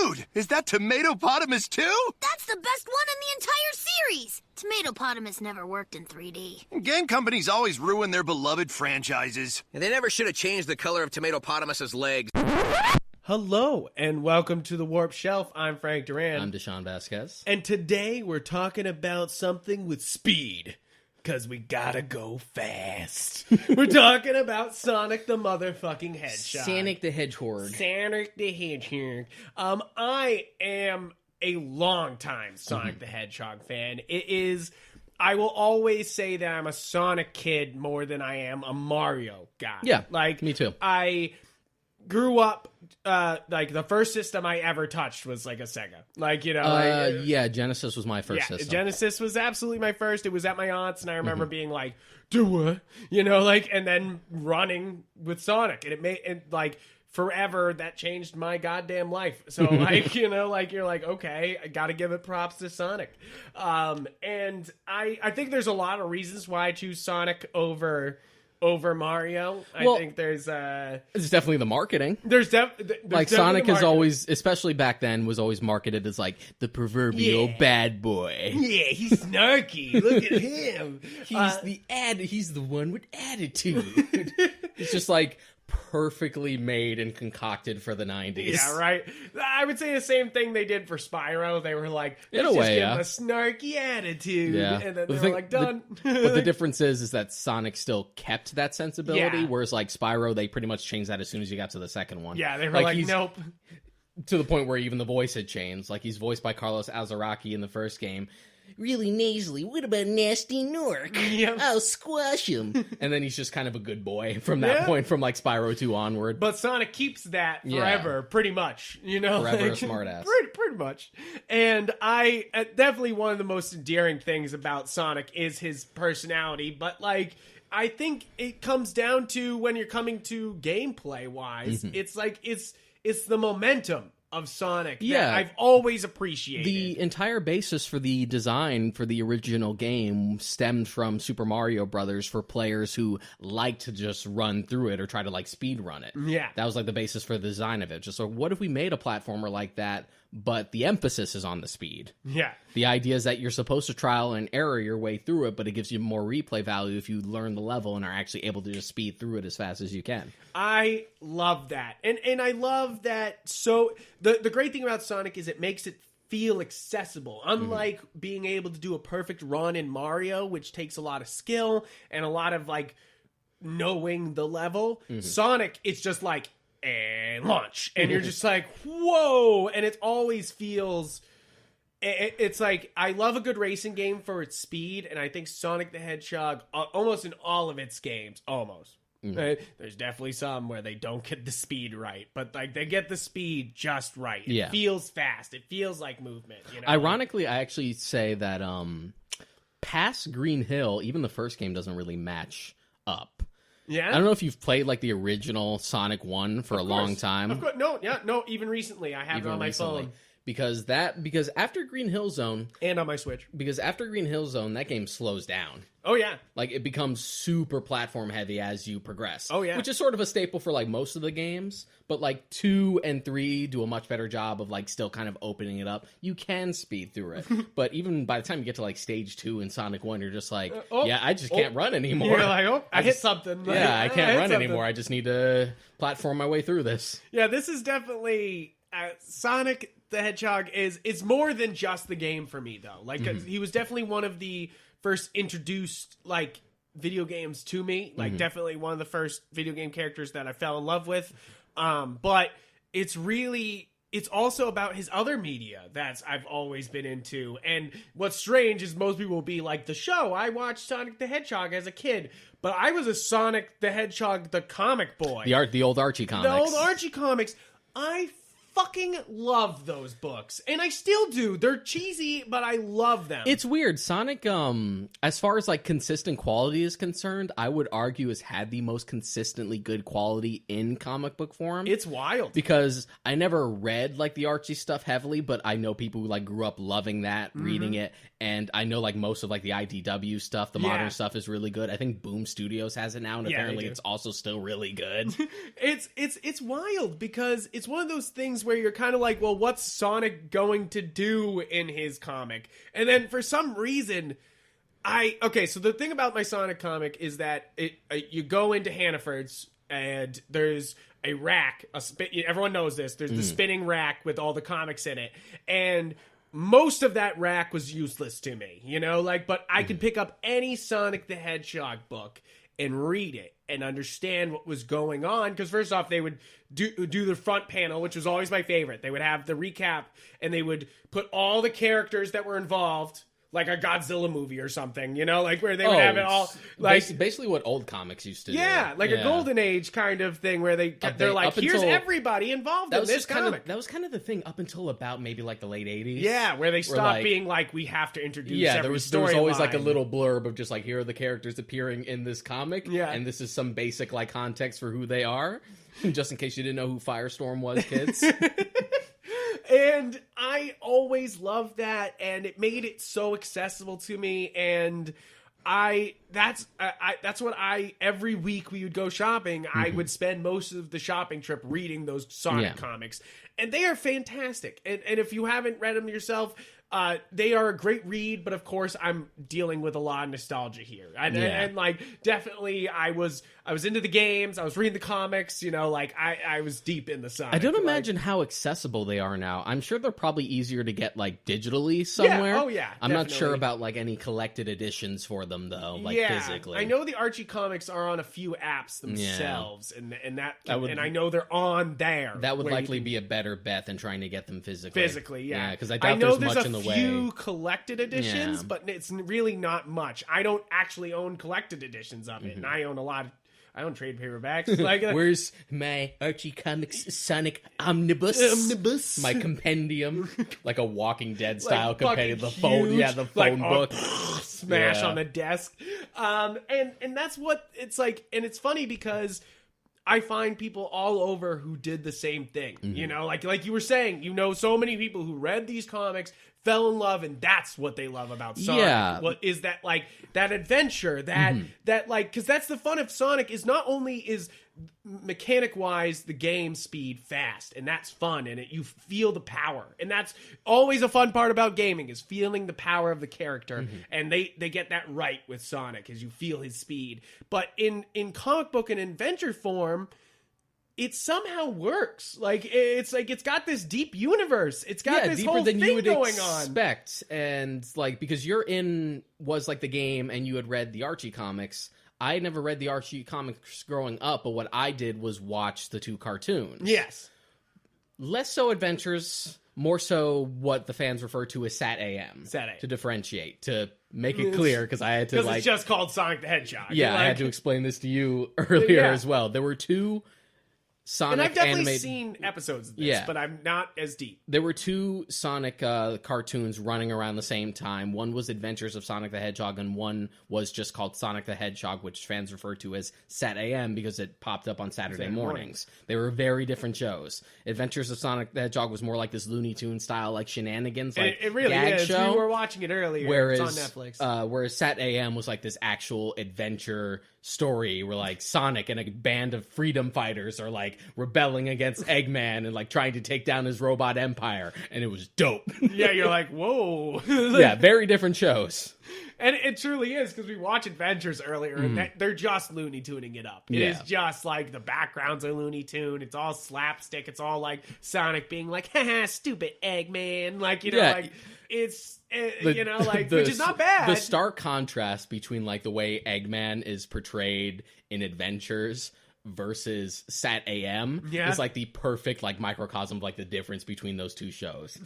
Dude, is that Tomatopotamus too? That's the best one in the entire series! Tomatopotamus never worked in 3D. Game companies always ruin their beloved franchises. And they never should have changed the color of Tomatopotamus's legs. Hello, and welcome to the Warp Shelf. I'm Frank Duran. I'm Deshaun Vasquez. And today we're talking about something with speed. Because we gotta go fast. We're talking about Sonic the motherfucking Hedgehog. Sonic the Hedgehog. Sonic the Hedgehog. I am a longtime Sonic the Hedgehog fan. I will always say that I'm a Sonic kid more than I am a Mario guy. Yeah, like me too. I grew up, the first system I ever touched was like a Sega. Yeah, Genesis was my first system. Genesis was absolutely my first. It was at my aunt's, and I remember being like, do what? And then running with Sonic. And it made, forever, that changed my goddamn life. So, you're like, okay, I gotta give it props to Sonic. And I think there's a lot of reasons why I choose Sonic over Mario. I think there's it's definitely the marketing. There's Sonic is always, especially back then, was always marketed as like the proverbial bad boy. Yeah, he's snarky. Look at him. He's the one with attitude. It's just like perfectly made and concocted for the 90s. Yeah, right. I would say the same thing they did for Spyro. They were like, in a way, give him a snarky attitude. Yeah. And then they were like, done. But the difference is that Sonic still kept that sensibility, whereas like Spyro, they pretty much changed that as soon as you got to the second one. Yeah, they were like nope. To the point where even the voice had changed. Like, he's voiced by Carlos Alazraqui in the first game. Really nasally. What about Nasty Nork? Yep. I'll squash him. And then he's just kind of a good boy from that point, from like Spyro 2 onward. But Sonic keeps that forever, pretty much. Forever a smartass. Pretty much. And definitely one of the most endearing things about Sonic is his personality. But I think it comes down to when you're coming to gameplay wise, it's the momentum of Sonic that I've always appreciated. The entire basis for the design for the original game stemmed from Super Mario Brothers for players who like to just run through it or try to speed run it. Yeah. That was the basis for the design of it. Just what if we made a platformer like that, but the emphasis is on the speed? Yeah. The idea is that you're supposed to trial and error your way through it, but it gives you more replay value if you learn the level and are actually able to just speed through it as fast as you can. I love that. And I love that. So the great thing about Sonic is it makes it feel accessible. Unlike being able to do a perfect run in Mario, which takes a lot of skill and a lot of knowing the level, Sonic, it's just and launch. And you're just like, whoa. And it always feels... It's I love a good racing game for its speed, and I think Sonic the Hedgehog, almost in all of its games, there's definitely some where they don't get the speed right, but they get the speed just right. It feels fast. It feels like movement. Ironically, I actually say that past Green Hill, even the first game doesn't really match up. Yeah, I don't know if you've played the original Sonic 1 for a long time. Of course, no, even recently I have it on my phone. Because after Green Hill Zone... And on my Switch. Because after Green Hill Zone, that game slows down. Oh, yeah. It becomes super platform heavy as you progress. Oh, yeah. Which is sort of a staple for, most of the games. But, 2 and 3 do a much better job of, still kind of opening it up. You can speed through it. But even by the time you get to, Stage 2 in Sonic 1, you're just I just can't run anymore. You're I hit something. Yeah, I can't run anymore. I just need to platform my way through this. Yeah, this is definitely... Sonic the Hedgehog is more than just the game for me, though. He was definitely one of the first introduced video games to me. Definitely one of the first video game characters that I fell in love with. But it's also about his other media that I've always been into. And what's strange is most people will be like, the show, I watched Sonic the Hedgehog as a kid, but I was a Sonic the Hedgehog the comic boy. The old Archie comics. The old Archie comics. I fucking love those books, and I still do. They're cheesy, but I love them. It's weird. Sonic, as far as consistent quality is concerned, I would argue has had the most consistently good quality in comic book form. It's wild because I never read the Archie stuff heavily, but I know people who grew up loving that, reading it, and I know most of the IDW stuff, the modern stuff is really good. I think Boom Studios has it now, and apparently it's also still really good. It's wild because it's one of those things where you're kind of like, well, what's Sonic going to do in his comic? And then for some reason, so the thing about my Sonic comic is that you go into Hannaford's and there's a rack, everyone knows this, there's the spinning rack with all the comics in it. And most of that rack was useless to me, but I could pick up any Sonic the Hedgehog book and read it and understand what was going on. Because first off, they would do the front panel, which was always my favorite. They would have the recap, and they would put all the characters that were involved, like a Godzilla movie or something, where they would have it all. Basically what old comics used to do. Yeah, a Golden Age kind of thing where they're like, here's everybody involved in this comic. That was kind of the thing up until about maybe like the late 80s. Yeah, where they stopped being like, we have to introduce there was always like a little blurb of just like, here are the characters appearing in this comic, and this is some basic like context for who they are, just in case you didn't know who Firestorm was, kids. And I always loved that, and it made it so accessible to me. And that's what every week we would go shopping. I would spend most of the shopping trip reading those Sonic comics, and they are fantastic. And if you haven't read them yourself, they are a great read, but of course I'm dealing with a lot of nostalgia here. And like, definitely I was into the games, I was reading the comics, I was deep in the Sonic. I don't imagine how accessible they are now. I'm sure they're probably easier to get like digitally somewhere. Yeah. Oh yeah. I'm not sure about like any collected editions for them though, like physically. I know the Archie comics are on a few apps themselves, and I know they're on there. That would likely be a better bet than trying to get them physically. Yeah, because I doubt there's much in the a few collected editions, but it's really not much. I don't actually own collected editions of it, and I own a lot. I don't trade paperbacks. Like, where's my Archie Comics Sonic Omnibus? My compendium, like a Walking Dead style compendium. The phone, the phone book, smash on the desk. And that's what it's like. And it's funny because I find people all over who did the same thing. Like you were saying, so many people who read these comics, fell in love, and that's what they love about Sonic. Yeah. What is that, like, that adventure, that like, because that's the fun of Sonic, is not only is mechanic-wise the game speed fast, and that's fun, and you feel the power, and that's always a fun part about gaming, is feeling the power of the character, and they get that right with Sonic, as you feel his speed. But in comic book and adventure form, it somehow works. It's got this deep universe. It's got this deeper whole than thing you would going expect. And like, because was like the game and you had read the Archie comics. I never read the Archie comics growing up, but what I did was watch the 2 cartoons. Yes. Less so adventures, more so what the fans refer to as Sat AM. Sat AM. To differentiate, to make it clear, because I had to it's just called Sonic the Hedgehog. Yeah, I had to explain this to you earlier as well. There were 2 Sonic and I've definitely seen episodes of this, but I'm not as deep. There were 2 Sonic cartoons running around the same time. One was Adventures of Sonic the Hedgehog, and one was just called Sonic the Hedgehog, which fans refer to as Sat AM because it popped up on Saturday mornings. They were very different shows. Adventures of Sonic the Hedgehog was more like this Looney Tunes style, like shenanigans, like it really gag is. show. We were watching it earlier. Whereas, it's on Netflix. Whereas Sat AM was like this actual adventure story where like Sonic and a band of freedom fighters are like rebelling against Eggman and like trying to take down his robot empire, and it was dope. Yeah, you're like, whoa. Yeah, very different shows. And it truly is, because we watched Adventures earlier, and they're just Looney Tuning it up. It is just like the backgrounds are Looney Tune. It's all slapstick. It's all like Sonic being like, haha, stupid Eggman. Like, like it's, which is not bad. The stark contrast between like the way Eggman is portrayed in Adventures versus Sat AM is like the perfect like microcosm of like the difference between those 2 shows.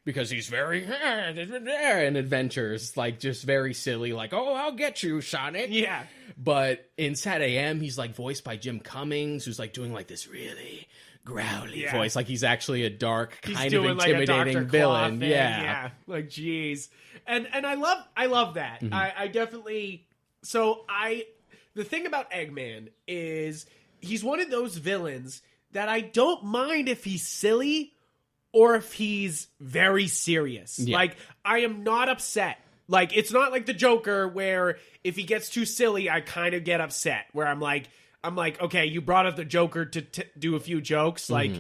Because he's very in Adventures, like just very silly, like, oh, I'll get you, Sonic. Yeah. But in Sat AM, he's like voiced by Jim Cummings, who's like doing like this really growly voice, like he's actually a dark, kind of intimidating like villain. Yeah. Like, geez. And I love that. I definitely. The thing about Eggman is he's one of those villains that I don't mind if he's silly or if he's very serious. Yeah. Like, I am not upset. Like, it's not like the Joker where if he gets too silly, I kind of get upset. Where I'm like, okay, you brought up the Joker to do a few jokes. Like,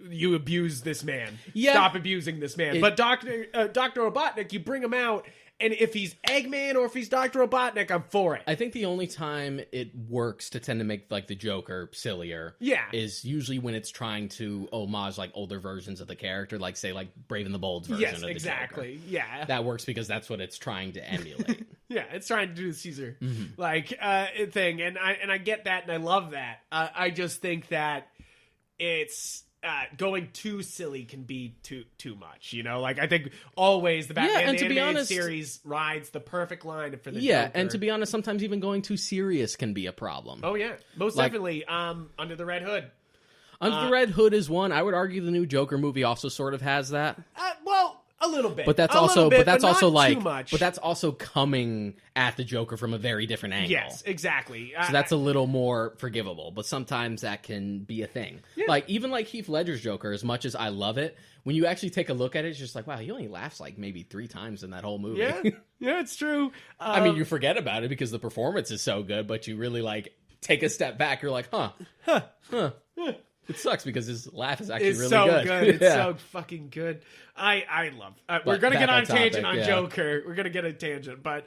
you abuse this man. Yeah. Stop abusing this man. But Dr. Robotnik, you bring him out, and if he's Eggman or if he's Dr. Robotnik, I'm for it. I think the only time it works to tend to make like the Joker sillier is usually when it's trying to homage like older versions of the character, like say like Brave and the Bold's version of the exactly. Joker. Yeah. That works because that's what it's trying to emulate. Yeah, it's trying to do the Caesar thing, and I get that, and I love that. I just think that it's going too silly can be too much, you know. Like I think always the Batman and to be animated honest, series rides the perfect line for the yeah, Joker. and to be honest, sometimes even going too serious can be a problem. Oh yeah, most definitely. Under the Red Hood. Under the Red Hood is one. I would argue the new Joker movie also sort of has that. Well, a little bit, but that's a also, bit, but that's not also like, too much. but that's also coming at the Joker from a very different angle. Yes, exactly. So that's a little more forgivable, but sometimes that can be a thing. Yeah. Like even like Heath Ledger's Joker, as much as I love it, when you actually take a look at it, it's just like, wow, he only laughs like maybe 3 times in that whole movie. Yeah, yeah, it's true. I mean, you forget about it because the performance is so good, but you really like take a step back. You're like, huh. It sucks because his laugh is actually really so good. It's so fucking good. I love. We're gonna get on a tangent on Joker. We're gonna get a tangent, but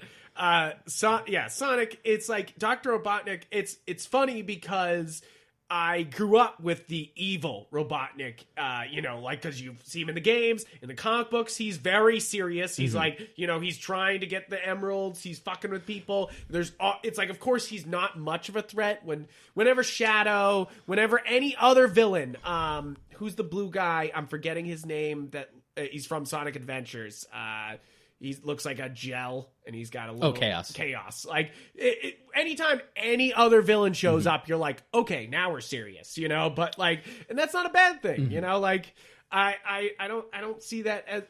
Sonic. It's like Dr. Robotnik. It's funny because I grew up with the evil Robotnik, like because you see him in the games, in the comic books, he's very serious. He's like, he's trying to get the emeralds. He's fucking with people. It's like, of course, he's not much of a threat. Whenever Shadow, whenever any other villain, who's the blue guy? I'm forgetting his name. That he's from Sonic Adventures. He looks like a gel, and he's got a little chaos. Like anytime any other villain shows up, you're like, okay, now we're serious, But like, and that's not a bad thing, Like I don't see that as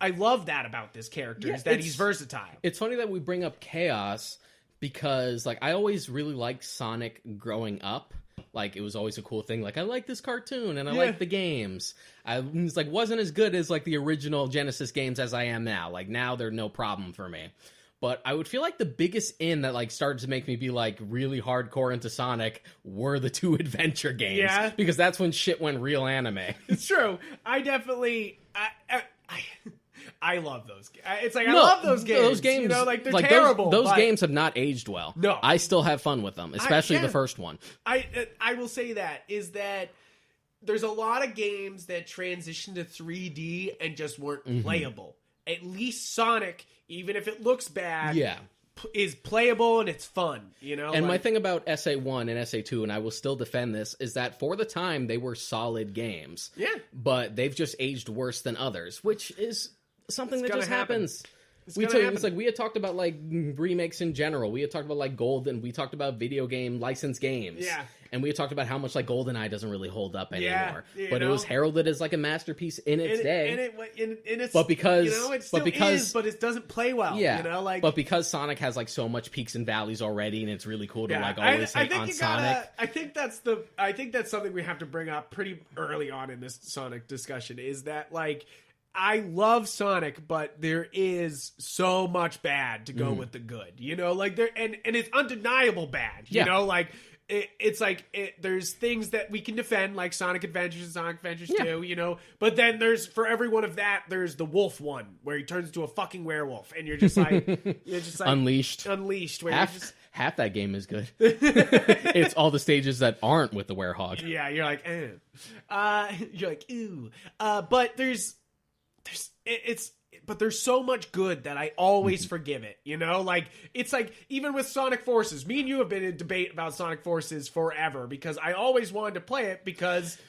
I love that about this character is that he's versatile. It's funny that we bring up chaos because like I always really liked Sonic growing up. Like it was always a cool thing. Like I like this cartoon and I like the games. It's like wasn't as good as like the original Genesis games as I am now. Like now they're no problem for me. But I would feel like the biggest in that like started to make me be like really hardcore into Sonic were the 2 adventure games. Yeah. Because that's when shit went real anime. It's true. I definitely I love those. It's like I love those games. Those games, like they're terrible. Those games have not aged well. No, I still have fun with them, especially the first one. I will say that there's a lot of games that transition to 3D and just weren't playable. At least Sonic, even if it looks bad, is playable and it's fun. And my thing about SA1 and SA2, and I will still defend this, is that for the time they were solid games. Yeah, but they've just aged worse than others, which is something that just happens. It's like we had talked about like remakes in general. We had talked about like Golden. We talked about video game licensed games. Yeah. And we had talked about how much like GoldenEye doesn't really hold up anymore. But it was heralded as like a masterpiece in its day. But because it still is, but it doesn't play well. Yeah. But because Sonic has like so much peaks and valleys already, and it's really cool to like always say on Sonic. I think that's something we have to bring up pretty early on in this Sonic discussion. Is that like. I love Sonic, but there is so much bad to go with the good, like there, and it's undeniable bad, like it's like there's things that we can defend, like Sonic Adventures and Sonic Adventures 2, but then there's, for every one of that, there's the wolf one where he turns into a fucking werewolf, and you're just like Unleashed, where half that game is good. It's all the stages that aren't with the werehog. Yeah, you're like, you're like, ew, but but there's so much good that I always forgive it, Like, it's like, even with Sonic Forces, me and you have been in debate about Sonic Forces forever, because I always wanted to play it because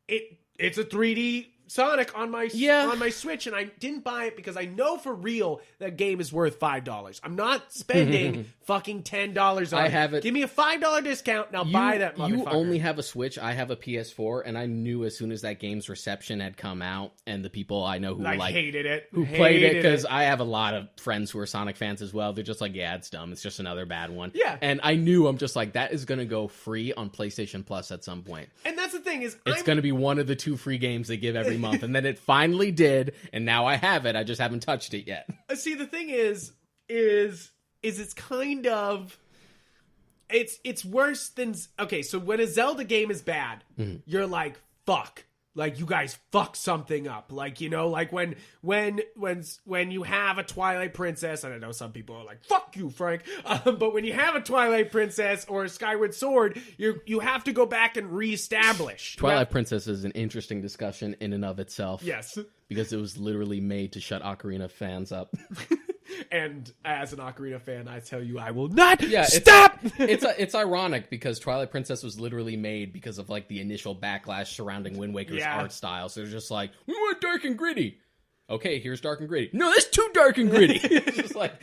it's a 3D Sonic on my Switch, and I didn't buy it because I know for real that game is worth $5. I'm not spending fucking $10 on it. I have it. Give me a $5 discount, and I'll buy that motherfucker. You only have a Switch. I have a PS4, and I knew as soon as that game's reception had come out, and the people I know who hated it, who played it, because I have a lot of friends who are Sonic fans as well. They're just like, yeah, it's dumb. It's just another bad one. Yeah. And I knew, I'm just like, that is going to go free on PlayStation Plus at some point. And that's the thing is, it's going to be one of the 2 free games they give every month, and then it finally did, and now I have it. I just haven't touched it yet. See, the thing is it's kind of it's worse than, okay, so when a Zelda game is bad, you're like, fuck, like you guys fuck something up. Like, you know, like when you have a Twilight Princess, and I know some people are like, fuck you, Frank, but when you have a Twilight Princess or a Skyward Sword, you have to go back and reestablish. Twilight Princess is an interesting discussion in and of itself. Yes. Because it was literally made to shut Ocarina fans up. And as an Ocarina fan, I tell you, I will not stop! It's ironic because Twilight Princess was literally made because of, like, the initial backlash surrounding Wind Waker's art style. So they're just like, we want dark and gritty. Okay, here's dark and gritty. No, that's too dark and gritty. It's just like,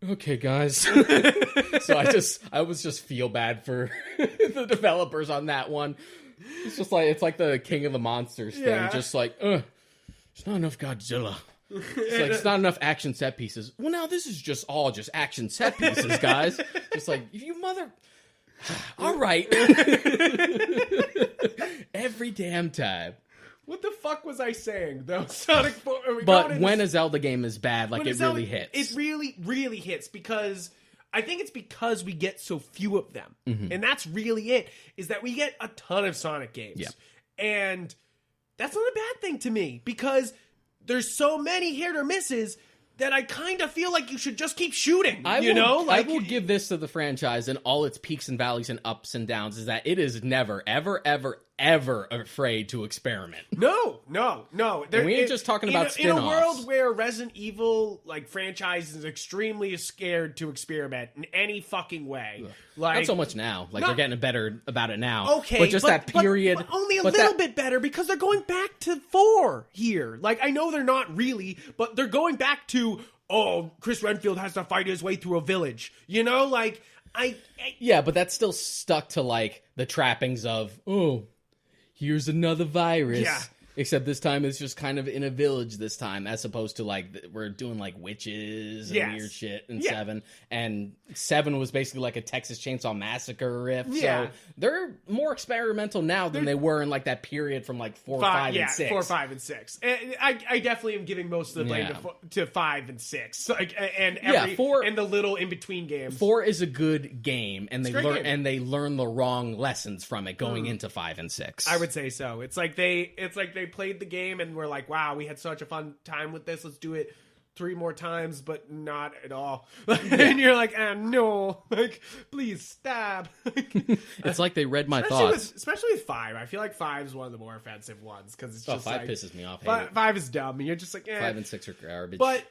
okay, guys. So I was just feel bad for the developers on that one. It's just like, it's like the King of the Monsters thing. Just like, it's not enough Godzilla. It's like, it's not enough action set pieces. Well, now this is just all action set pieces, guys. Just like, you mother... All right. Every damn time. What the fuck was I saying, though? Sonic 4... But when a Zelda game is bad, like, it really hits. It really, really hits, because... I think it's because we get so few of them. Mm-hmm. And that's really it, is that we get a ton of Sonic games. Yep. And that's not a bad thing to me, because... there's so many hit or misses that I kind of feel like you should just keep shooting. I will give this to the franchise and all its peaks and valleys and ups and downs is that it is never, ever, ever, ever afraid to experiment. No. And we ain't just talking about spin-offs. In a world where Resident Evil franchise is extremely scared to experiment in any fucking way. Like, not so much now. Like, they're getting better about it now. Okay, but just that period. But only a little bit better, because they're going back to 4 here. Like, I know they're not really, but they're going back to, Chris Redfield has to fight his way through a village. You know, like, Yeah, but that's still stuck to, like, the trappings of, here's another virus. Yeah. Except this time it's just kind of in a village this time, as opposed to, like, we're doing, like, witches and weird shit in 7. And 7 was basically like a Texas Chainsaw Massacre riff. Yeah. So they're more experimental now than they were in, like, that period from, like, 4, 5, and 6. 4, 5, and 6. And I definitely am giving most of the blame to 5 and 6. Like, and 4, and the little in-between games. 4 is a good game, and they learn the wrong lessons from it going into 5 and 6. I would say so. It's like they played the game and were like, wow, we had such a fun time with this, let's do it 3 more times, but not at all. And you're like, no, like, please stop. It's like they read my thoughts. Especially with 5. I feel like 5 is one of the more offensive ones, because it's just 5 pisses me off. 5 is dumb, and you're just like, 5 and 6 are garbage. But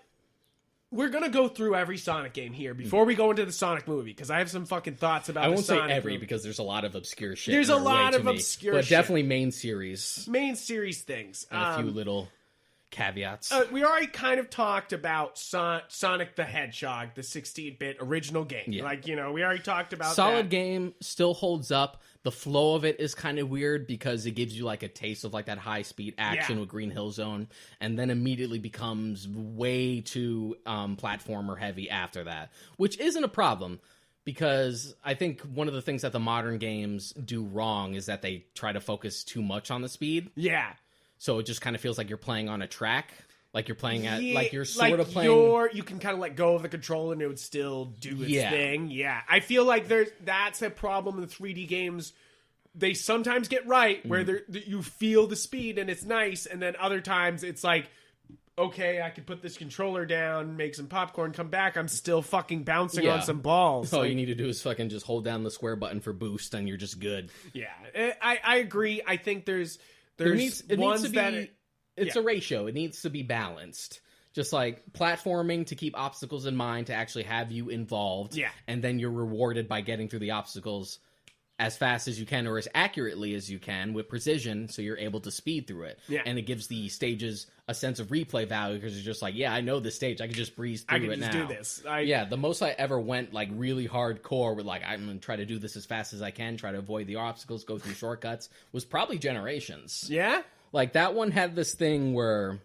we're going to go through every Sonic game here before we go into the Sonic movie, because I have some fucking thoughts about I won't say Sonic every, movie. because there's a lot of obscure shit. There's a lot of obscure shit. But shit. definitely main series. Main series things. And a few little caveats. We already kind of talked about Sonic the Hedgehog, the 16-bit original game. Yeah. Like, we already talked about Solid that. game, still holds up. The flow of it is kind of weird because it gives you like a taste of like that high-speed action with Green Hill Zone, and then immediately becomes way too platformer heavy after that, which isn't a problem. Because I think one of the things that the modern games do wrong is that they try to focus too much on the speed. Yeah. So it just kind of feels like you're playing on a track. Like you're playing at, like you're sort of playing. You can kind of let go of the controller and it would still do its thing. Yeah. I feel like that's a problem in the 3D games. They sometimes get right where you feel the speed and it's nice. And then other times it's like, okay, I could put this controller down, make some popcorn, come back. I'm still fucking bouncing on some balls. All you need to do is fucking just hold down the square button for boost and you're just good. Yeah. I agree. I think there's ones that... It's a ratio. It needs to be balanced. Just like platforming to keep obstacles in mind to actually have you involved. Yeah. And then you're rewarded by getting through the obstacles as fast as you can or as accurately as you can with precision so you're able to speed through it. Yeah. And it gives the stages a sense of replay value because it's just like, yeah, I know this stage. I can just breeze through it now. I can just do this. Yeah, the most I ever went like really hardcore with like, I'm going to try to do this as fast as I can, try to avoid the obstacles, go through shortcuts, was probably Generations. Yeah? Like, that one had this thing where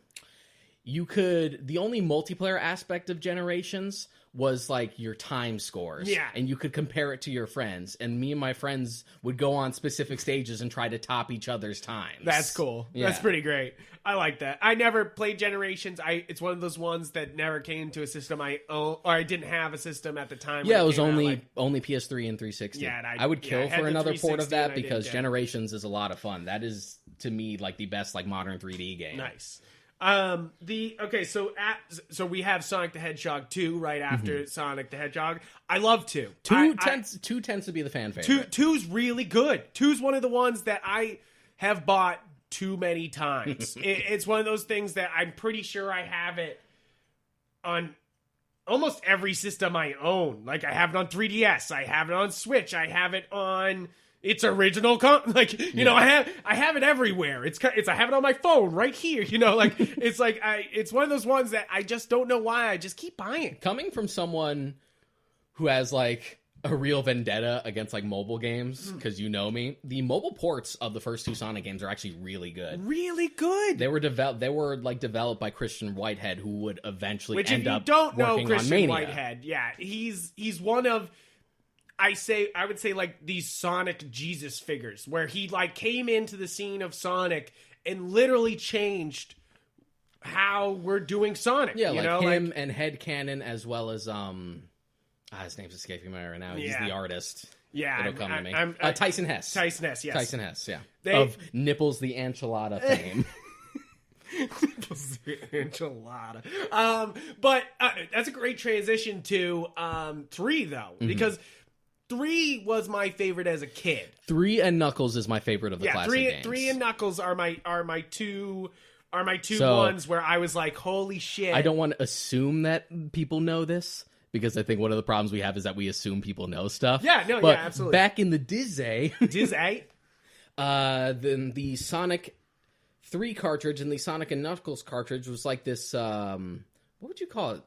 you could... The only multiplayer aspect of Generations was, like, your time scores. Yeah. And you could compare it to your friends. And me and my friends would go on specific stages and try to top each other's times. That's cool. Yeah. That's pretty great. I like that. I never played Generations. It's one of those ones that never came to a system I own, or I didn't have a system at the time. Yeah, it was only PS3 and 360. Yeah, I would kill for another port of that because Generations Generations is a lot of fun. That is to me like the best like modern 3D game. Nice. So we have Sonic the Hedgehog 2 right after Sonic the Hedgehog. I love 2. 2 tends to be the fan favorite. 2's really good. 2's one of the ones that I have bought too many times. It's one of those things that I'm pretty sure I have it on almost every system I own. Like, I have it on 3DS, I have it on Switch, I have it on its original you know, I have it everywhere. I have it on my phone right here, you know, like it's one of those ones that I just don't know why I just keep buying. Coming from someone who has like a real vendetta against like mobile games, because you know me, the mobile ports of the first 2 Sonic games are actually really good. Really good. They were developed by Christian Whitehead, who would eventually end up don't know working Christian on Mania. Whitehead, yeah, he's one of I would say like these Sonic Jesus figures, where he like came into the scene of Sonic and literally changed how we're doing Sonic. Yeah, you like know? him and Headcanon, as well as his name's escaping me right now. He's Yeah. the artist. Yeah, It'll come to me. I'm Tyson Hess. Tyson Hess, yes. Tyson Hess, yeah. They- Of Nipples the Enchilada fame. Enchilada. But that's a great transition to 3, though, because 3 was my favorite as a kid. 3 and Knuckles is my favorite of the classic games. 3 and Knuckles are my two So- ones where I was like, holy shit. I don't want to assume that people know this, because I think one of the problems we have is that we assume people know stuff. Yeah, no, but yeah, absolutely. Back in the Disney, Disney. then the Sonic 3 cartridge and the Sonic and Knuckles cartridge was like this, what would you call it?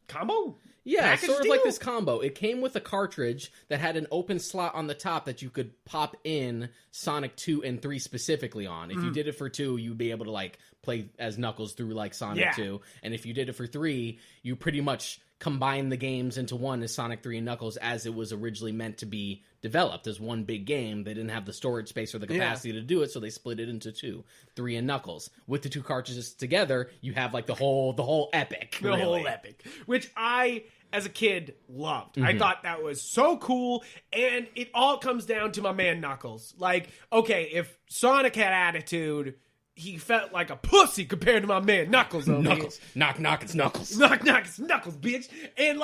Combo? Yeah, Package sort of like deal? this combo. It came with a cartridge that had an open slot on the top that you could pop in Sonic 2 and 3 specifically on. If you did it for 2, you'd be able to like play as Knuckles through like Sonic 2. And if you did it for 3, you pretty much combine the games into one as Sonic 3 and Knuckles, as it was originally meant to be developed as one big game. They didn't have the storage space or the capacity to do it, so they split it into 2, 3 and Knuckles. With the 2 cartridges together, you have like the whole epic. The whole epic. Which I, as a kid, loved. I thought that was so cool, and it all comes down to my man Knuckles. Like, okay, if Sonic had attitude, he felt like a pussy compared to my man Knuckles. Knuckles. Knock, knock, it's Knuckles. Knock, knock, it's Knuckles, bitch. And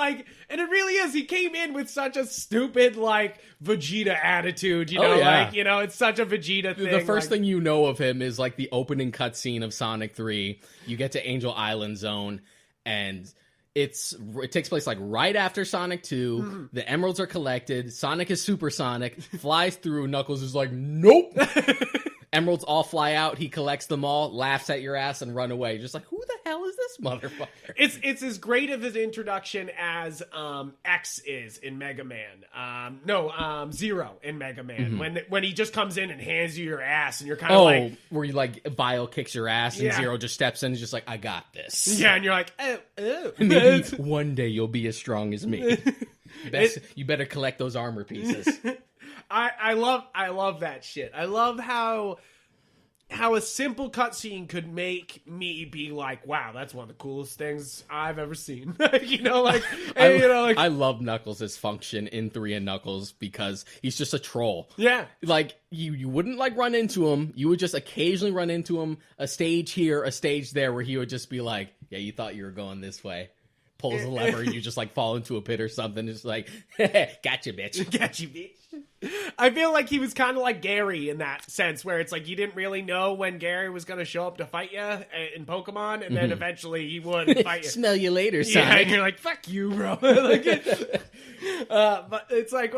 it really is. He came in with such a stupid, like, Vegeta attitude, you know? Like, you know, it's such a Vegeta thing. The first thing you know of him is, like, the opening cutscene of Sonic 3. You get to Angel Island Zone, and it takes place, like, right after Sonic 2. The emeralds are collected. Sonic is supersonic, flies through. Knuckles is like, nope. Emeralds all fly out. He collects them all, laughs at your ass, and run away. Just like, who the hell is this motherfucker? It's as great of an introduction as X is in Mega Man. Zero in Mega Man. When he just comes in and hands you your ass, and you're kind of like, where you like Vile kicks your ass, and Zero just steps in and is just like, I got this. yeah, and you're like, oh. Maybe one day you'll be as strong as me. You better collect those armor pieces. I love that shit. I love how a simple cutscene could make me be like, wow, that's one of the coolest things I've ever seen. I love Knuckles' function in 3 and Knuckles because he's just a troll. Yeah. Like, you wouldn't, like, run into him. You would just occasionally run into him, a stage here, a stage there, where he would just be like, yeah, you thought you were going this way. Pulls a lever, and you just, like, fall into a pit or something. It's like, gotcha, bitch. Gotcha, bitch. I feel like he was kind of like Gary in that sense, where it's like you didn't really know when Gary was going to show up to fight you in Pokemon, and then eventually he would fight you. Smell you later, Sonic. Yeah, and you're like, fuck you, bro. But it's like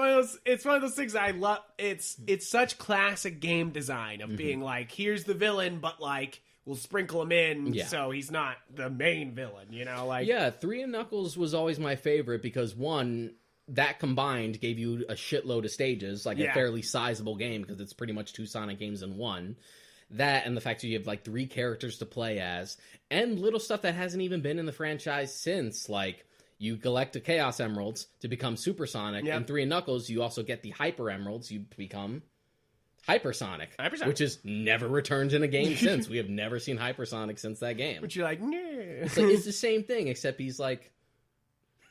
it's one of those things I love. It's such classic game design of being like, here's the villain, but like, we'll sprinkle him in so he's not the main villain, you know? Like, yeah, 3 and Knuckles was always my favorite because, one, that combined gave you a shitload of stages, like a fairly sizable game, because it's pretty much 2 Sonic games in one. That, and the fact that you have, like, 3 characters to play as, and little stuff that hasn't even been in the franchise since, like, you collect the Chaos Emeralds to become Supersonic. In 3 and Knuckles, you also get the Hyper Emeralds, you become Hypersonic, which is never returned in a game since. We have never seen Hypersonic since that game. But you're like, nah. It's the same thing, except he's like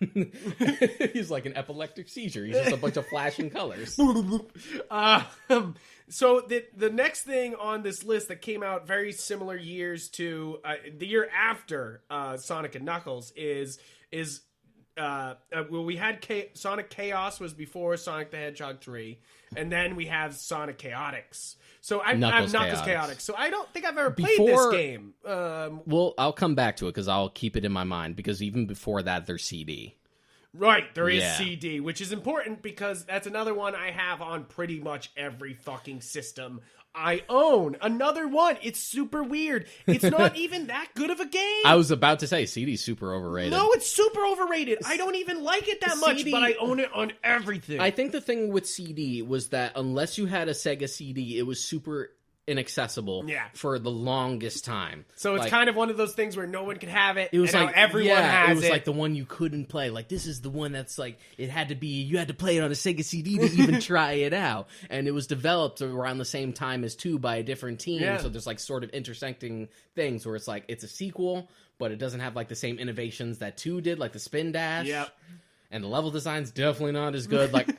He's like an epileptic seizure. He's just a bunch of flashing colors. So the next thing on this list that came out very similar years to the year after Sonic and Knuckles is well, we had Sonic Chaos was before Sonic the Hedgehog 3, and then we have Sonic Chaotix. So I'm Knuckles Chaotix. So I don't think I've ever played this game. Well, I'll come back to it because I'll keep it in my mind, because even before that, there's CD. Right, there is CD, which is important because that's another one I have on pretty much every fucking system I own. Another one. It's super weird. It's not even that good of a game. I was about to say, CD's super overrated. No, it's super overrated. I don't even like it that much, but I own it on everything. I think the thing with CD was that unless you had a Sega CD, it was super inaccessible for the longest time. So it's kind of one of those things where no one could have it. It was and like now everyone has it. It was like the one you couldn't play. Like, this is the one that's like, it had to be, you had to play it on a Sega CD to even try it out. And it was developed around the same time as 2 by a different team. Yeah. So there's like sort of intersecting things where it's like, it's a sequel, but it doesn't have like the same innovations that 2 did, like the spin dash. Yep. And the level design's definitely not as good. Like,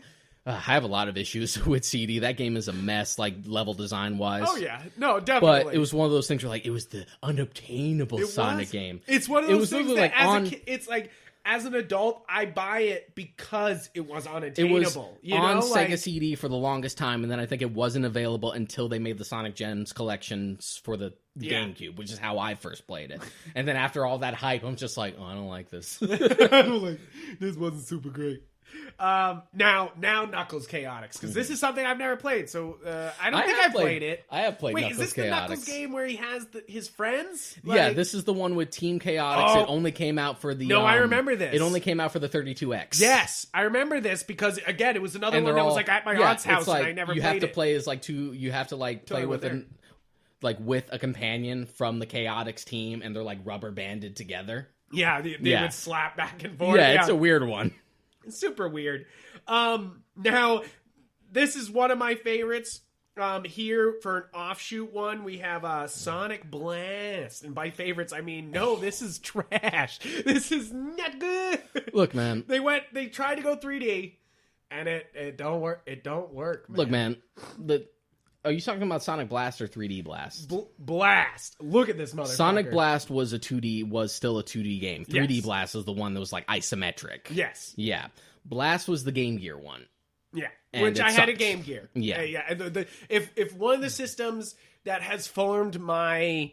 I have a lot of issues with CD. That game is a mess, like, level design-wise. Oh, yeah. No, definitely. But it was one of those things where, like, it was the unobtainable Sonic game. It's one of those things that, it's like, as an adult, I buy it because it was unattainable. It was on Sega CD for the longest time, and then I think it wasn't available until they made the Sonic Gems collections for the GameCube, which is how I first played it. And then after all that hype, I'm just like, oh, I don't like this. This wasn't super great. Now Knuckles Chaotix, because this is something I've never played, so I don't think I've played it. I have played Knuckles Chaotix. Wait, is this the Knuckles game where he has his friends? Yeah, this is the one with Team Chaotix. It only came out for the... No, I remember this. It only came out for the 32X. Yes, I remember this, because, again, it was another one that was like at my aunt's house, like, and I never played it. You have to play as, like, two... You have to, like, play with with a companion from the Chaotix team, and they're, like, rubber banded together. Yeah, they would slap back and forth. Yeah, it's a weird one. Super weird. Now, this is one of my favorites. Here for an offshoot one, we have Sonic Blast. And by favorites, I mean, no, this is trash. This is not good. Look, man. They tried to go 3D, and it don't work. It don't work, man. Look, man. Are you talking about Sonic Blast or 3D Blast? Blast. Look at this motherfucker. Sonic Blast was still a 2D game. 3D Blast was the one that was like isometric. Yes. Yeah. Blast was the Game Gear one. Yeah. Which I had a Game Gear. Yeah. Yeah. If one of the systems that has formed my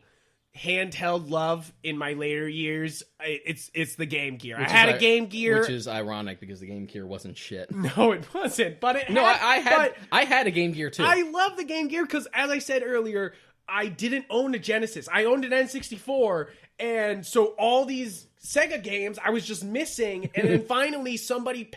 handheld love in my later years, it's the Game Gear. I had a Game Gear, which is ironic because the Game Gear wasn't shit. No, it wasn't. But I had a Game Gear too. I love the Game Gear because, as I said earlier, I didn't own a Genesis. I owned an N64, and so all these Sega games I was just missing. And then finally, somebody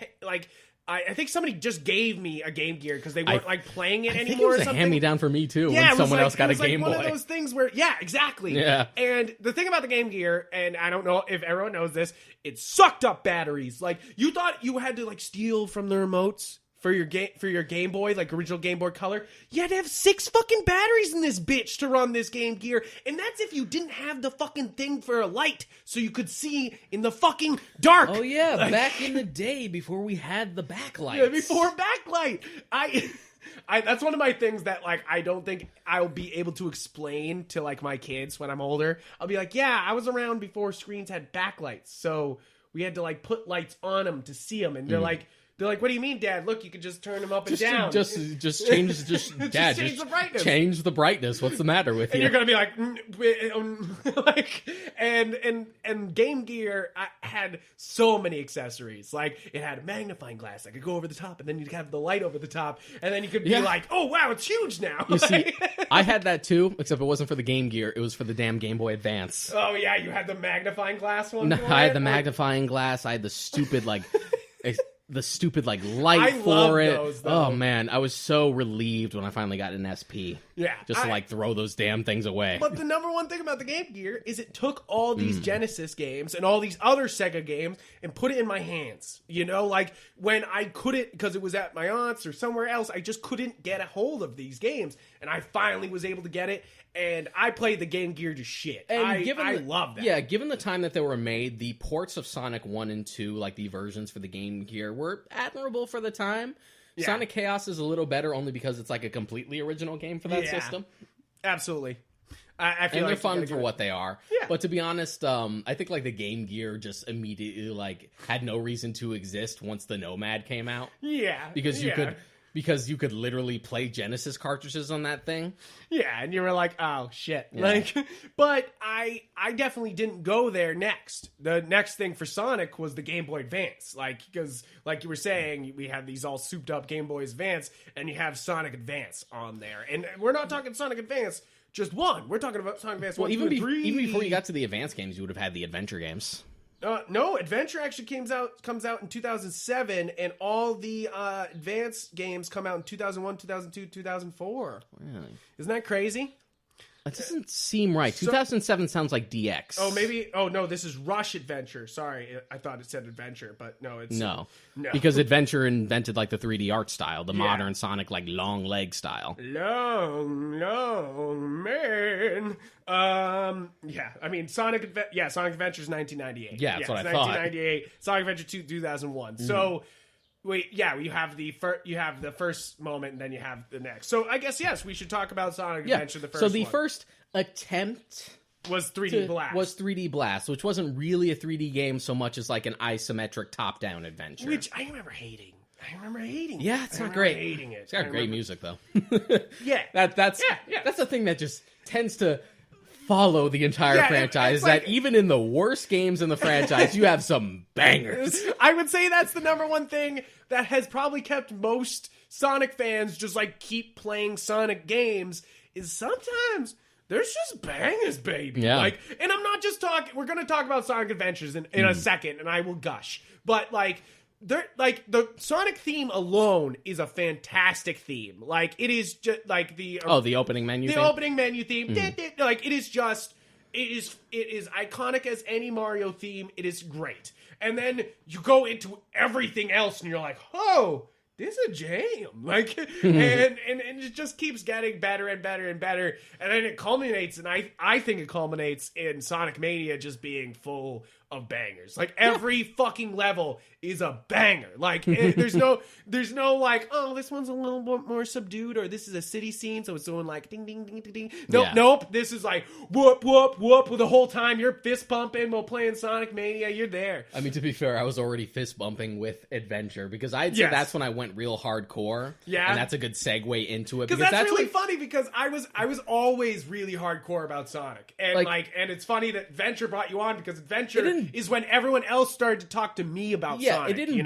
I think somebody just gave me a Game Gear because they weren't playing it anymore. I think it was or something. A hand-me-down for me too. When someone else got a Game Boy. It was one of those things where, yeah, exactly. Yeah. And the thing about the Game Gear, and I don't know if everyone knows this, it sucked up batteries. Like, you thought you had to steal from the remotes for your Game Boy, like original Game Boy Color. You had to have 6 fucking batteries in this bitch to run this Game Gear, and that's if you didn't have the fucking thing for a light so you could see in the fucking dark. Oh yeah, back in the day before we had the backlight. Yeah, before backlight. That's one of my things that I don't think I'll be able to explain to my kids when I'm older. I'll be like, yeah, I was around before screens had backlights, so we had to put lights on them to see them, and they're like, what do you mean, Dad? Look, you can just turn them up and down. Just change, Dad, change the brightness. Change the brightness. What's the matter with you? And you're gonna be like, and Game Gear had so many accessories. It had a magnifying glass. I could go over the top, and then you'd have the light over the top, and then you could be like, oh wow, it's huge now. You see, I had that too, except it wasn't for the Game Gear. It was for the damn Game Boy Advance. Oh yeah, you had the magnifying glass one. No, I had the magnifying glass. I had the stupid light for it. Those, oh man, I was so relieved when I finally got an SP. Yeah, just to throw those damn things away. But the number one thing about the Game Gear is it took all these Genesis games and all these other Sega games and put it in my hands. When I couldn't, because it was at my aunt's or somewhere else, I just couldn't get a hold of these games, and I finally was able to get it. and I played the Game Gear to shit. And I love that. Yeah, given the time that they were made, the ports of Sonic 1 and 2, like the versions for the Game Gear, were admirable for the time. Yeah. Sonic Chaos is a little better only because it's like a completely original game for that system. Absolutely. I feel and like they're fun for what they are. Yeah. But to be honest, I think like the Game Gear just immediately like had no reason to exist once the Nomad came out. Yeah. Because you could literally play Genesis cartridges on that thing. Yeah, and you were like, oh shit. Yeah. Like, but I definitely didn't go there next. The next thing for Sonic was the Game Boy Advance. Like, because like you were saying, we have these all souped up Game Boy Advance, and you have Sonic Advance on there. And we're not talking Sonic Advance just one. We're talking about Sonic Advance 1, 2, and 3. Even before you got to the Advance games, you would have had the adventure games. No, Adventure actually comes out in 2007, and all the Advance games come out in 2001, 2002, 2004. Really? Isn't that crazy? That doesn't seem right. 2007 sounds like DX. Oh, maybe. Oh, no, this is Rush Adventure. Sorry, I thought it said Adventure, but no, it's no. No. Because Adventure invented like the 3D art style, the modern Sonic like long leg style. Long man. Yeah, I mean Sonic Adventure is 1998. Yeah, that's what I 1998. Sonic Adventure 2, 2001. Mm-hmm. So. Wait, yeah, you have the first moment, and then you have the next. So I guess yes, we should talk about Sonic Adventure. The first. So the one. first attempt was 3D Blast. Was 3D Blast, which wasn't really a 3D game so much as like an isometric top-down adventure. Which I remember hating. Yeah, it's not great. Hating it. It's got great music though. Yeah, that's the thing that just tends to follow the entire franchise. Like, that even in the worst games in the franchise, you have some bangers. I would say that's the number one thing that has probably kept most Sonic fans just like keep playing Sonic games is sometimes there's just bangers, baby. Yeah. Like, and I'm not just talking. We're gonna talk about Sonic Adventures in a second, and I will gush. But like. The Sonic theme alone is a fantastic theme. Like, it is just like the opening menu theme. Opening menu theme. Like, it is iconic as any Mario theme. It is great. And then you go into everything else and you're like, oh, this is a jam. Like, and it just keeps getting better and better and better. And then it culminates, and I think it culminates in Sonic Mania just being full of bangers. Like, every fucking level is a banger. Like, there's no like, oh, this one's a little bit more subdued, or this is a city scene, so it's doing like ding ding ding ding ding. Nope. This is like whoop whoop whoop. The whole time you're fist pumping while playing Sonic Mania. You're there. I mean, to be fair, I was already fist bumping with Adventure because I'd say that's when I went real hardcore. Yeah, and that's a good segue into it because that's really funny because I was always really hardcore about Sonic, and and it's funny that Adventure brought you on because Adventure is when everyone else started to talk to me about Sonic. It didn't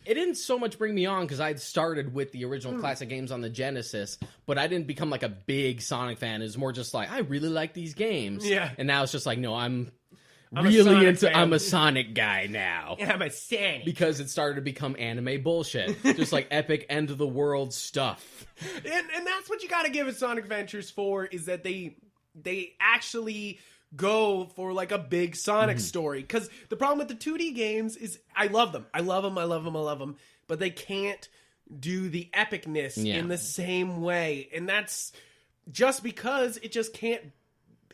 it didn't so much bring me on because I'd started with the original classic games on the Genesis, but I didn't become like a big Sonic fan. It's more just like I really like these games. Yeah, and now it's just like no, I'm really into. I'm a Sonic guy now. Yeah, I'm a Sonic because it started to become anime bullshit, just like epic end of the world stuff. And that's what you got to give it Sonic Adventures for is that they actually go for like a big Sonic story. Because the problem with the 2D games is I love them, but they can't do the epicness in the same way, and that's just because it just can't.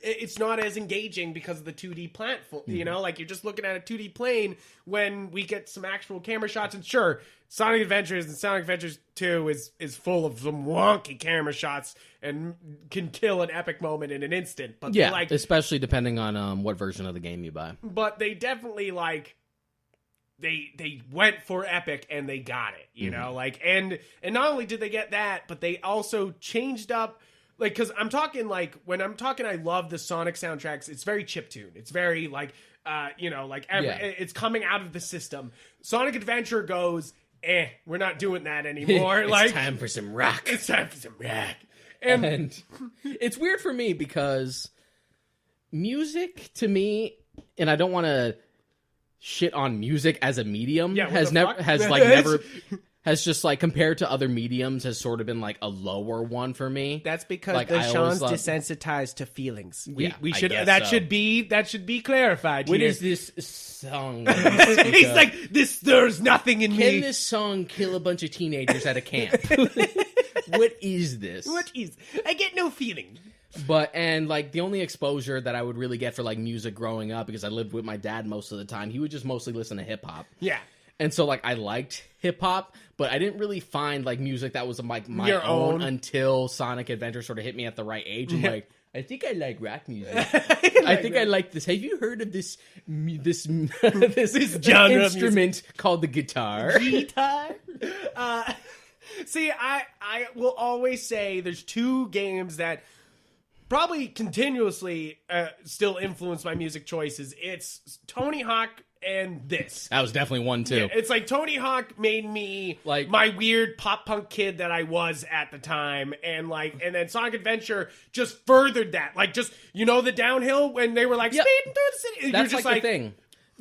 It's not as engaging because of the 2D platform, you know? Like, you're just looking at a 2D plane when we get some actual camera shots. And sure, Sonic Adventures and Sonic Adventures 2 is full of some wonky camera shots and can kill an epic moment in an instant. But yeah, like, especially depending on what version of the game you buy. But they definitely, like... They went for epic and they got it, you know? Like, and not only did they get that, but they also changed up... Like, because I'm talking, like, when I'm talking I love the Sonic soundtracks, it's very chiptune. It's very, like, it's coming out of the system. Sonic Adventure goes, we're not doing that anymore. It's time for some rock. It's time for some rock. And it's weird for me because music, to me, and I don't want to shit on music as a medium, has just, like, compared to other mediums, has sort of been, like, a lower one for me. That's because like, Sean's desensitized to feelings. We should that should be clarified. What is this song? He's like, there's nothing in me. Can this song kill a bunch of teenagers at a camp? What is this? I get no feeling. And like the only exposure that I would really get for like music growing up, because I lived with my dad most of the time, he would just mostly listen to hip hop. Yeah. And so like I liked hip hop, but I didn't really find like music that was like my Your own until Sonic Adventure sort of hit me at the right age. I'm like, I think I like rock music. I think I like this. Have you heard of this genre instrument called the guitar? Guitar. See, I will always say there's two games that probably continuously still influence my music choices. It's Tony Hawk and this. That was definitely one too. Yeah, it's like Tony Hawk made me like my weird pop punk kid that I was at the time, and then Sonic Adventure just furthered that. Like, just, you know, the downhill when they were like speeding through the city. That's You're just like the thing.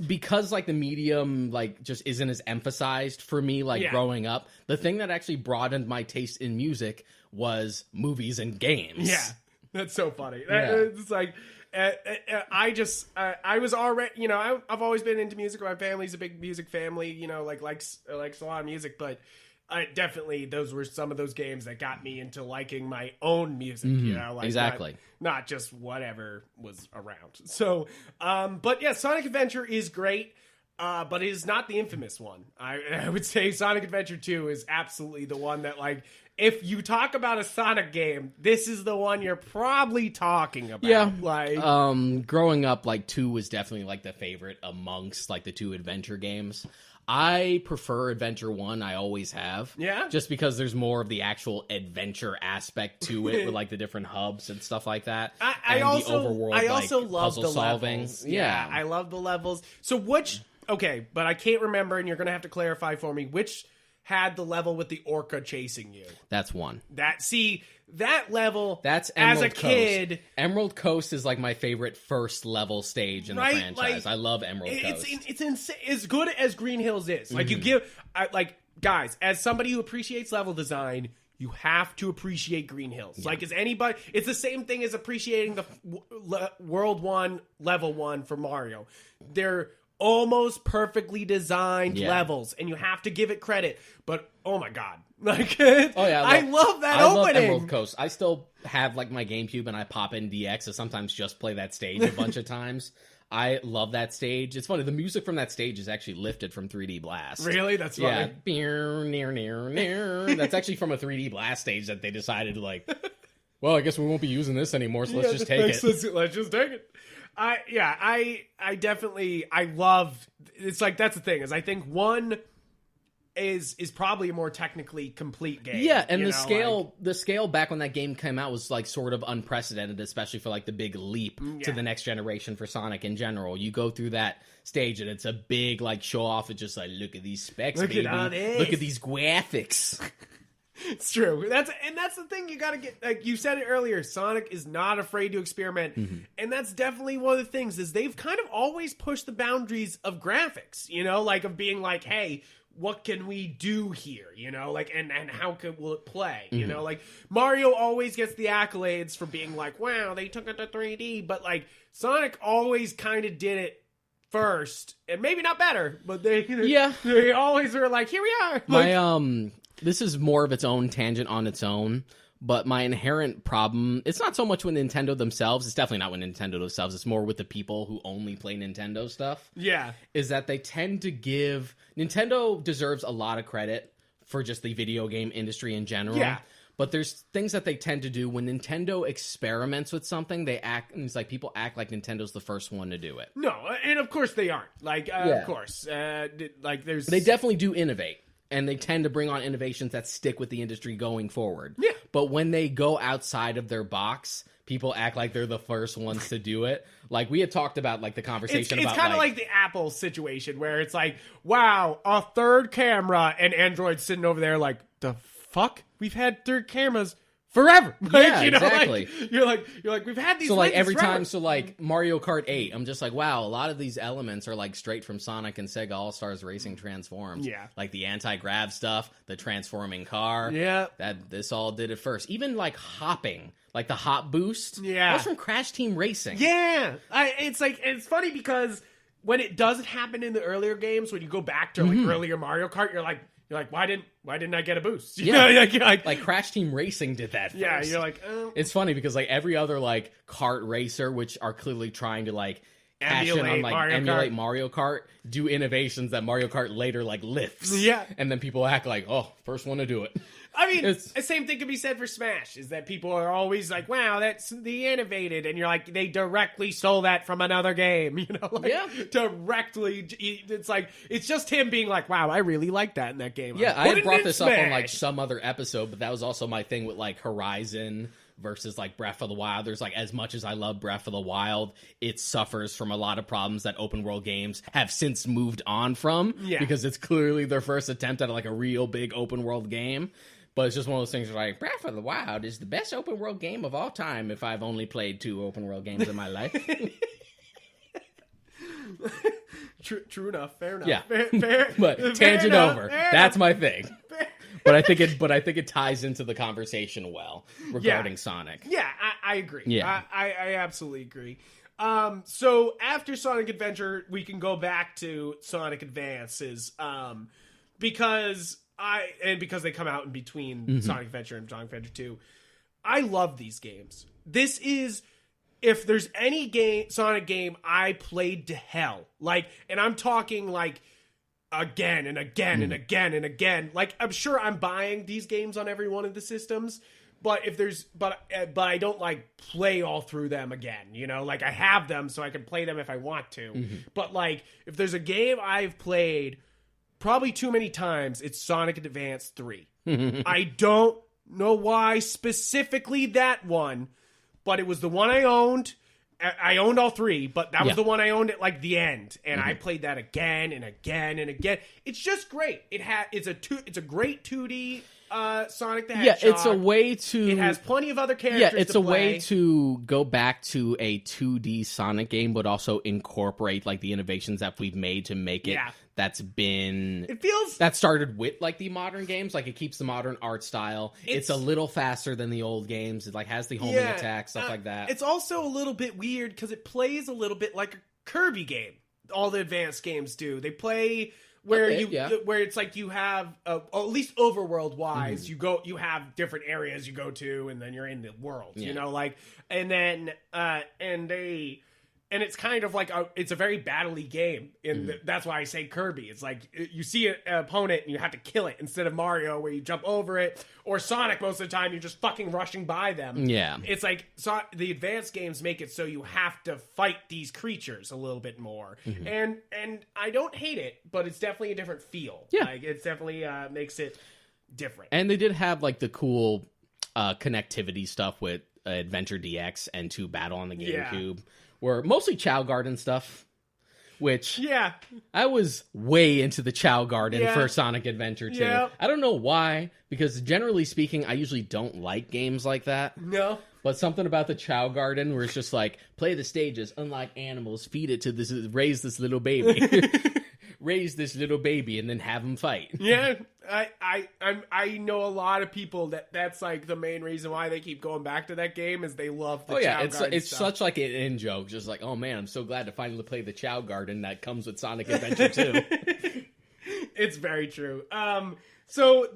Because like the medium like just isn't as emphasized for me like growing up. The thing that actually broadened my taste in music was movies and games. Yeah, that's so funny. Yeah. It's like. I was already, you know, I've always been into music. My family's a big music family, you know, likes a lot of music, but definitely those were some of those games that got me into liking my own music, you know, like exactly. Not just whatever was around. So, but yeah, Sonic Adventure is great. But it is not the infamous one. I would say Sonic Adventure 2 is absolutely the one that, like, if you talk about a Sonic game, this is the one you're probably talking about. Yeah. Like, growing up, like, 2 was definitely, like, the favorite amongst, like, the 2 adventure games. I prefer Adventure 1, I always have. Yeah? Just because there's more of the actual adventure aspect to it with, like, the different hubs and stuff like that. I also love the solving. levels. Yeah. I love the levels. So which... Okay, but I can't remember, and you're going to have to clarify for me, which had the level with the orca chasing you? That's 1. That level, that's Emerald as a kid... Coast. Emerald Coast is, like, my favorite first level stage in the franchise. I love Emerald Coast. It's insane. As good as Green Hills is. Like, you give... guys, as somebody who appreciates level design... You have to appreciate Green Hills. Yeah. Like, is anybody... It's the same thing as appreciating the World 1, Level 1 for Mario. They're almost perfectly designed levels, and you have to give it credit. But, oh my god. Like, I love that opening. I love Emerald Coast. I still have, like, my GameCube, and I pop in DX to sometimes just play that stage a bunch of times. I love that stage. It's funny, the music from that stage is actually lifted from 3D Blast. Really? That's funny. Yeah. That's actually from a 3D Blast stage that they decided to, like, well, I guess we won't be using this anymore, so let's just take it. Let's just take it. I definitely, I love, it's like, that's the thing, is I think 1 is probably a more technically complete game. Yeah, and the scale back when that game came out was like sort of unprecedented, especially for like the big leap to the next generation for Sonic in general. You go through that stage and it's a big like show off. It's just like, look at these specs, baby. Look at these graphics. It's true. That's the thing you gotta get. Like you said it earlier, Sonic is not afraid to experiment, and that's definitely one of the things. Is they've kind of always pushed the boundaries of graphics. You know, like of being like, hey, what can we do here? You know, like, and how will it play? You know, like Mario always gets the accolades for being like, wow, they took it to 3D, but like Sonic always kind of did it first, and maybe not better, but they always were like, here we are. Like, this is more of its own tangent on its own, but my inherent problem, it's not so much with Nintendo themselves, it's definitely not with Nintendo themselves, it's more with the people who only play Nintendo stuff. Yeah. Is that they tend to give... Nintendo deserves a lot of credit for just the video game industry in general. Yeah. But there's things that they tend to do when Nintendo experiments with something, they act, and it's like people act like Nintendo's the first one to do it. No, and of course they aren't. Like, of course. Like, there's... They definitely do innovate. And they tend to bring on innovations that stick with the industry going forward. Yeah. But when they go outside of their box, people act like they're the first ones to do it. Like, we had talked about, like, the conversation about, it's kind of like the Apple situation, where it's like, wow, a third camera, and Android's sitting over there like, the fuck? We've had third cameras forever. Like, yeah, you know, exactly. Like, you're like, we've had these. So like every forever. time, so like Mario Kart 8, I'm just like, wow, a lot of these elements are like straight from Sonic and Sega All Stars Racing Transforms. Yeah, like the anti-grav stuff, the transforming car. Yeah, this all did it first. Even like hopping, like the hop boost. Yeah, that was from Crash Team Racing. Yeah, it's funny because when it doesn't happen in the earlier games, when you go back to like earlier Mario Kart, you're like, You're like, why didn't I get a boost? You Yeah. know, like Crash Team Racing did that first. yeah, you're like, It's funny because like every other like kart racer, which are clearly trying to like cash in on like emulate Mario Kart, do innovations that Mario Kart later like lifts. Yeah. And then people act like, oh, first one to do it. I mean, the same thing can be said for Smash, is that people are always like, wow, that's the innovated. And you're like, they directly stole that from another game. You know, like, directly. It's like, it's just him being like, wow, I really like that in that game. Yeah, I had brought this Smash. up on like some other episode, but that was also my thing with like Horizon versus like Breath of the Wild. There's like, as much as I love Breath of the Wild, it suffers from a lot of problems that open world games have since moved on from, because it's clearly their first attempt at like a real big open world game. But it's just one of those things where like, Breath of the Wild is the best open world game of all time if I've only played 2 open world games in my life. True enough. Fair enough. Yeah. Fair, but tangent over. That's my thing. But I think it ties into the conversation well regarding Sonic. Yeah, I agree. Yeah. I absolutely agree. So after Sonic Adventure, we can go back to Sonic Advances, because they come out in between Sonic Adventure and Sonic Adventure 2. I love these games. This is, if there's any Sonic game I played to hell, like, and I'm talking like again and again and again and again. Like, I'm sure I'm buying these games on every one of the systems, but but I don't like play all through them again, you know? Like, I have them so I can play them if I want to. But like, if there's a game I've played probably too many times, it's Sonic Advance 3. I don't know why specifically that one, but it was the one I owned. I owned all 3, but that was the one I owned at like the end, and I played that again and again and again. It's just great. It's a great 2D Sonic the Hedgehog. Yeah, it's a way to. It has plenty of other characters. Yeah, it's a way to go back to a 2D Sonic game, but also incorporate like the innovations that we've made to make it. That started with like the modern games. Like, it keeps the modern art style. It's a little faster than the old games. It like has the homing attack, stuff like that. It's also a little bit weird because it plays a little bit like a Kirby game. All the advanced games do. They play where where it's like you have at least overworld wise, you have different areas you go to, and then you're in the world. You know, like, and then and it's kind of like it's a very battle-y game. That's why I say Kirby. It's like you see an opponent and you have to kill it, instead of Mario where you jump over it, or Sonic most of the time you're just fucking rushing by them. Yeah. It's like the advanced games make it so you have to fight these creatures a little bit more. And I don't hate it, but it's definitely a different feel. Yeah. Like, it's definitely makes it different. And they did have like the cool connectivity stuff with Adventure DX and 2 Battle on the GameCube. Were mostly Chow Garden stuff, which I was way into the Chow Garden for Sonic Adventure 2. I don't know why, because generally speaking, I usually don't like games like that. No. But something about the Chow Garden where it's just like, play the stages, unlike animals, feed it to this, raise this little baby. Raise this little baby and then have him fight. Yeah, I know a lot of people that's like the main reason why they keep going back to that game, is they love the Chow Garden it's stuff. Such like an in joke, just like, oh man, I'm so glad to finally play the Chow Garden that comes with Sonic Adventure 2. It's very true. So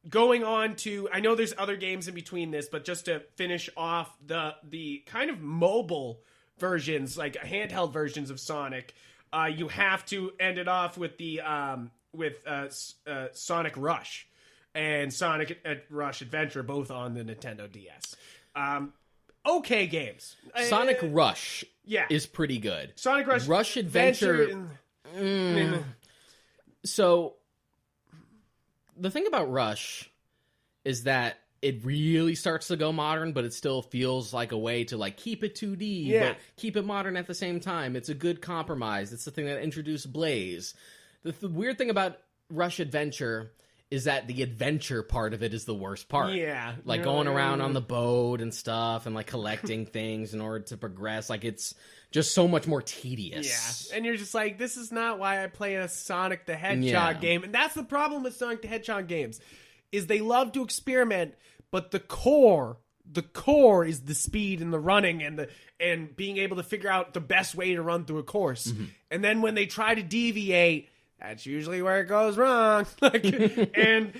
going on to, I know there's other games in between this, but just to finish off the kind of mobile versions, like handheld versions of Sonic. You have to end it off with the Sonic Rush and Sonic Rush Adventure, both on the Nintendo DS. Okay games. Sonic Rush is pretty good. Sonic Rush Adventure. So the thing about Rush is that it really starts to go modern, but it still feels like a way to like keep it 2D, but keep it modern at the same time. It's a good compromise. It's the thing that introduced Blaze. The weird thing about Rush Adventure is that the adventure part of it is the worst part. Yeah. Like going around on the boat and stuff and like collecting things in order to progress. Like, it's just so much more tedious. Yeah. And you're just like, this is not why I play a Sonic the Hedgehog game. And that's the problem with Sonic the Hedgehog games, is they love to experiment, but the core is the speed and the running and being able to figure out the best way to run through a course. And then when they try to deviate, that's usually where it goes wrong. Like, and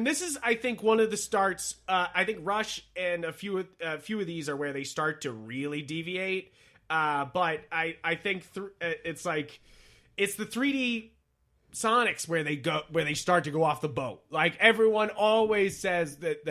this is, I think, one of the starts. I think Rush and a few of these are where they start to really deviate. But I think it's the 3D Sonics where they start to go off the boat. Like, everyone always says that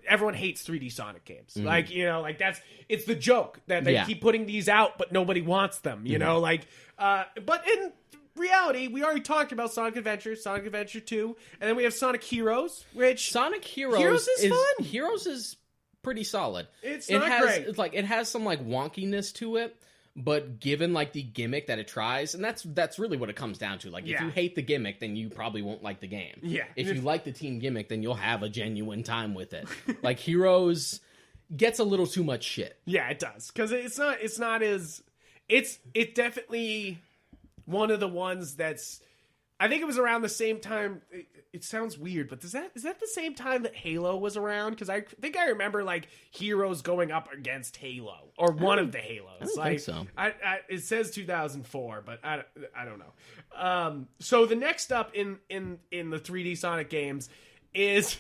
everyone hates 3D Sonic games. Mm-hmm. Like, like it's the joke that they keep putting these out, but nobody wants them, you know, like, but in reality, we already talked about Sonic Adventure 2, and then we have Sonic Heroes, which Sonic Heroes is fun. Heroes is pretty solid. It's great. It's like, it has some like wonkiness to it. But given, like, the gimmick that it tries, and that's really what it comes down to. Like, if you hate the gimmick, then you probably won't like the game. Yeah. If you like the team gimmick, then you'll have a genuine time with it. Like, Heroes gets a little too much shit. Yeah, it does. Because it's definitely one of the ones that's... I think it was around the same time... It sounds weird, but is that the same time that Halo was around? Because I think I remember, like, Heroes going up against Halo, or one of the Halos. I don't think so. It says 2004, but I don't know. So the next up in the 3D Sonic games is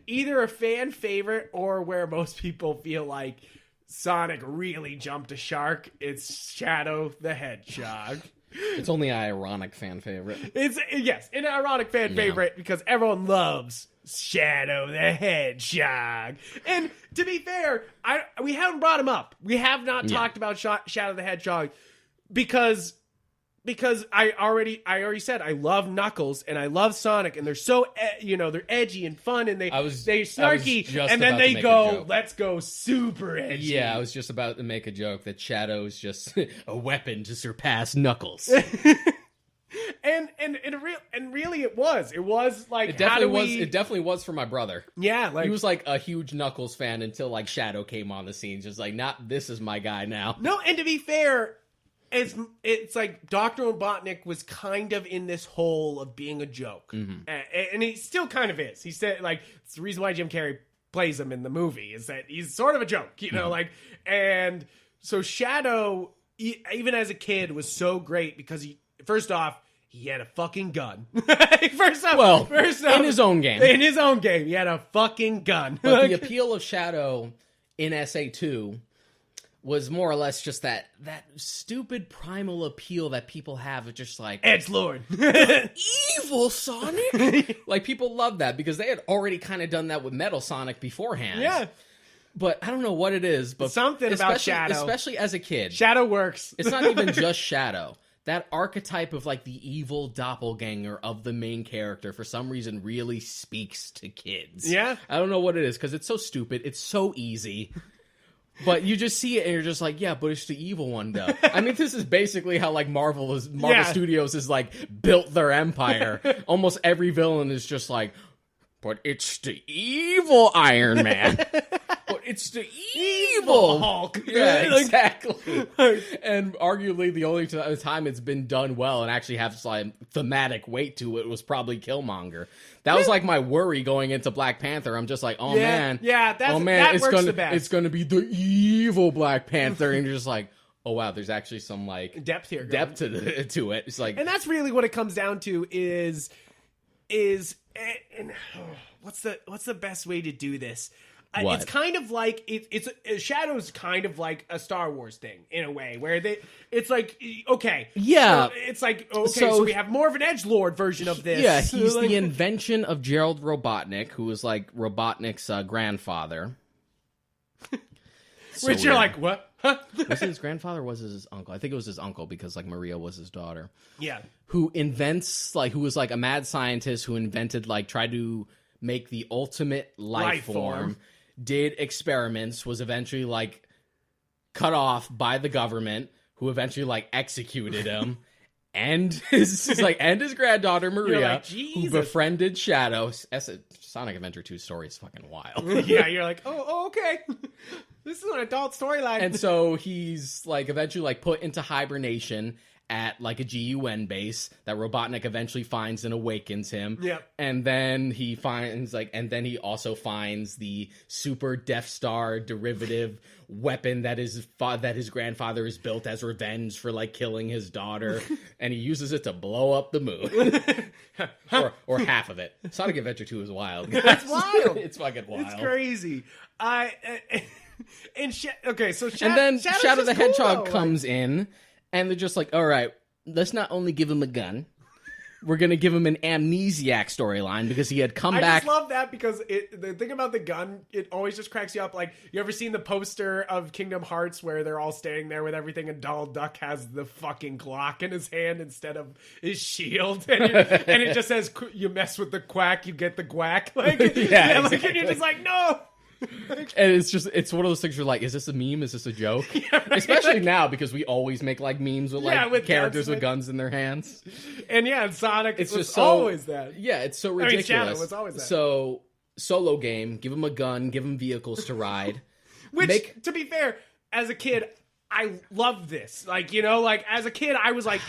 either a fan favorite or where most people feel like Sonic really jumped a shark. It's Shadow the Hedgehog. It's only an ironic fan favorite. It's an ironic fan favorite because everyone loves Shadow the Hedgehog. And to be fair, we haven't brought him up. We have not talked about Shadow the Hedgehog because I already said I love Knuckles and I love Sonic, and they're so they're edgy and fun, and they're snarky, and then they go, let's go super edgy. Yeah, I was just about to make a joke that Shadow is just a weapon to surpass Knuckles. and really it was like, it definitely was for my brother. Yeah, like, he was like a huge Knuckles fan until like Shadow came on the scene, just like, this is my guy now. No, and to be fair, it's like Dr. Robotnik was kind of in this hole of being a joke. Mm-hmm. And he still kind of is. He said, like, it's the reason why Jim Carrey plays him in the movie, is that he's sort of a joke, like, and so Shadow, even as a kid, was so great because first off, he had a fucking gun. First off, in his own game. In his own game, he had a fucking gun. But the appeal of Shadow in SA2 was more or less just that stupid primal appeal that people have of just like, edgelord, evil Sonic. Like, people love that because they had already kind of done that with Metal Sonic beforehand. Yeah. But I don't know what it is, but something about Shadow, especially as a kid, Shadow works. It's not even just Shadow. That archetype of like the evil doppelganger of the main character for some reason really speaks to kids. Yeah. I don't know what it is because it's so stupid. It's so easy. But you just see it and you're just like, yeah, but it's the evil one, though. I mean, this is basically how like Marvel Studios has like built their empire. Almost every villain is just like, but it's the evil Iron Man. But it's the evil Hulk. Yeah, exactly. And arguably the only time it's been done well and actually has like thematic weight to it was probably Killmonger. That was like my worry going into Black Panther. I'm just like, that works the best. It's gonna be the evil Black Panther, and you're just like, oh wow, there's actually some like depth here, to it. It's like, and that's really what it comes down to is what's the best way to do this? It's kind of like Shadow's kind of like a Star Wars thing in a way where it's like, okay, yeah, it's like, okay, so we have more of an edgelord version of this. Yeah, he's the invention of Gerald Robotnik, who was like Robotnik's grandfather. Which you're like, what? Huh? Was it his grandfather or was it his uncle? I think it was his uncle because like Maria was his daughter. Yeah. Who was like a mad scientist who invented tried to make the ultimate life form. Did experiments, was eventually like cut off by the government, who eventually like executed him, and his granddaughter Maria, who befriended Shadow. Sonic Adventure 2 story is fucking wild. Yeah, you're like, oh okay. This is an adult storyline. And so he's like eventually like put into hibernation at like a GUN base that Robotnik eventually finds and awakens him. Yep. And then he also finds the super Death Star derivative weapon that his grandfather has built as revenge for like killing his daughter, and he uses it to blow up the moon. or half of it. Sonic Adventure 2 is wild. It's wild. It's fucking wild. It's crazy. So Shadow the Hedgehog comes in, and they're just like, all right, let's not only give him a gun, we're going to give him an amnesiac storyline because he had come back. I just love that because the thing about the gun, it always just cracks you up. Like, you ever seen the poster of Kingdom Hearts where they're all standing there with everything and Donald Duck has the fucking Glock in his hand instead of his shield? And it just says, you mess with the quack, you get the guac. Like, exactly. And you're just like, no! And it's one of those things where like, is this a meme? Is this a joke? Especially now because we always make like memes with like with characters with guns in their hands. And in Sonic, it's was just so, always that. Yeah, it's so ridiculous. Shadow was always that. So solo game, give him a gun, give him vehicles to ride. Which, to be fair, as a kid, I loved this. Like, you know, like as a kid, I was like,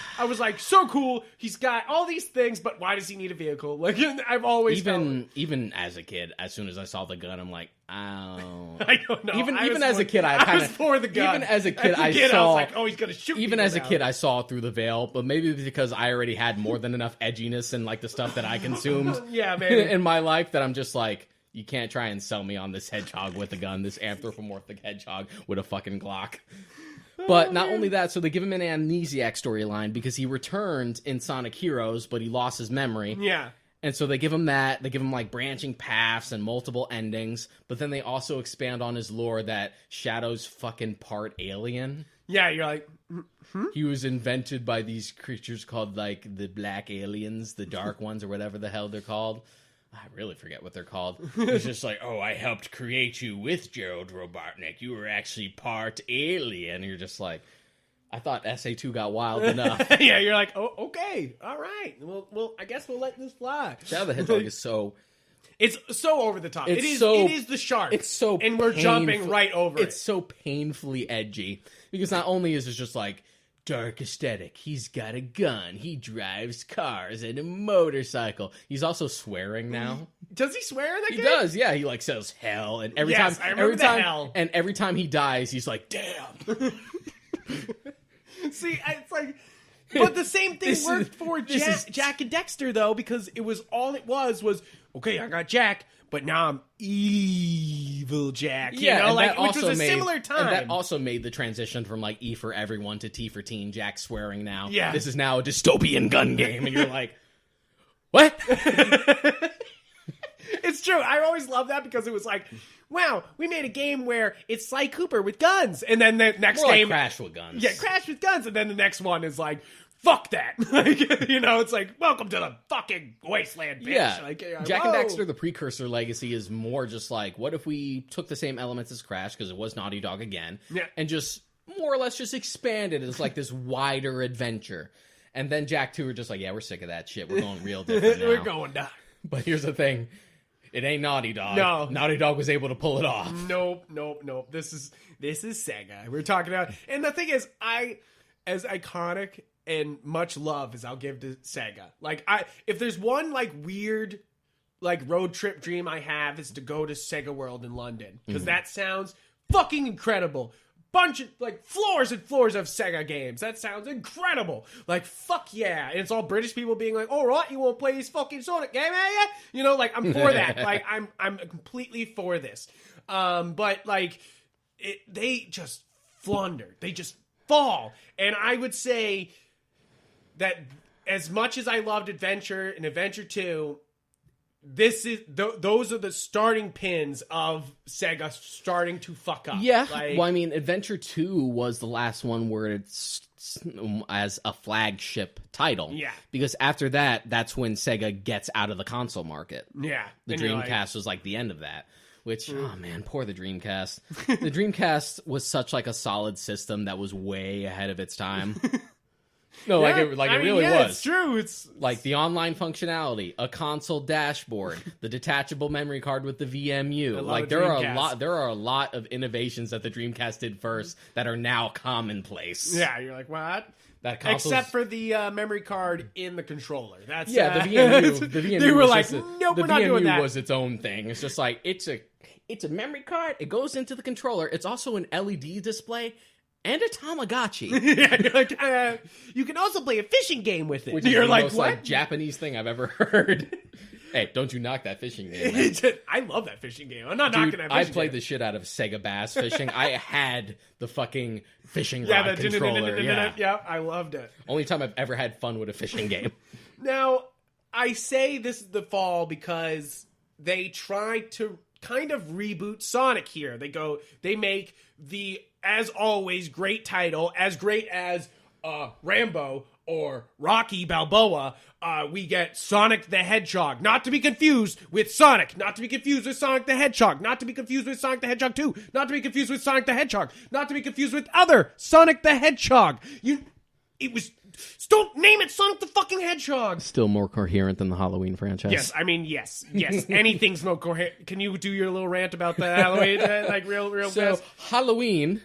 so cool. He's got all these things, but why does he need a vehicle? Like, I've always even as a kid, as soon as I saw the gun, I'm like, oh. I don't know. Even as a kid, I was for the gun. Even as a kid, I was saw. like, oh, he's gonna shoot. Even as a kid, I saw through the veil, but maybe because I already had more than enough edginess and like the stuff that I consumed. Yeah, maybe. In my life, that I'm just like, you can't try and sell me on this hedgehog with a gun, this anthropomorphic hedgehog with a fucking Glock. But not only that, so they give him an amnesiac storyline because he returned in Sonic Heroes, but he lost his memory. Yeah. And so they give him that. They give him like branching paths and multiple endings. But then they also expand on his lore that Shadow's fucking part alien. Yeah, you're like, He was invented by these creatures called like the black aliens, the dark ones, or whatever the hell they're called. I really forget what they're called. It's just like, oh, I helped create you with Gerald Robotnik. You were actually part alien. And you're just like, I thought SA2 got wild enough. Yeah, you're like, oh, okay, all right. Well, I guess we'll let this fly. Shadow the Hedgehog is so... It's so over the top. It is the shark. It's so and we're jumping right over it. It's so painfully edgy. Because not only is it just like, dark aesthetic. He's got a gun. He drives cars and a motorcycle. He's also swearing now. Does he swear in that game? He does, yeah. He like says hell, and every time hell. And every time he dies, he's like, damn. See, it's like, but the same thing worked for Jack and Dexter though, because it was okay, I got Jack, but now I'm evil Jack. You know, like, which was a similar time. And that also made the transition from like E for everyone to T for teen. Jack swearing now. Yeah. This is now a dystopian gun game. And you're like, what? It's true. I always loved that because it was like, wow, we made a game where it's Sly Cooper with guns. And then the next More game. Like Crash with guns. Yeah, Crash with guns. And then the next one is like, fuck that. Like, you know, it's like, welcome to the fucking wasteland, bitch. Yeah. Like, Jack and Dexter, the precursor legacy, is more just like, what if we took the same elements as Crash, because it was Naughty Dog again, and just more or less just expanded as like this wider adventure. And then Jack 2 were just like, yeah, we're sick of that shit. We're going real different now. We're going down. But here's the thing. It ain't Naughty Dog. No. Naughty Dog was able to pull it off. Nope. This is Sega. We're talking about, and the thing is, as iconic and much love as I'll give to Sega. Like, if there's one like weird like road trip dream I have is to go to Sega World in London, because that sounds fucking incredible. Bunch of like floors and floors of Sega games. That sounds incredible. Like, fuck yeah. And it's all British people being like, all right, you won't play this fucking Sonic game, eh? You know, like, I'm for that. Like, I'm completely for this. But like, they just flounder. They just fall. And I would say that as much as I loved Adventure and Adventure 2, those are the starting pins of Sega starting to fuck up. Yeah. Like, Well, I mean, Adventure 2 was the last one where it's as a flagship title. Yeah. Because after that, that's when Sega gets out of the console market. yeah. The And you're Dreamcast was like the end of that. Which, oh man, poor the Dreamcast. The Dreamcast was such like a solid system that was way ahead of its time. No, Yeah, it I mean, really yeah, was. It's true. It's Like the online functionality, a console dashboard, the detachable memory card with the VMU. Like there are a lot of innovations that the Dreamcast did first that are now commonplace. yeah. You're like, what? That console's- Except for the memory card in the controller. That's the VMU. The VMU They were was like, just nope, the we're not VMU doing that. was its own thing. It's just like it's a memory card. It goes into the controller. It's also an LED display and a Tamagotchi. Yeah, you're like, you can also play a fishing game with it. Which is You're the like, most what? Japanese thing I've ever heard. Hey, don't you knock that fishing game, man. I love that fishing game. I'm not Dude, knocking that I fishing played game. the shit out of Sega Bass Fishing. I had the fucking fishing Yeah, rod the controller. Yeah. yeah, I loved it. Only time I've ever had fun with a fishing game. Now, I say this is the fall because they try to kind of reboot Sonic here. They make the, as always, great title, as great as Rambo or Rocky Balboa. We get Sonic the Hedgehog, not to be confused with Sonic, not to be confused with Sonic the Hedgehog, not to be confused with Sonic the Hedgehog 2, not to be confused with Sonic the Hedgehog, not to be confused with other Sonic the Hedgehog. Don't name it Sonic the fucking Hedgehog. Still more coherent than the Halloween franchise. Yes, I mean, yes. Anything's no coherent. Can you do your little rant about the Halloween, like real So fast? Halloween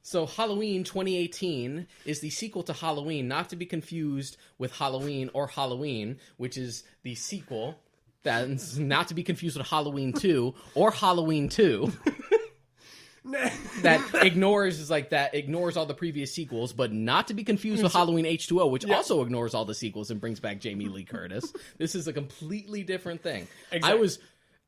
2018 is the sequel to Halloween, not to be confused with Halloween or Halloween, which is the sequel that's not to be confused with Halloween 2 or Halloween 2. that ignores all the previous sequels, but not to be confused with Halloween H2O, which also ignores all the sequels and brings back Jamie Lee Curtis. This is a completely different thing. Exactly.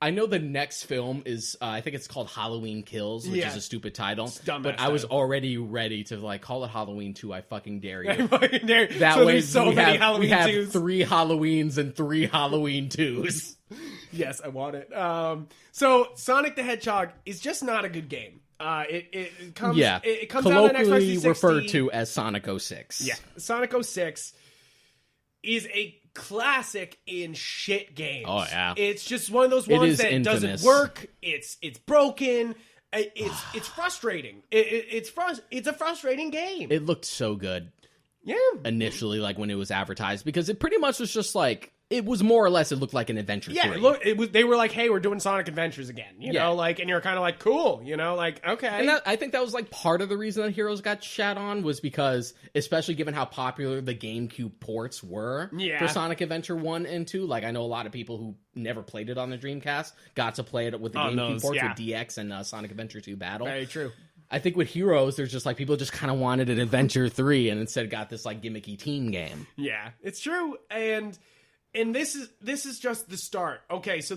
I know the next film is, I think it's called Halloween Kills, which is a stupid title. But I was already ready to call it Halloween 2. I fucking dare you. That so way there's so many Halloween we have 2s. 3 Halloweens and 3 Halloween 2s. Yes, I want it. So Sonic the Hedgehog is just not a good game. It comes out on Xbox colloquially 360. referred to as Sonic 06. Yeah, Sonic 06 is a classic in shit games. Oh, yeah. It's just one of those It ones is that infamous. doesn't work. It's broken. It's frustrating. It's a frustrating game. It looked so good Yeah. initially, like when it was advertised, because it pretty much was just like, it was more or less, it looked like an Adventure 3. Look, they were like, "Hey, we're doing Sonic Adventures again," you Yeah. know, like, and you're kind of like, "Cool," you know, like, okay. And I think that was like part of the reason that Heroes got shat on was because, especially given how popular the GameCube ports were for Sonic Adventure 1 and 2, like I know a lot of people who never played it on the Dreamcast got to play it with the GameCube ports with DX and Sonic Adventure 2 Battle. Very true. I think with Heroes, there's just like people just kind of wanted an Adventure 3 and instead got this like gimmicky team game. Yeah, it's true, and this is just the start. Okay, so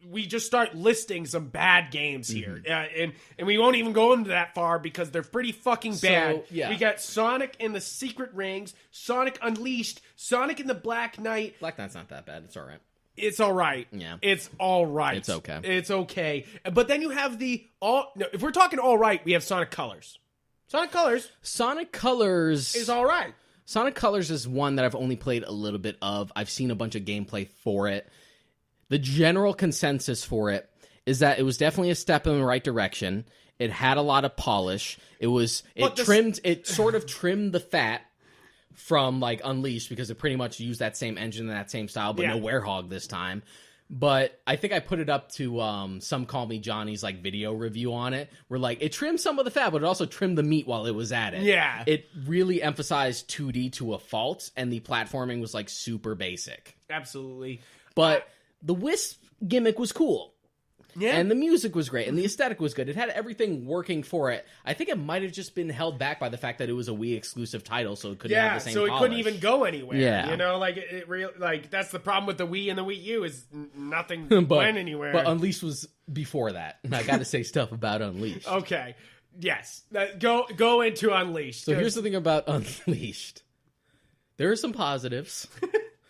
we just start listing some bad games here, and we won't even go into that far because they're pretty fucking bad. yeah. We got Sonic and the Secret Rings, Sonic Unleashed, Sonic and the Black Knight. Black Knight's not that bad. It's all right. It's all right. Yeah. It's all right. It's okay. It's okay. But then you have if we're talking all right, we have Sonic Colors. Sonic Colors is all right. Sonic Colors is one that I've only played a little bit of. I've seen a bunch of gameplay for it. The general consensus for it is that it was definitely a step in the right direction. It had a lot of polish. It sort of trimmed the fat from like Unleashed because it pretty much used that same engine and that same style, but no Werehog this time. But I think I put it up to Some Call Me Johnny's like video review on it, where like it trimmed some of the fat, but it also trimmed the meat while it was at it. Yeah. It really emphasized 2D to a fault, and the platforming was like super basic. Absolutely. But the Wisp gimmick was cool. Yeah. And the music was great, and the aesthetic was good. It had everything working for it. I think it might have just been held back by the fact that it was a Wii exclusive title, so it couldn't have the same so it polish. couldn't even go anywhere. Yeah. You know, like like that's the problem with the Wii and the Wii U is nothing went anywhere. But Unleashed was before that, and I got to say stuff about Unleashed. Okay. Yes. Go into Unleashed. So here's the thing about Unleashed. There are some positives.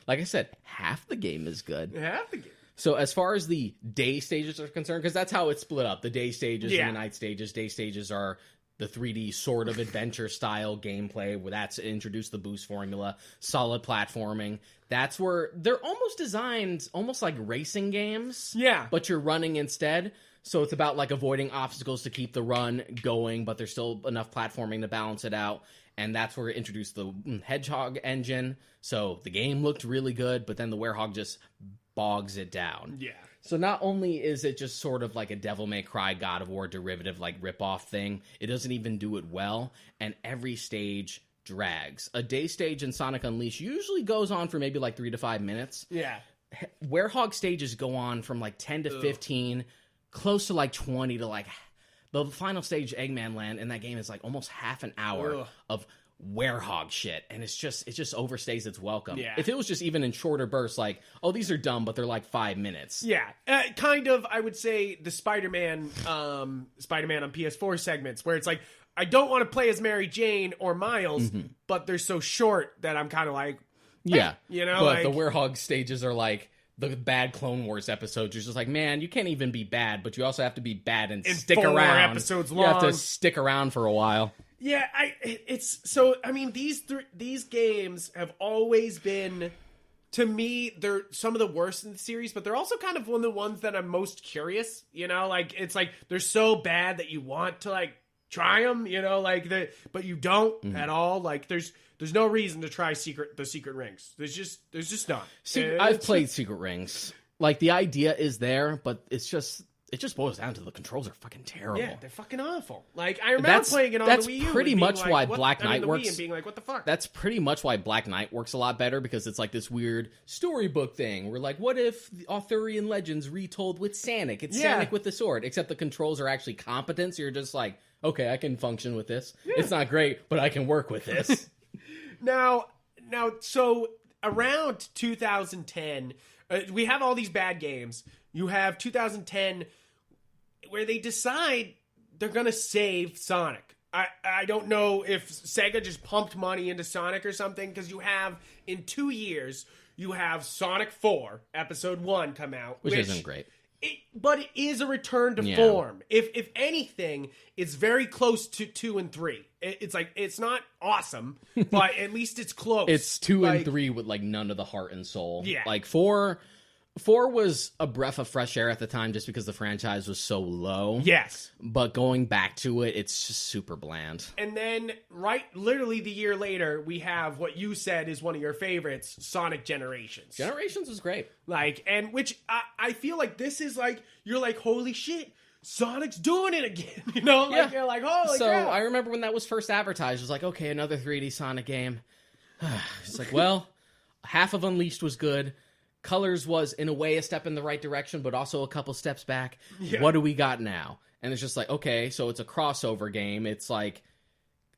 Like I said, half the game is good. Half the game. So as far as the day stages are concerned, because that's how it's split up, the day stages and the night stages. Day stages are the 3D sort of adventure style gameplay where that's introduced the boost formula, solid platforming. That's where they're almost designed almost like racing games. Yeah. But you're running instead. So it's about like avoiding obstacles to keep the run going, but there's still enough platforming to balance it out. And that's where it introduced the Hedgehog engine. So the game looked really good, but then the Werehog just bogs it down. Yeah. So not only is it just sort of like a Devil May Cry God of War derivative like ripoff thing, it doesn't even do it well, and every stage drags. A day stage in Sonic Unleashed usually goes on for maybe like 3 to 5 minutes. Yeah. Werehog stages go on from like 10 to 15, close to like 20 to like... The final stage, Eggman Land, in that game is like almost half an hour of Werehog shit, and it just overstays its welcome. Yeah. If it was just even in shorter bursts, like, oh, these are dumb, but they're like 5 minutes. Yeah, kind of. I would say the Spider-Man on PS4 segments, where it's like, I don't want to play as Mary Jane or Miles, but they're so short that I'm kind of like, yeah, you know. But like, the Werehog stages are like the bad Clone Wars episodes. You're just like, man, you can't even be bad, but you also have to be bad and stick 4 around. episodes You have long. to stick around for a while. Yeah, I mean, these games have always been, to me, they're some of the worst in the series, but they're also kind of one of the ones that I'm most curious, you know, like, it's like, they're so bad that you want to, like, try them, you know, like, but you don't at all, like, there's no reason to try the secret rings. There's just not. I've played Secret Rings. Like, the idea is there, but it just boils down to the controls are fucking terrible. Yeah, they're fucking awful. Like, I remember playing it on the Wii U. That's pretty much why Black Knight works. And being like, what the fuck? That's pretty much why Black Knight works a lot better, because it's like this weird storybook thing. We're like, what if the Arthurian legends retold with Sonic? It's Sonic with the sword, except the controls are actually competent, so you're just like, okay, I can function with this. Yeah. It's not great, but I can work with this. Now, so around 2010, we have all these bad games. You have 2010, where they decide they're going to save Sonic. I don't know if Sega just pumped money into Sonic or something, because you have, in 2 years, you have Sonic 4, Episode 1 come out. Which isn't great. But it is a return to form. If anything, it's very close to 2 and 3. It's like, it's not awesome, but at least it's close. It's 2 and 3 with like none of the heart and soul. Yeah. Like 4 was a breath of fresh air at the time just because the franchise was so low. Yes. But going back to it, it's just super bland. And then, literally the year later, we have what you said is one of your favorites, Sonic Generations. Generations was great. Like, and which I feel like this is like, you're like, holy shit, Sonic's doing it again. You know? Like, you're like, holy crap. So I remember when that was first advertised, it was like, okay, another 3D Sonic game. It's like, well, half of Unleashed was good. Colors was, in a way, a step in the right direction, but also a couple steps back. Yeah. What do we got now? And it's just like, okay, so it's a crossover game. It's like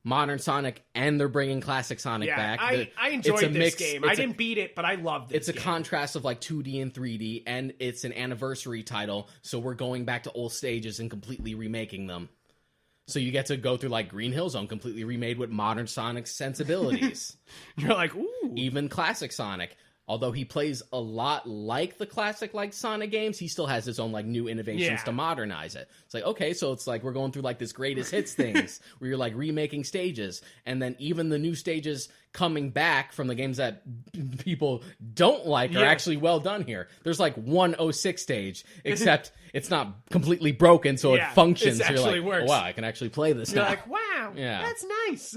modern Sonic, and they're bringing classic Sonic back. I enjoyed this game. I didn't beat it, but I loved it. It's a contrast of like 2D and 3D, and it's an anniversary title, so we're going back to old stages and completely remaking them. So you get to go through like Green Hill Zone, completely remade with modern Sonic sensibilities. You're like, ooh. Even classic Sonic. Although he plays a lot like the classic like Sonic games, he still has his own like new innovations to modernize it. It's like, okay, so it's like we're going through like this greatest hits things where you're like remaking stages, and then even the new stages coming back from the games that people don't like are actually well done here. There's like 106 stage, except it's not completely broken, so it functions. It actually like, works. oh, wow, I can actually play this now. You're like, wow, that's nice.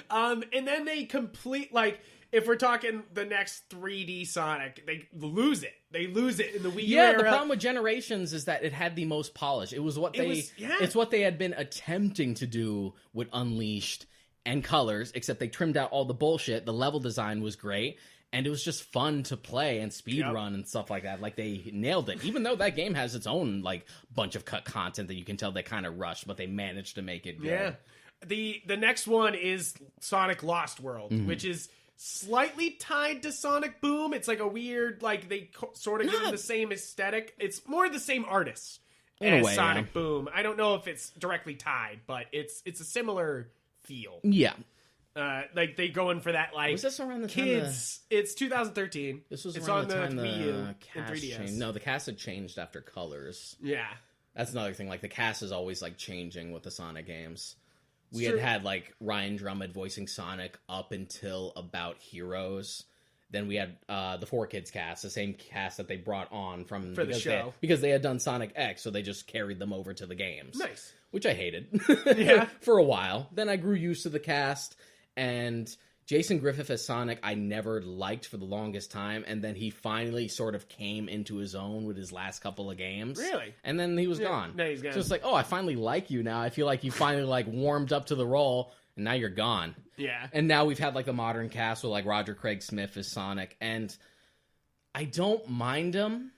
And then they complete, like, if we're talking the next 3D Sonic, they lose it. They lose it in the Wii U era. The problem with Generations is that it had the most polish. It was what it's what they had been attempting to do with Unleashed and Colors, except they trimmed out all the bullshit. The level design was great, and it was just fun to play and speedrun and stuff like that. Like, they nailed it. Even though that game has its own, like, bunch of cut content that you can tell they kind of rushed, but they managed to make it good. Yeah. The next one is Sonic Lost World, which is slightly tied to Sonic Boom. It's like a weird, like, they sort of give them the same aesthetic. It's more the same artists as Sonic Boom. I don't know if it's directly tied, but it's a similar feel. Yeah. Like, they go in for that, like, was this around the kids. It's 2013. This was it's around on the time Wii U the and cast 3DS. changed. No, the cast had changed after Colors. Yeah. That's another thing. Like, the cast is always, like, changing with the Sonic games. We had like Ryan Drummond voicing Sonic up until about Heroes, Then we had the 4Kids cast, the same cast that they brought on from For the show. because they had done Sonic X, so they just carried them over to the games. Nice. Which I hated. Yeah. For a while. Then I grew used to the cast, and Jason Griffith as Sonic I never liked for the longest time, and then he finally sort of came into his own with his last couple of games. Really? And then he was gone. No, he's gone. So it's like, oh, I finally like you now. I feel like you finally like warmed up to the role, and now you're gone. Yeah. And now we've had like the modern cast with like Roger Craig Smith as Sonic, and I don't mind him,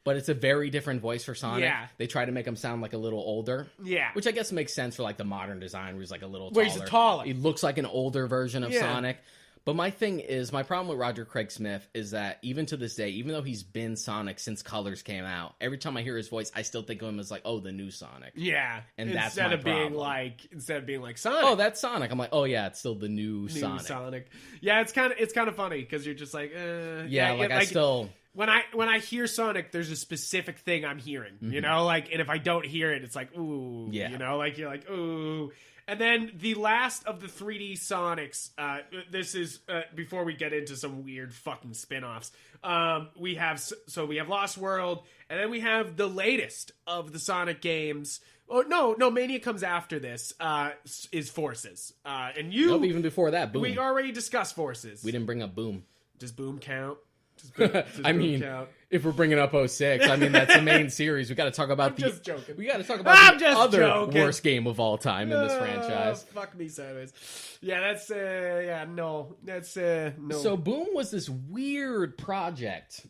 but it's a very different voice for Sonic. Yeah. They try to make him sound like a little older. Yeah. Which I guess makes sense for like the modern design where he's like a little taller. Where he's taller. He looks like an older version of Yeah. Sonic. But my problem with Roger Craig Smith is that even to this day, even though he's been Sonic since Colors came out, every time I hear his voice, I still think of him as like, oh, the new Sonic. Yeah. And that's my problem. Instead of being like Sonic. Oh, that's Sonic. I'm like, oh yeah, it's still the new Sonic. Yeah, it's kind of funny because you're just like, I still. When I hear Sonic, there's a specific thing I'm hearing, you know, like, and if I don't hear it, it's like, ooh, Yeah. you know, like you're like, ooh. And then the last of the 3D Sonics, this is before we get into some weird fucking spin-offs. We have Lost World, and then we have the latest of the Sonic games. Oh no, Mania comes after this. Is Forces, and you Nope, even before that, Boom. we already discussed Forces. We didn't bring up Boom. Does Boom count? I mean, if we're bringing up 06, I mean, that's the main series. We got to talk about just joking. We got to talk about the other joking. worst game of all time in this franchise. Fuck me sideways. Yeah, that's no. So Boom was this weird project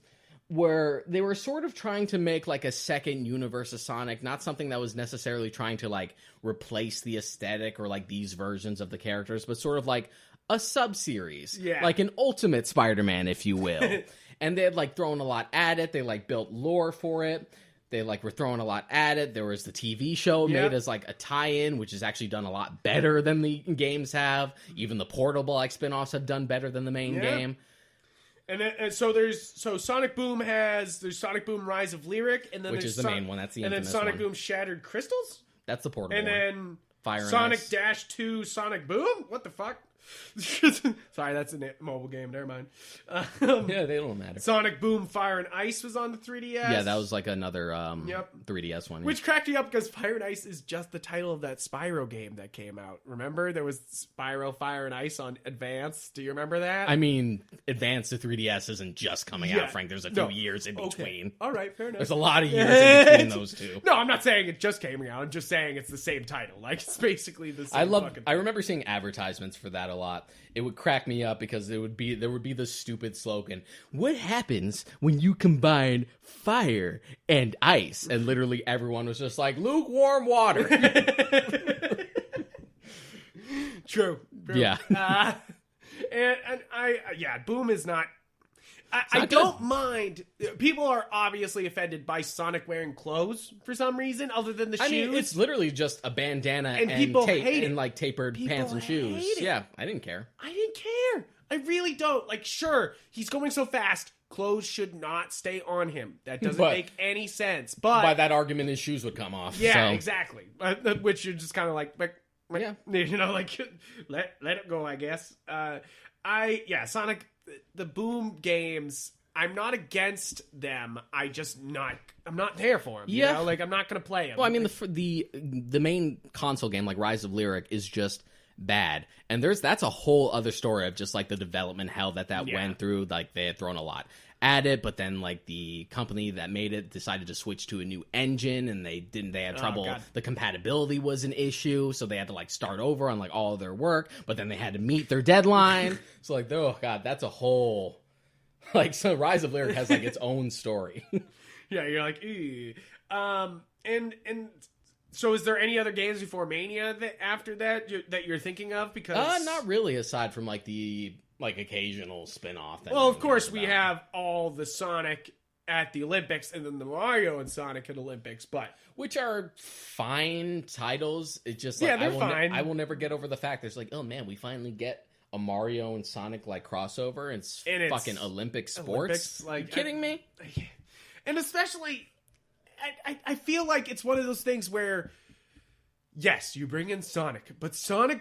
where they were sort of trying to make like a second universe of Sonic, not something that was necessarily trying to like replace the aesthetic or like these versions of the characters, but sort of like a sub-series. Yeah. Like an ultimate Spider-Man, if you will. And they had like thrown a lot at it. They like built lore for it. They like were throwing a lot at it. There was the TV show made as like a tie-in, which is actually done a lot better than the games have. Even the portable like spin-offs have done better than the main game. And so Sonic Boom there's Sonic Boom Rise of Lyric, and then Which is the main one. That's the and then infamous Sonic one. Boom Shattered Crystals, That's the portable and one. then Fire and Sonic Ice. Dash 2 Sonic Boom. What the fuck? Sorry, that's a mobile game. Never mind. Yeah, they don't matter. Sonic Boom Fire and Ice was on the 3DS. Yeah, that was like another 3DS one. Which cracked me up because Fire and Ice is just the title of that Spyro game that came out. Remember? There was Spyro Fire and Ice on Advance. Do you remember that? I mean, Advance to 3DS isn't just coming out, Frank. There's a few years in between. All right, fair enough. There's a lot of years in between those two. No, I'm not saying it just came out. I'm just saying it's the same title. Like, it's basically the same fucking thing. I remember seeing advertisements for that a lot. It would crack me up because there would be the stupid slogan, "What happens when you combine fire and ice?" And literally everyone was just like, lukewarm water. True. Yeah. Boom is not. I don't mind. People are obviously offended by Sonic wearing clothes for some reason, other than the shoes. I mean, it's literally just a bandana and people tape hate it. and like tapered People pants and shoes. hate it. Yeah, I didn't care. I didn't care. I really don't. Like, sure, he's going so fast. Clothes should not stay on him. That doesn't make any sense. But by that argument, his shoes would come off. yeah, so. exactly. Which you're just kind of like, Yeah. you know, like let it go, I guess. Sonic, the Boom games, I'm not against them. I'm not there for them. Yeah. You know? Like, I'm not gonna play them. Well, I mean, the main console game, like Rise of Lyric, is just bad, and that's a whole other story of just like the development hell that went through. Like, they had thrown a lot at it, but then like the company that made it decided to switch to a new engine, and they had trouble. The compatibility was an issue, so they had to like start over on like all of their work, but then they had to meet their deadline. So like, oh god, that's a whole like, so Rise of Lyric has like its own story. Yeah, you're like, ew. And so is there any other games before Mania after that that you're thinking of? Because not really, aside from like the like occasional spin-off. Well, of course we have all the Sonic at the Olympics, and then the Mario and Sonic at Olympics, which are fine titles. It's just like, they're fine. I will never get over the fact there's like, oh man, we finally get a Mario and Sonic like crossover, and it's fucking Olympic sports. Olympics, like, you kidding me? And especially, I feel like it's one of those things where, yes, you bring in Sonic, but Sonic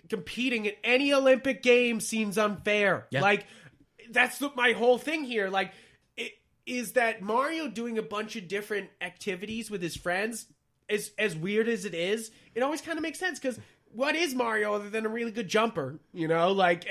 competing in any Olympic game seems unfair. Yeah. Like, that's my whole thing here. Like, is that Mario doing a bunch of different activities with his friends, as weird as it is, it always kind of makes sense, because what is Mario other than a really good jumper? You know, like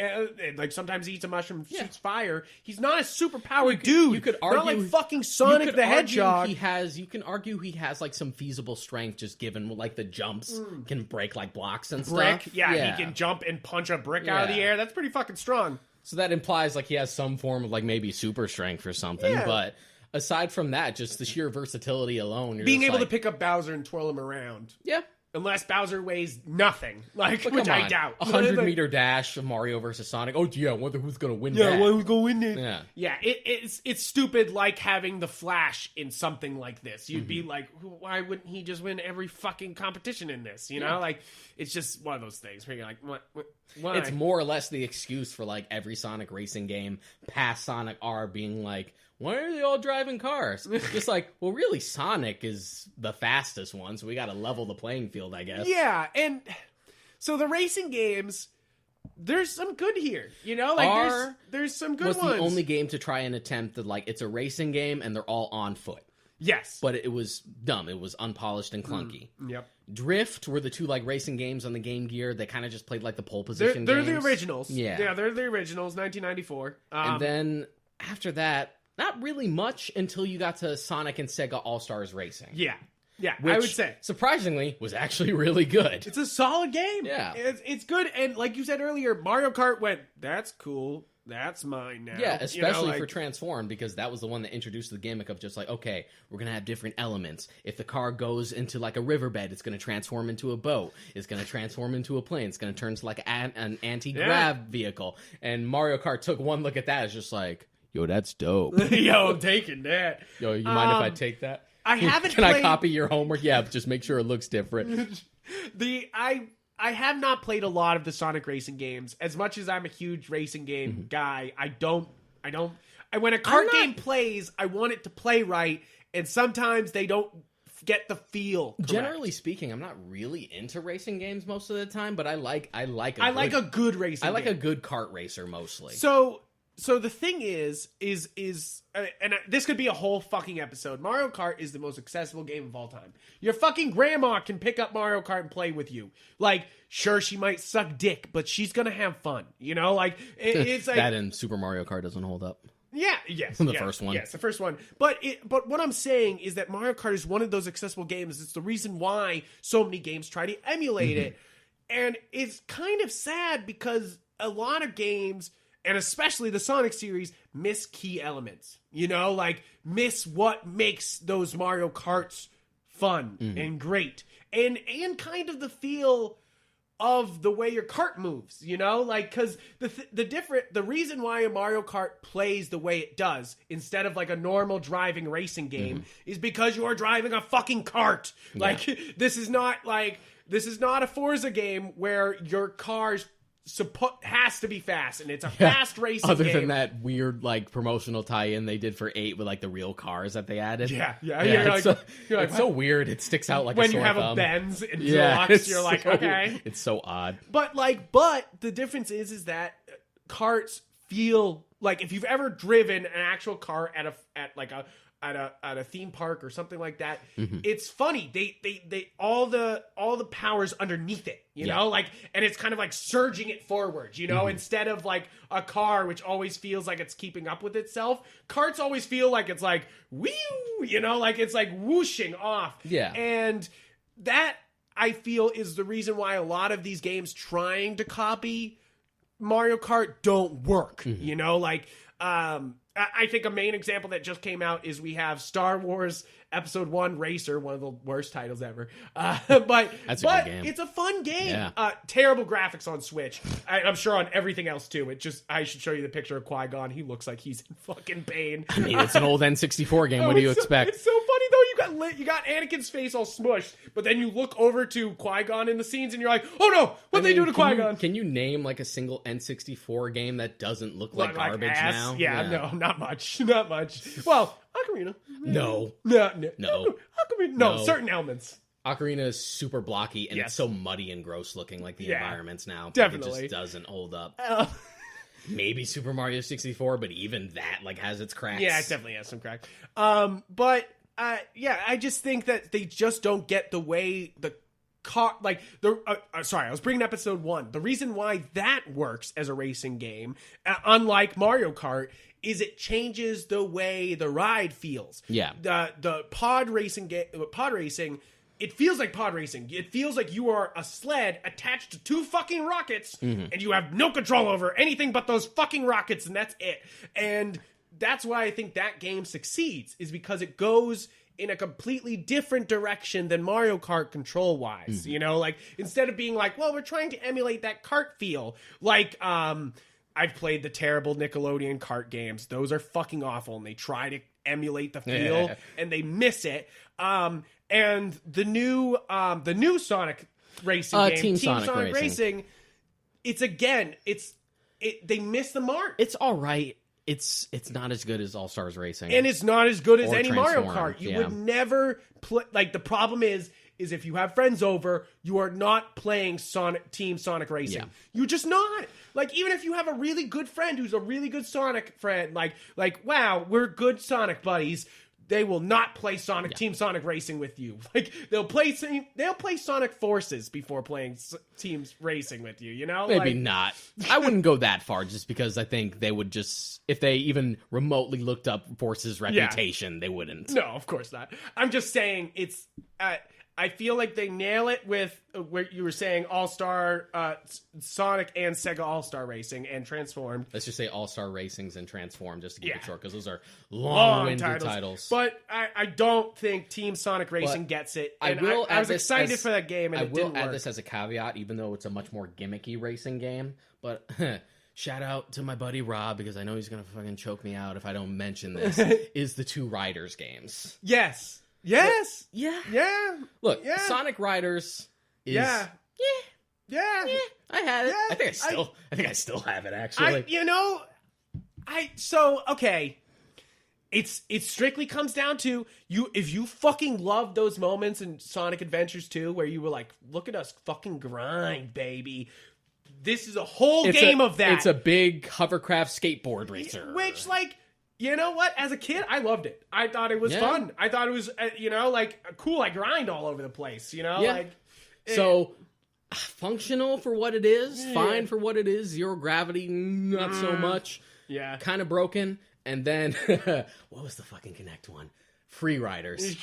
sometimes he eats a mushroom, shoots fire. He's not a superpowered dude. You could argue, not like fucking Sonic the Hedgehog. You can argue he has like some feasible strength, just given like the jumps can break like blocks and stuff. Yeah, he can jump and punch a brick out of the air. That's pretty fucking strong. So that implies like he has some form of like maybe super strength or something. Yeah. But aside from that, just the sheer versatility alone, you're being just able like, to pick up Bowser and twirl him around. Yeah. Unless Bowser weighs nothing, which I doubt. 100-meter dash of Mario versus Sonic. Oh yeah, I wonder who's gonna win. Yeah, who's gonna win it? Yeah, it's stupid. Like having the Flash in something like this, you'd be like, why wouldn't he just win every fucking competition in this? You know, like it's just one of those things where you're like, what? Why? It's more or less the excuse for like every Sonic racing game past Sonic R being like, why are they all driving cars? Just like, well, really, Sonic is the fastest one, so we got to level the playing field, I guess. Yeah, and so the racing games, there's some good here. You know, like there's some good ones. Was the only game to try and attempt that, like, it's a racing game and they're all on foot. Yes. But it was dumb. It was unpolished and clunky. Yep. Drift were the two, like, racing games on the Game Gear. They kind of just played, like, the pole position they're games. the originals. Yeah, they're the originals, 1994. And then, after that, not really much until you got to Sonic and Sega All-Stars Racing. Yeah, which, I would say. Surprisingly, was actually really good. It's a solid game. Yeah. It's good, and like you said earlier, Mario Kart went, that's cool. That's mine now. Yeah, especially for Transform, because that was the one that introduced the gimmick of just like, okay, we're going to have different elements. If the car goes into like a riverbed, it's going to transform into a boat. It's going to transform into a plane. It's going to turn to like an anti-grav vehicle. And Mario Kart took one look at that. It's just like, yo, that's dope. Yo, I'm taking that. Yo, you mind if I take that? I haven't Can I copy your homework? Yeah, but just make sure it looks different. I have not played a lot of the Sonic racing games. As much as I'm a huge racing game guy, when a kart game plays, I want it to play right, and sometimes they don't get the feel correct. Generally speaking, I'm not really into racing games most of the time, but I like a good racing game. I like a good kart racer mostly. So the thing is and this could be a whole fucking episode. Mario Kart is the most accessible game of all time. Your fucking grandma can pick up Mario Kart and play with you. Like, sure, she might suck dick, but she's gonna have fun. You know, like it's like that. And Super Mario Kart doesn't hold up. Yeah, yes, the first one. Yes, the first one. But what I'm saying is that Mario Kart is one of those accessible games. It's the reason why so many games try to emulate it, and it's kind of sad because a lot of games, and especially the Sonic series, miss key elements. You know, like miss what makes those Mario Karts fun and great. And kind of the feel of the way your kart moves, you know? Like, because the reason why a Mario Kart plays the way it does, instead of like a normal driving racing game, is because you are driving a fucking kart. Yeah. Like, this is not a Forza game where your car's has to be fast, and it's a fast racing game. Other than that weird like promotional tie-in they did for 8 with like the real cars that they added. Yeah. It's so weird. It sticks out like when a sore you have thumb. a Benz and Deluxe, you're like, okay. It's so odd. But the difference is that karts feel like, if you've ever driven an actual car at a theme park or something like that, it's funny. They all the power's underneath it, you know, like, and it's kind of like surging it forward, you know, instead of like a car which always feels like it's keeping up with itself. Karts always feel like it's like whoo, you know, like it's like whooshing off. Yeah, and that, I feel, is the reason why a lot of these games trying to copy Mario Kart don't work. You know, like I think a main example that just came out is we have Star Wars Episode 1 Racer, one of the worst titles ever. But that's a good game. It's a fun game. Yeah. Terrible graphics on Switch. I'm sure on everything else too. I should show you the picture of Qui-Gon. He looks like he's in fucking pain. I mean, it's an old N64 game. What do you expect? It's so funny though. You got Anakin's face all smushed, but then you look over to Qui-Gon in the scenes and you're like, oh no, what'd they do to Qui-Gon? Can you name like a single N64 game that doesn't look like garbage now? Yeah, no, not much. Not much. Well, Ocarina. No. Ocarina. No, certain elements. Ocarina is super blocky, and it's so muddy and gross looking, like the environments now. Definitely. It just doesn't hold up. maybe Super Mario 64, but even that like has its cracks. Yeah, it definitely has some crack. But I just think that they just don't get the way the car, like the. Sorry, I was bringing up episode 1. The reason why that works as a racing game, unlike Mario Kart, is it changes the way the ride feels. Yeah. The pod racing it feels like pod racing. It feels like you are a sled attached to 2 fucking rockets, and you have no control over anything but those fucking rockets, and that's it. And that's why I think that game succeeds, is because it goes in a completely different direction than Mario Kart control-wise. You know, like, instead of being like, well, we're trying to emulate that kart feel. Like, I've played the terrible Nickelodeon kart games. Those are fucking awful, and they try to emulate the feel, and they miss it. And the new Sonic racing game, Team Sonic Racing, they miss the mark. It's all right. It's not as good as All Stars Racing, and it's not as good as Or any Mario Transform, Kart. You yeah. would never play. Like, the problem is if you have friends over, you are not playing Team Sonic Racing. Yeah. You're just not. Like, even if you have a really good friend who's a really good Sonic friend, like wow, we're good Sonic buddies, they will not play Team Sonic Racing with you. Like, they'll play Sonic Forces before playing Teams Racing with you, you know? Maybe like, not. I wouldn't go that far, just because I think they would just, if they even remotely looked up Force's reputation, they wouldn't. No, of course not. I'm just saying it's... I feel like they nail it with where you were saying All-Star Sonic and Sega All-Star Racing and Transformed. Let's just say All-Star Racings and Transform, just to keep it short, because those are Long long-winded titles. But I don't think Team Sonic Racing gets it. And I was excited for that game, and it didn't work. I will add this as a caveat, even though it's a much more gimmicky racing game. But shout out to my buddy Rob, because I know he's going to fucking choke me out if I don't mention this, is the 2 Riders games. Yes. Yeah. Look, Sonic Riders is... Yeah. I had it. I think I still have it, actually. Okay. It strictly comes down to if you fucking love those moments in Sonic Adventures 2 where you were like, look at us fucking grind, baby. This is a whole game of that. It's a big hovercraft skateboard racer. Which, like... You know what? As a kid, I loved it. I thought it was fun. I thought it was, cool. I grind all over the place, Yeah. So, functional for what it is. Fine for what it is. Zero gravity, not so much. Yeah. Kind of broken. And then, what was the fucking Connect one? Free Riders.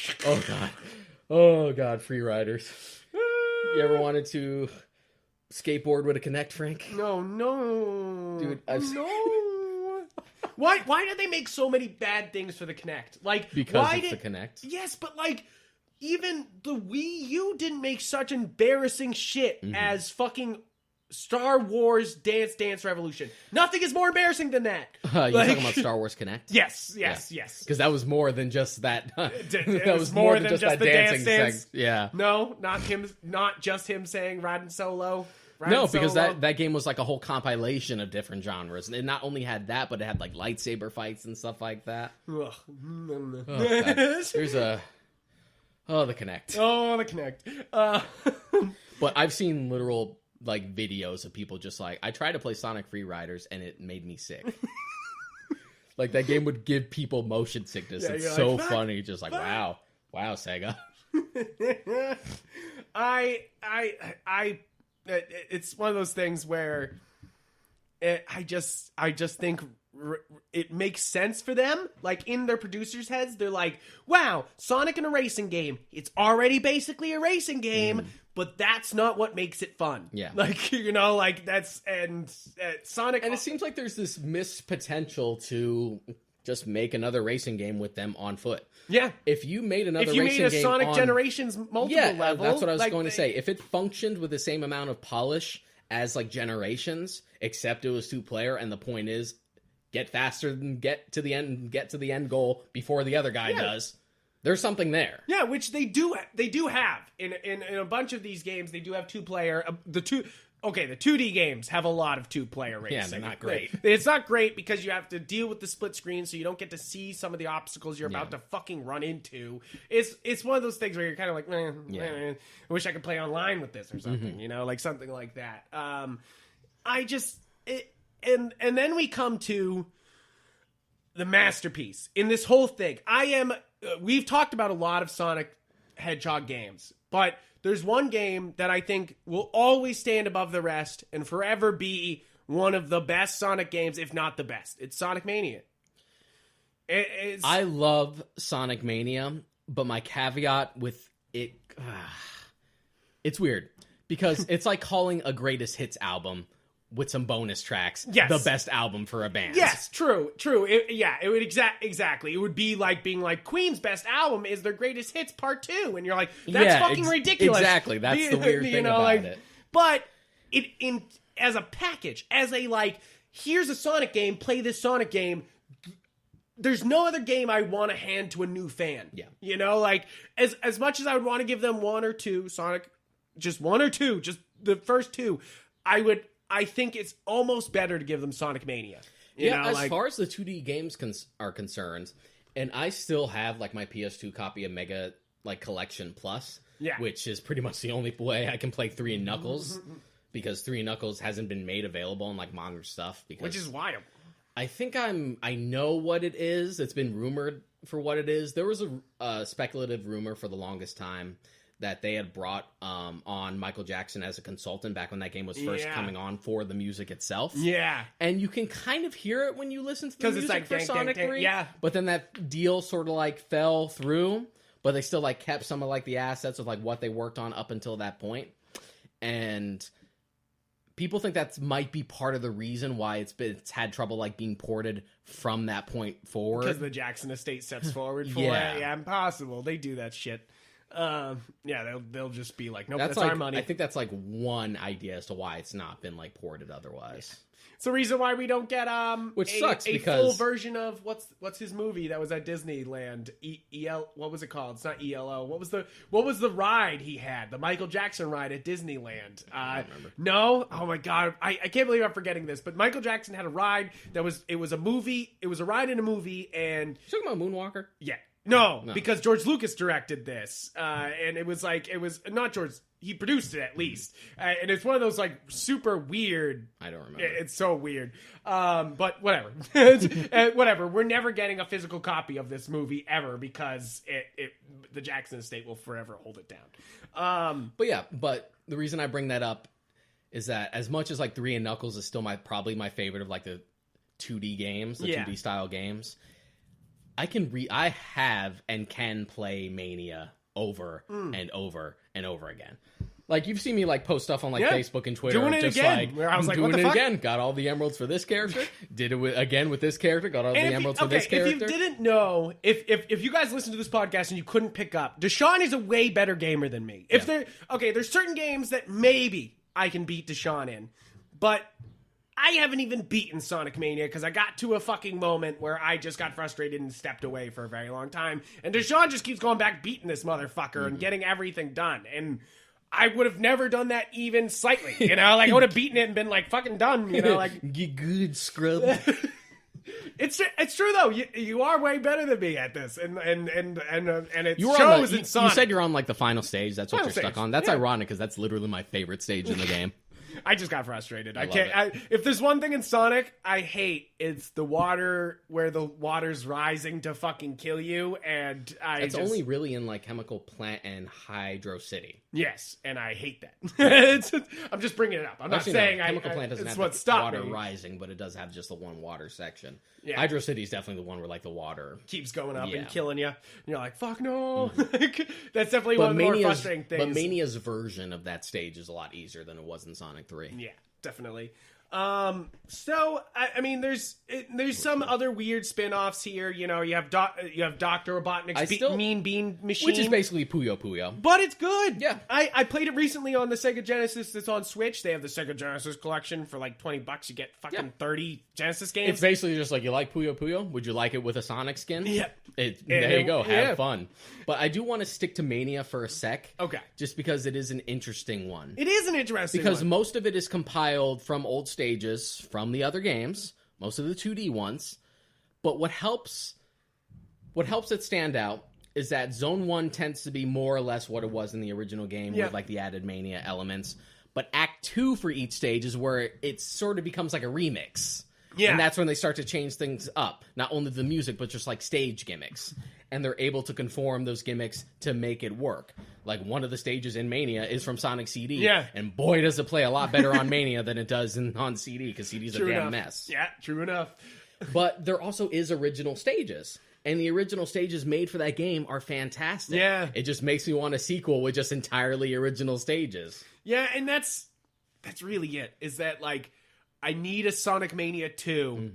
Oh, God, Free Riders. You ever wanted to skateboard with a Connect, Frank? No. Dude, Why did they make so many bad things for the Kinect? Like, because it's the Kinect. Yes, but like, even the Wii U didn't make such embarrassing shit as fucking Star Wars Dance Revolution. Nothing is more embarrassing than that. You're talking about Star Wars Kinect? Yes. Because that was more than just that. That was more than just the dancing dance. Yeah. No, not just him saying riding solo. Because that game was like a whole compilation of different genres. And it not only had that, but it had like lightsaber fights and stuff like that. Ugh. There's the Kinect. Oh, the Kinect. But I've seen literal like videos of people just like, I tried to play Sonic Free Riders and it made me sick. Like, that game would give people motion sickness. Yeah, it's so like, funny. Just like, wow, Sega. It's one of those things where I just think it makes sense for them. Like, in their producers' heads, they're like, wow, Sonic in a racing game. It's already basically a racing game, but that's not what makes it fun. Yeah. Like, that's, and Sonic. And it seems like there's this missed potential to just make another racing game with them on foot. Yeah. If you made another racing game, racing if you game made a Sonic Generations multiple level. That's what I was going to say. If it functioned with the same amount of polish as like Generations, except it was 2-player, and the point is get faster and get to the end goal before the other guy does. There's something there. Yeah, which they do have in a bunch of these games. They do have 2-player. The 2D games have a lot of 2-player racing. Yeah, they're not great. It's not great because you have to deal with the split screen, so you don't get to see some of the obstacles you're about to fucking run into. It's one of those things where you're kind of like, I wish I could play online with this or something, like something like that. and then we come to the masterpiece in this whole thing. We've talked about a lot of Sonic Hedgehog games, but there's one game that I think will always stand above the rest and forever be one of the best Sonic games, if not the best. It's Sonic Mania. I love Sonic Mania, but my caveat with it, it's weird because it's like calling a greatest hits album with some bonus tracks the best album for a band. Yes, true. It would exactly. It would be like being like Queen's best album is their greatest hits part 2, and you're like, that's fucking ridiculous. Exactly, that's the weird thing about it. But as a package, as a like, here's a Sonic game, play this Sonic game. There's no other game I want to hand to a new fan. Yeah. You know, like, as much as I would want to give them one or two, Sonic, just one or two, just the first two, I think it's almost better to give them Sonic Mania. As far as the 2D games are concerned, and I still have, like, my PS2 copy of Mega, like, Collection Plus, which is pretty much the only way I can play 3 and Knuckles, because 3 and Knuckles hasn't been made available in, like, modern stuff. Which is wild. I think I know what it is. It's been rumored for what it is. There was a speculative rumor for the longest time that they had brought on Michael Jackson as a consultant back when that game was first coming on for the music itself. Yeah. And you can kind of hear it when you listen to the music it's like, for Sonic 3. Yeah. But then that deal sort of like fell through, but they still like kept some of like the assets of like what they worked on up until that point. And people think that might be part of the reason why it's had trouble like being ported from that point forward. Because the Jackson estate steps forward for it. Yeah, impossible. They do that shit. They'll just be like, nope, that's like, our money. I think that's like one idea as to why it's not been like ported otherwise. Yeah. It's the reason why we don't get sucks a because full version of what's his movie that was at Disneyland. What was it called? It's not ELO. What was the ride he had? The Michael Jackson ride at Disneyland. I don't remember. No? Oh my god. I can't believe I'm forgetting this. But Michael Jackson had a ride it was a movie. It was a ride in a movie, and you talking about Moonwalker? Yeah. No, because George Lucas directed this, and it was not George. He produced it at least, and it's one of those like super weird. I don't remember. It's so weird, but whatever. Whatever. We're never getting a physical copy of this movie ever because the Jackson estate will forever hold it down. But the reason I bring that up is that as much as like 3 and Knuckles is still probably my favorite of like the 2D games, the 2D style games. I have and can play Mania over and over and over again. Like, you've seen me, like, post stuff on, like, Facebook and Twitter. Doing it just again. like, where I was like, doing what the it fuck? again. Got all the emeralds for this character. Did it again with this character. Got all the emeralds for this character. If you didn't know, if you guys listen to this podcast and you couldn't pick up, Deshaun is a way better gamer than me. There's certain games that maybe I can beat Deshaun in, but I haven't even beaten Sonic Mania because I got to a fucking moment where I just got frustrated and stepped away for a very long time. And Deshaun just keeps going back beating this motherfucker and getting everything done. And I would have never done that even slightly, you know? Like, I would have beaten it and been, like, fucking done, you know? Like, get good, scrub. It's true, though. You are way better than me at this. And it you shows in Sonic. You said you're on, like, the final stage. That's what Final you're stuck stage. on. That's Yeah. ironic because that's literally my favorite stage in the game. I just got frustrated. I love can't. If there's one thing in Sonic I hate, it's the water where the water's rising to fucking kill you, and It's only really in like Chemical Plant and Hydro City. Yes, and I hate that. I'm just bringing it up. I'm not Actually, saying no, Chemical Plant doesn't it's have what the stopped water me. rising, but it does have just the one water section. Yeah. Hydro City is definitely the one where like the water Keeps going up Yeah. and killing you. And you're like, fuck no. That's definitely one of the more frustrating things. But Mania's version of that stage is a lot easier than it was in Sonic 3. Yeah, definitely. So I mean, there's some other weird spin-offs here. You know, you have Dr. Robotnik's Mean Bean Machine, which is basically Puyo Puyo. but it's good. Yeah. I played it recently on the Sega Genesis that's on Switch. They have the Sega Genesis collection for like $20. You get fucking 30 Genesis games. It's basically just like, you like Puyo Puyo? Would you like it with a Sonic skin? Yeah. There you go. Have Yeah. fun. But I do want to stick to Mania for a sec. Okay. Just because it is an interesting one. It is an interesting Because one. most of it is compiled from old stages from the other games, most of the 2D ones. But what helps it stand out is that Zone 1 tends to be more or less what it was in the original game with like the added Mania elements. But Act 2 for each stage is where it sort of becomes like a remix. Yeah. And that's when they start to change things up. Not only the music, but just like stage gimmicks. And they're able to conform those gimmicks to make it work. Like one of the stages in Mania is from Sonic CD. Yeah. And boy, does it play a lot better on Mania than it does on CD, because CD's True a damn enough. mess. Yeah, true enough. But there also is original stages. And the original stages made for that game are fantastic. Yeah. It just makes me want a sequel with just entirely original stages. Yeah, and that's really it. Is that, like, I need a Sonic Mania 2,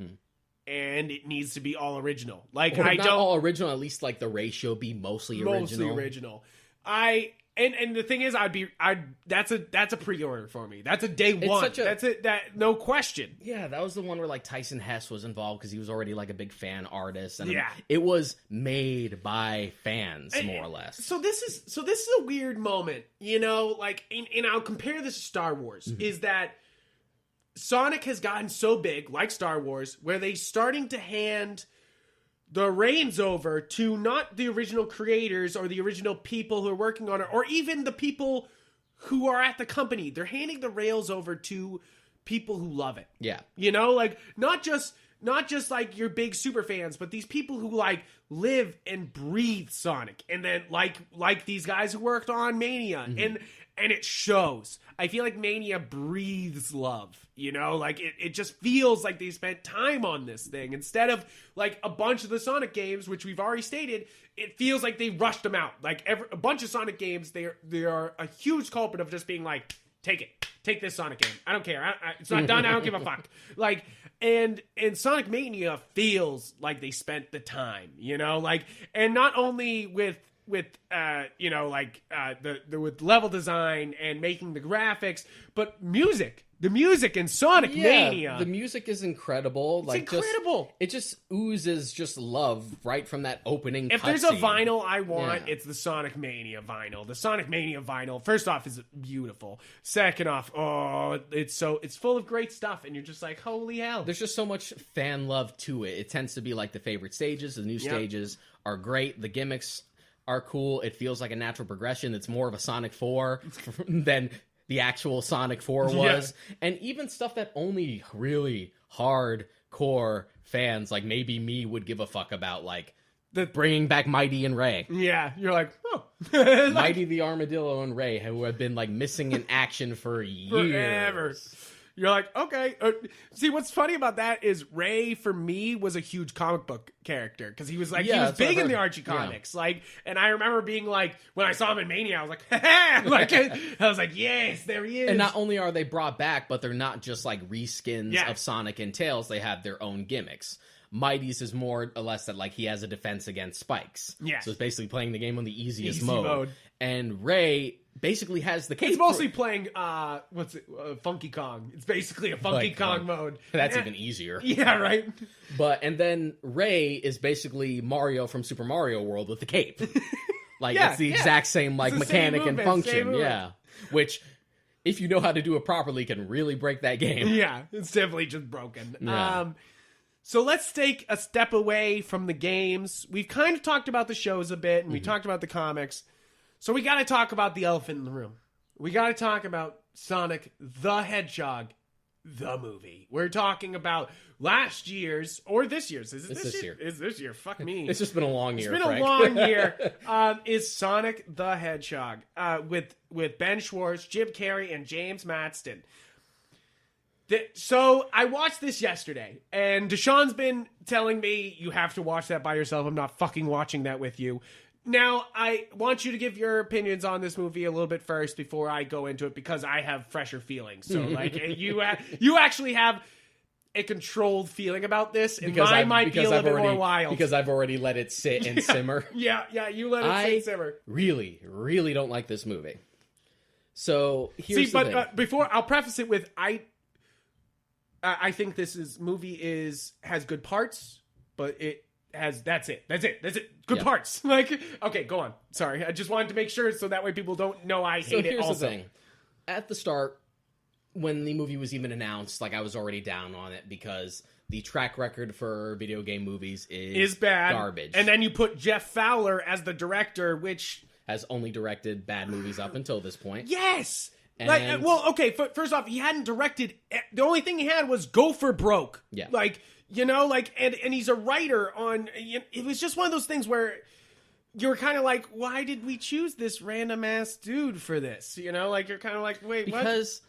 and it needs to be all original. Like, Or I not don't all original, at least like the ratio be mostly original. mostly original. And the thing is, that's a pre-order for me. That's a day one. That's it. That no question. Yeah, that was the one where like Tyson Hess was involved because he was already like a big fan artist, and Yeah. it was made by fans more or less. So this is a weird moment, you know. Like, and I'll compare this to Star Wars. Is that Sonic has gotten so big, like Star Wars, where they starting to hand the reins over to not the original creators or the original people who are working on it, or even the people who are at the company. They're handing the rails over to people who love it. Yeah. You know, like not just like your big super fans, but these people who like live and breathe Sonic. And then like these guys who worked on Mania, and it shows. I feel like Mania breathes love, you know? Like, it just feels like they spent time on this thing. Instead of, like, a bunch of the Sonic games, which we've already stated, it feels like they rushed them out. Like, a bunch of Sonic games, they are a huge culprit of just being like, take it. Take this Sonic game. I don't care. It's not done. I don't give a fuck. Like, and Sonic Mania feels like they spent the time, you know? Like, and not only with you know, like with level design and making the graphics, but music. The music in Sonic Mania. The music is incredible. It's like incredible. It just oozes just love right from that opening. If there's a cutscene. vinyl I want, it's the Sonic Mania vinyl. The Sonic Mania vinyl, first off, is beautiful. Second off, it's full of great stuff, and you're just like, holy hell. There's just so much fan love to it. It tends to be like the favorite stages. The new stages are great. The gimmicks are cool. It feels like a natural progression. It's more of a Sonic 4 than the actual Sonic 4 was. Yeah. And even stuff that only really hardcore fans, like maybe me, would give a fuck about, like bringing back Mighty and Ray. Yeah, you're like, oh. Mighty the Armadillo and Ray, who have been like missing in action for years. Forever. You're like, okay. See, what's funny about that is Ray, for me, was a huge comic book character. Because he was like, he was big in the Archie comics. Yeah. Like, and I remember being like, when I saw him in Mania, I was like, ha-ha! Like, I was like, yes, there he is. And not only are they brought back, but they're not just like reskins of Sonic and Tails. They have their own gimmicks. Mighty's is more or less that like he has a defense against spikes. Yeah. So it's basically playing the game on the easiest mode. And Ray basically has the cape. It's mostly playing Funky Kong. It's basically a Funky Kong mode. That's even easier. Yeah, right. And then Ray is basically Mario from Super Mario World with the cape. Like it's the exact same like mechanic and function. Yeah. Which, if you know how to do it properly, can really break that game. Yeah, it's definitely just broken. Yeah. So let's take a step away from the games. We've kind of talked about the shows a bit, and we talked about the comics. So we got to talk about the elephant in the room. We got to talk about Sonic the Hedgehog, the movie. We're talking about last year's, or this year's. Is it this year? It's this year. Fuck me. It's just been a long year, It's been a long year. Is Sonic the Hedgehog with Ben Schwartz, Jim Carrey, and James Marsden. So I watched this yesterday, and Deshaun's been telling me, you have to watch that by yourself. I'm not fucking watching that with you. Now, I want you to give your opinions on this movie a little bit first before I go into it, because I have fresher feelings. So, like, you actually have a controlled feeling about this, and mine might be a little bit more wild. Because I've already let it sit and simmer. Yeah, you let it sit and simmer. Really, really don't like this movie. So, here's the thing. Before, I'll preface it with, I think this movie has good parts, but it has that's it. Good parts. Like, okay, go on. Sorry, I just wanted to make sure so that way people don't know I hate it. Also, the thing. At the start, when the movie was even announced, like I was already down on it because the track record for video game movies is bad, garbage. And then you put Jeff Fowler as the director, which has only directed bad movies up until this point. Yes. And First off, he hadn't directed. The only thing he had was Go for Broke. Yeah. And he's a writer on. It was just one of those things where you were kind of like, why did we choose this random ass dude for this? You're kind of like, wait, what? Because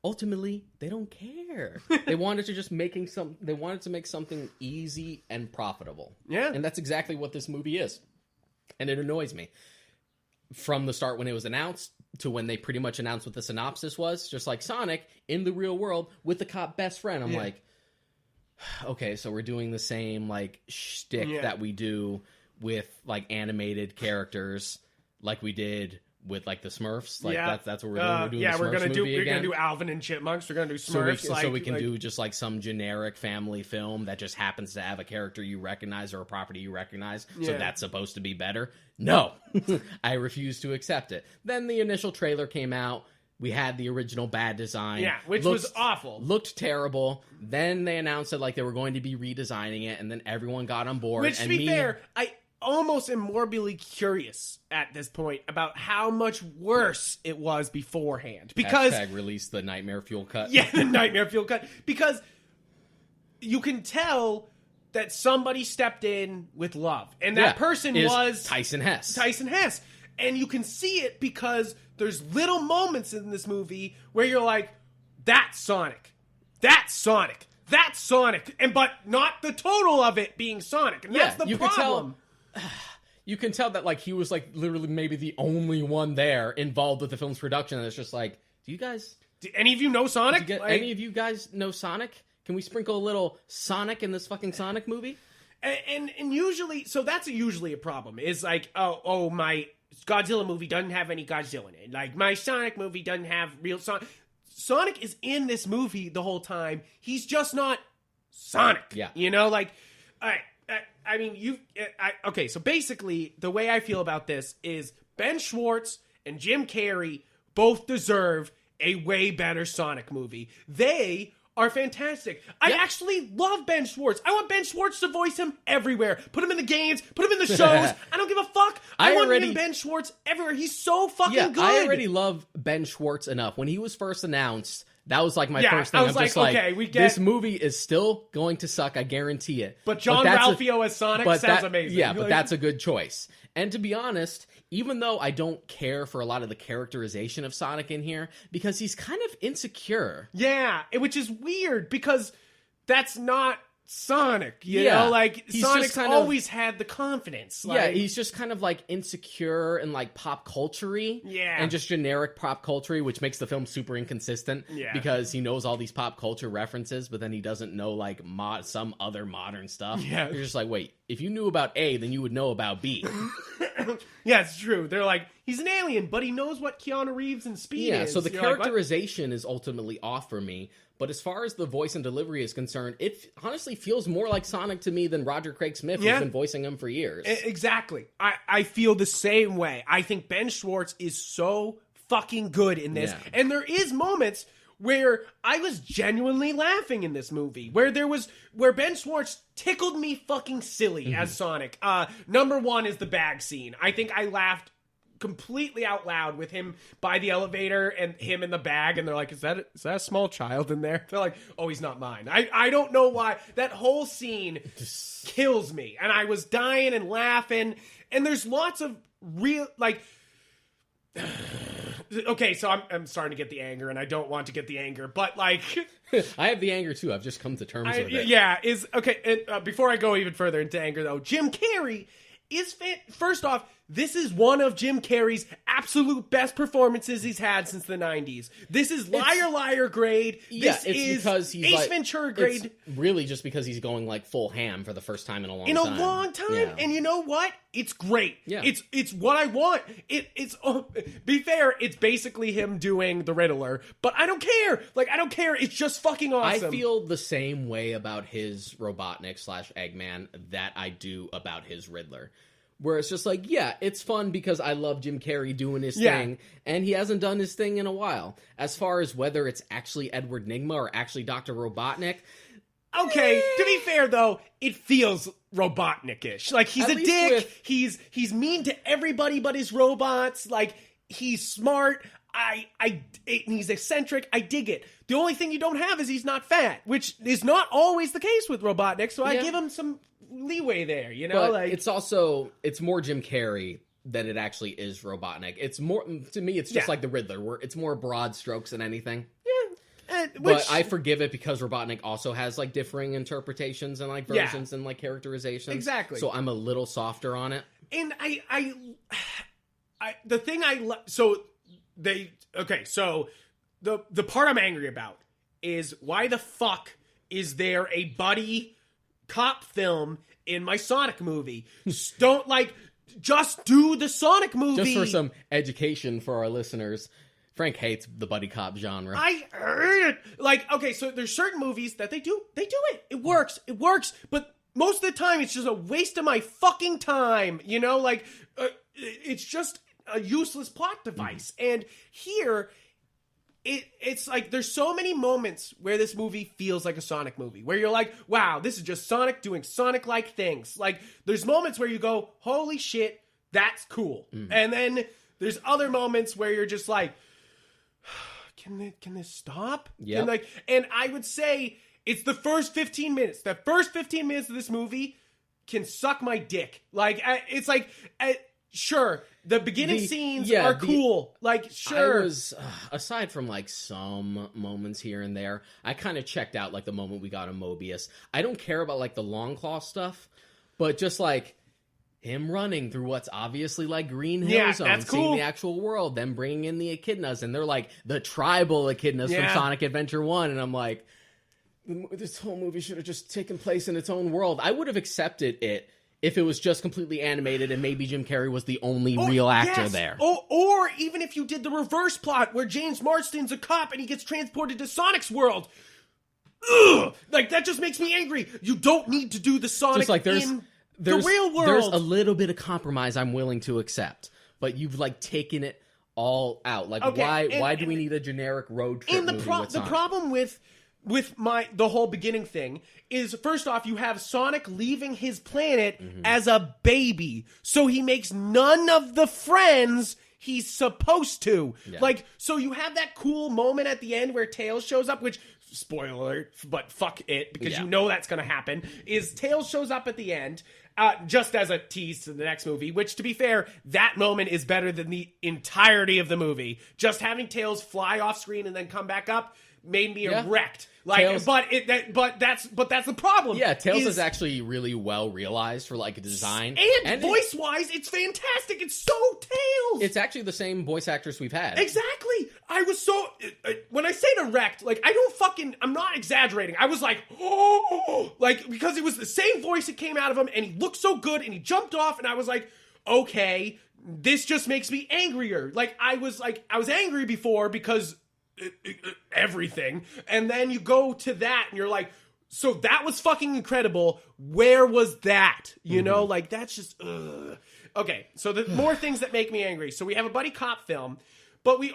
ultimately they don't care. They wanted to just They wanted to make something easy and profitable. Yeah, and that's exactly what this movie is, and it annoys me. From the start when it was announced to when they pretty much announced what the synopsis was, just like Sonic in the real world with the cop best friend. I'm like, okay, so we're doing the same shtick that we do with animated characters, like we did with the Smurfs. That's what we're doing. We're doing the Smurfs movie we're again. gonna do Alvin and Chipmunks. We're gonna do Smurfs. So we can do just some generic family film that just happens to have a character you recognize or a property you recognize. So that's supposed to be better. No, I refuse to accept it. Then the initial trailer came out. We had the original bad design. Yeah, which was awful. Looked terrible. Then they announced that they were going to be redesigning it, and then everyone got on board. Which, to be fair, I almost am morbidly curious at this point about how much worse it was beforehand. Because # release the Nightmare Fuel cut. Yeah, the Nightmare Fuel cut. Because you can tell that somebody stepped in with love. And that person was Tyson Hesse. And you can see it because there's little moments in this movie where you're like, that's Sonic. That's Sonic. That's Sonic. But not the total of it being Sonic. And that's the problem. You can tell that he was literally maybe the only one there involved with the film's production. And it's just do you guys... Do any of you know Sonic? Any of you guys know Sonic? Can we sprinkle a little Sonic in this fucking Sonic movie? And usually, so that's usually a problem. Is my Godzilla movie doesn't have any Godzilla in it. My Sonic movie doesn't have real Sonic. Sonic is in this movie the whole time. He's just not Sonic. Yeah. Okay, so basically, the way I feel about this is Ben Schwartz and Jim Carrey both deserve a way better Sonic movie. They are fantastic. I actually love Ben Schwartz. I want Ben Schwartz to voice him everywhere. Put him in the games. Put him in the shows. I don't give a fuck. I want Ben Schwartz everywhere. He's so fucking good. I already love Ben Schwartz enough. When he was first announced, that was my first thing. I was okay, we get... This movie is still going to suck. I guarantee it. But John Ralphio as Sonic sounds amazing. Yeah, but that's a good choice. And to be honest, even though I don't care for a lot of the characterization of Sonic in here, because he's kind of insecure. Yeah, which is weird, because that's not Sonic, you know? Sonic's always had the confidence. He's just kind of insecure and pop culture-y. Yeah. And just generic pop culture, which makes the film super inconsistent. Yeah. Because he knows all these pop culture references, but then he doesn't know some other modern stuff. Yeah. You're just wait, if you knew about A, then you would know about B. Yeah, it's true. They're he's an alien, but he knows what Keanu Reeves and Speed is. Yeah, so the characterization is ultimately off for me. But as far as the voice and delivery is concerned, it honestly feels more like Sonic to me than Roger Craig Smith, who's been voicing him for years. Exactly. I feel the same way. I think Ben Schwartz is so fucking good in this. Yeah. And there is moments where I was genuinely laughing in this movie, where Ben Schwartz tickled me fucking silly as Sonic. Number one is the bag scene. I think I laughed completely out loud with him by the elevator and him in the bag, and they're like, is that a small child in there? They're like, oh, he's not mine. I don't know why. That whole scene kills me, and I was dying and laughing, and there's lots of real, okay, so I'm starting to get the anger, and I don't want to get the anger, but I have the anger too. I've just come to terms with it. Yeah, okay. And, before I go even further into anger, though, Jim Carrey is first off, this is one of Jim Carrey's absolute best performances he's had since the 90s. This is Liar grade. This is because he's Ace Ventura grade. It's really just because he's going full ham for the first time in a long time. Yeah. And you know what? It's great. Yeah. It's what I want. It's be fair, it's basically him doing the Riddler, but I don't care. I don't care. It's just fucking awesome. I feel the same way about his Robotnik / Eggman that I do about his Riddler. Where it's just it's fun because I love Jim Carrey doing his thing, and he hasn't done his thing in a while. As far as whether it's actually Edward Nygma or actually Dr. Robotnik... Okay, to be fair, though, it feels Robotnik-ish. He's a dick, he's mean to everybody but his robots, he's smart. he's eccentric. I dig it. The only thing you don't have is he's not fat, which is not always the case with Robotnik. So I give him some leeway there, you know. But it's more Jim Carrey than it actually is Robotnik. It's more, to me, it's just like the Riddler, where it's more broad strokes than anything. Yeah. But I forgive it because Robotnik also has like differing interpretations and like versions and like characterizations. Exactly. So I'm a little softer on it. And the thing so the part I'm angry about is why the fuck is there a buddy cop film in my Sonic movie? Don't just do the Sonic movie. Just for some education for our listeners, Frank hates the buddy cop genre. I hate it. So there's certain movies that they do it. It works, but most of the time it's just a waste of my fucking time, you know? It's just a useless plot device. And here, it's like there's so many moments where this movie feels like a Sonic movie, where you're like, wow, this is just Sonic doing Sonic-like things. Like, there's moments where you go, holy shit, that's cool. And then there's other moments where you're just like, can this stop? Yeah. And I would say it's the first 15 minutes. The first 15 minutes of this movie can suck my dick. Sure, the beginning scenes are cool. Sure. I was, aside from some moments here and there, I kind of checked out the moment we got a Mobius. I don't care about the long claw stuff, but just him running through what's obviously Green Hill Zone, that's cool. Seeing the actual world, then bringing in the echidnas, and they're the tribal echidnas from Sonic Adventure 1, and I'm like, this whole movie should have just taken place in its own world. I would have accepted it if it was just completely animated and maybe Jim Carrey was the only real actor there. Or even if you did the reverse plot where James Marsden's a cop and he gets transported to Sonic's world. Ugh! That just makes me angry. You don't need to do the Sonic in the real world. There's a little bit of compromise I'm willing to accept, but you've taken it all out. Why do we need a generic road trip movie with Sonic? The problem with the whole beginning thing is, first off, you have Sonic leaving his planet as a baby, so he makes none of the friends he's supposed to. Yeah. So you have that cool moment at the end where Tails shows up, which, spoiler alert, but fuck it, because you know that's gonna happen, is Tails shows up at the end, just as a tease to the next movie, which, to be fair, that moment is better than the entirety of the movie. Just having Tails fly off screen and then come back up made me erect. Tails, but that's the problem. Yeah, Tails is actually really well realized for a design. And voice wise, it's fantastic. It's so Tails. It's actually the same voice actress we've had. Exactly. I was so when I say erect, I'm not exaggerating. I was because it was the same voice that came out of him, and he looked so good, and he jumped off, and I was like, okay, this just makes me angrier. I was angry before because everything, and then you go to that and you're like, so that was fucking incredible, where was that, you know? That's just okay. So the more things that make me angry. So we have a buddy cop film, but we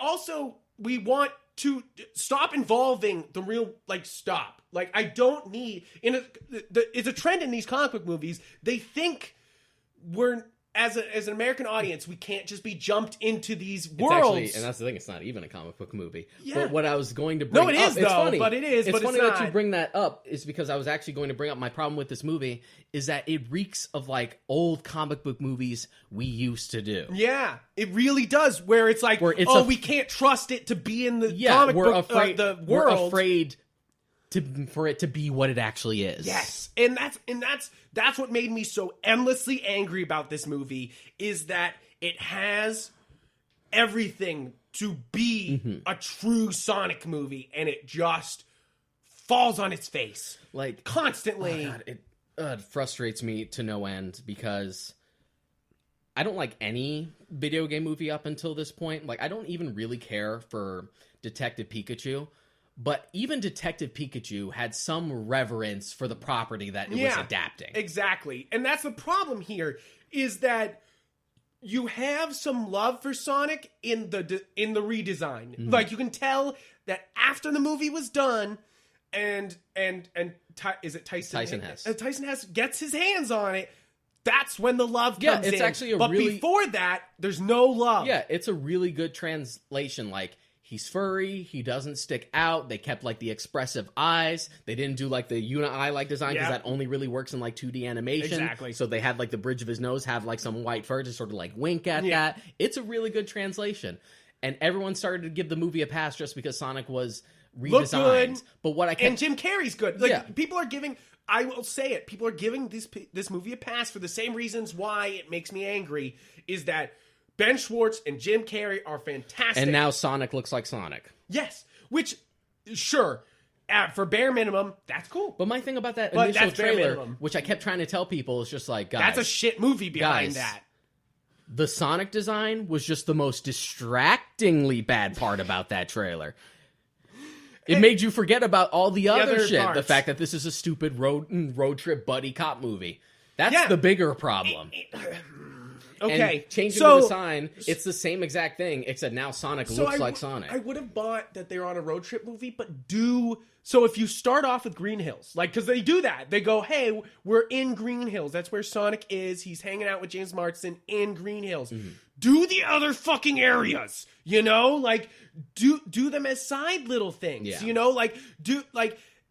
want to stop involving the real stop. I don't need it's a trend in these comic book movies. They think we're as an American audience, we can't just be jumped into these worlds. And that's the thing, it's not even a comic book movie. Yeah. But what I was going to bring up... No, it is, it's funny. but it is, it's but funny it's that not. you bring that up, is because I was actually going to bring up my problem with this movie, is that it reeks of, old comic book movies we used to do. Yeah, it really does, where it's we can't trust it to be in the comic book, the world. We're afraid for it to be what it actually is. Yes, and that's what made me so endlessly angry about this movie, is that it has everything to be a true Sonic movie, and it just falls on its face constantly. Oh God, it frustrates me to no end, because I don't like any video game movie up until this point. I don't even really care for Detective Pikachu. But even Detective Pikachu had some reverence for the property that it was adapting. Exactly. And that's the problem here, is that you have some love for Sonic in the redesign. You can tell that after the movie was done, is it Tyson? Tyson Hesse. Tyson Hesse gets his hands on it. That's when the love Yeah, comes it's in. actually a but really- before that, there's no love. Yeah, it's a really good translation. Like, he's furry, he doesn't stick out, they kept, like, the expressive eyes, they didn't do, like, the uni-eye-like design, because that only really works in, like, 2D animation. Exactly. So they had, like, the bridge of his nose have, like, some white fur to sort of, like, wink at that. It's a really good translation. And everyone started to give the movie a pass just because Sonic was redesigned. Look good. But what I And kept... Jim Carrey's good. Like, people are giving... I will say it. People are giving this movie a pass for the same reasons why it makes me angry, is that Ben Schwartz and Jim Carrey are fantastic. And now Sonic looks like Sonic. Yes. Which, sure, for bare minimum, that's cool. But my thing about that But initial that's bare trailer, minimum. which I kept trying to tell people, is just like, guys... That's a shit movie behind guys, that. The Sonic design was just the most distractingly bad part about that trailer. It made you forget about all the other shit. parts. The fact that this is a stupid road trip buddy cop movie. That's the bigger problem. Okay. And changing so, the design, it's the same exact thing, except now Sonic looks like Sonic. I would have bought that they're on a road trip movie, but so if you start off with Green Hills, like, because they do that. They go, hey, we're in Green Hills. That's where Sonic is. He's hanging out with James Marsden in Green Hills. Mm-hmm. Do the other fucking areas, you know? Like, do them as side little things, you know? Like,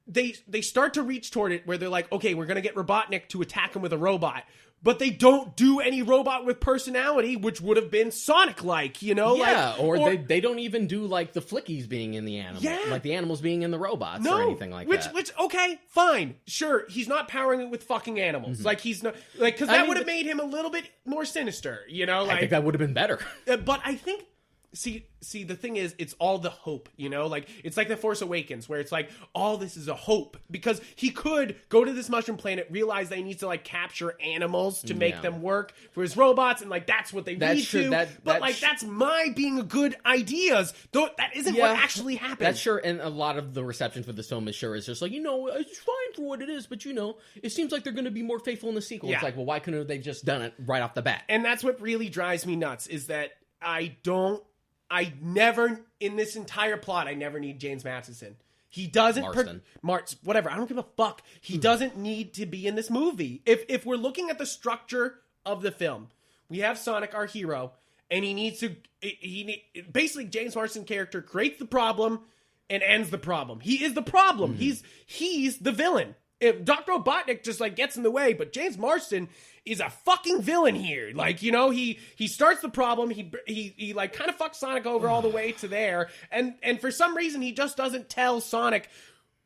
they start to reach toward it where they're like, okay, we're going to get Robotnik to attack him with a robot. But they don't do any robot with personality, which would have been Sonic-like, you know? Yeah, like, or they don't even do, like, the flickies being in the animal. Yeah. Like, the animals being in the robots or anything like that. Which, okay, fine. Sure, he's not powering it with fucking animals. Like, he's not... Like, because that would have made him a little bit more sinister, you know? Like, I think that would have been better. But I think... See, the thing is, it's all the hope, you know? Like, it's like The Force Awakens, where it's like, all this is a hope. Because he could go to this mushroom planet, realize that he needs to, like, capture animals to make them work for his robots, and, like, that's what they need to. That's my being a good ideas. Though that isn't what actually happened. That's sure, and a lot of the reception for this film is just like, it's fine for what it is, but, it seems like they're going to be more faithful in the sequel. It's like, well, why couldn't they just done it right off the bat? And that's what really drives me nuts, is that I never, in this entire plot, I never need James Matheson. He doesn't... whatever, I don't give a fuck. He doesn't need to be in this movie. If we're looking at the structure of the film, we have Sonic, our hero, and he needs to... basically, James Marsden's character creates the problem and ends the problem. He is the problem. He's the villain. If Dr. Robotnik just, like, gets in the way, but James Marsden is a fucking villain here. Like, you know, he starts the problem, he like, kind of fucks Sonic over all the way to there, and for some reason, he just doesn't tell Sonic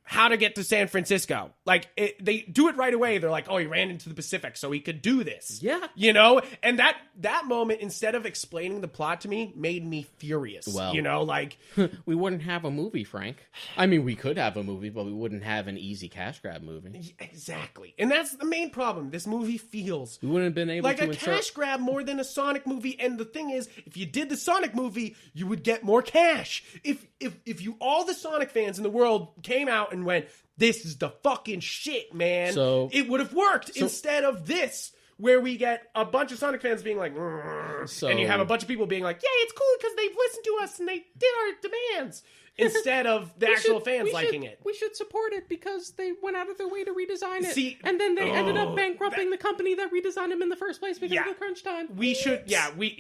how to get to San Francisco. Like, they do it right away. They're like, oh, he ran into the Pacific, so he could do this. Yeah. You know? And that moment, instead of explaining the plot to me, made me furious. Well, you know, like... we wouldn't have a movie, Frank. I mean, we could have a movie, but we wouldn't have an easy cash grab movie. Exactly. And that's the main problem. This movie feels... We wouldn't have been able like to a cash grab more than a Sonic movie. And the thing is, if you did the Sonic movie, you would get more cash. If you all the Sonic fans in the world came out and went, this is the fucking shit, man, so it would have worked instead of this, where we get a bunch of Sonic fans being like, and you have a bunch of people being like, yeah, it's cool because they've listened to us and they did our demands, instead of the actual fans liking it. We should support it because they went out of their way to redesign it. See, and then they ended up bankrupting the company that redesigned them in the first place because of the crunch time. We should, we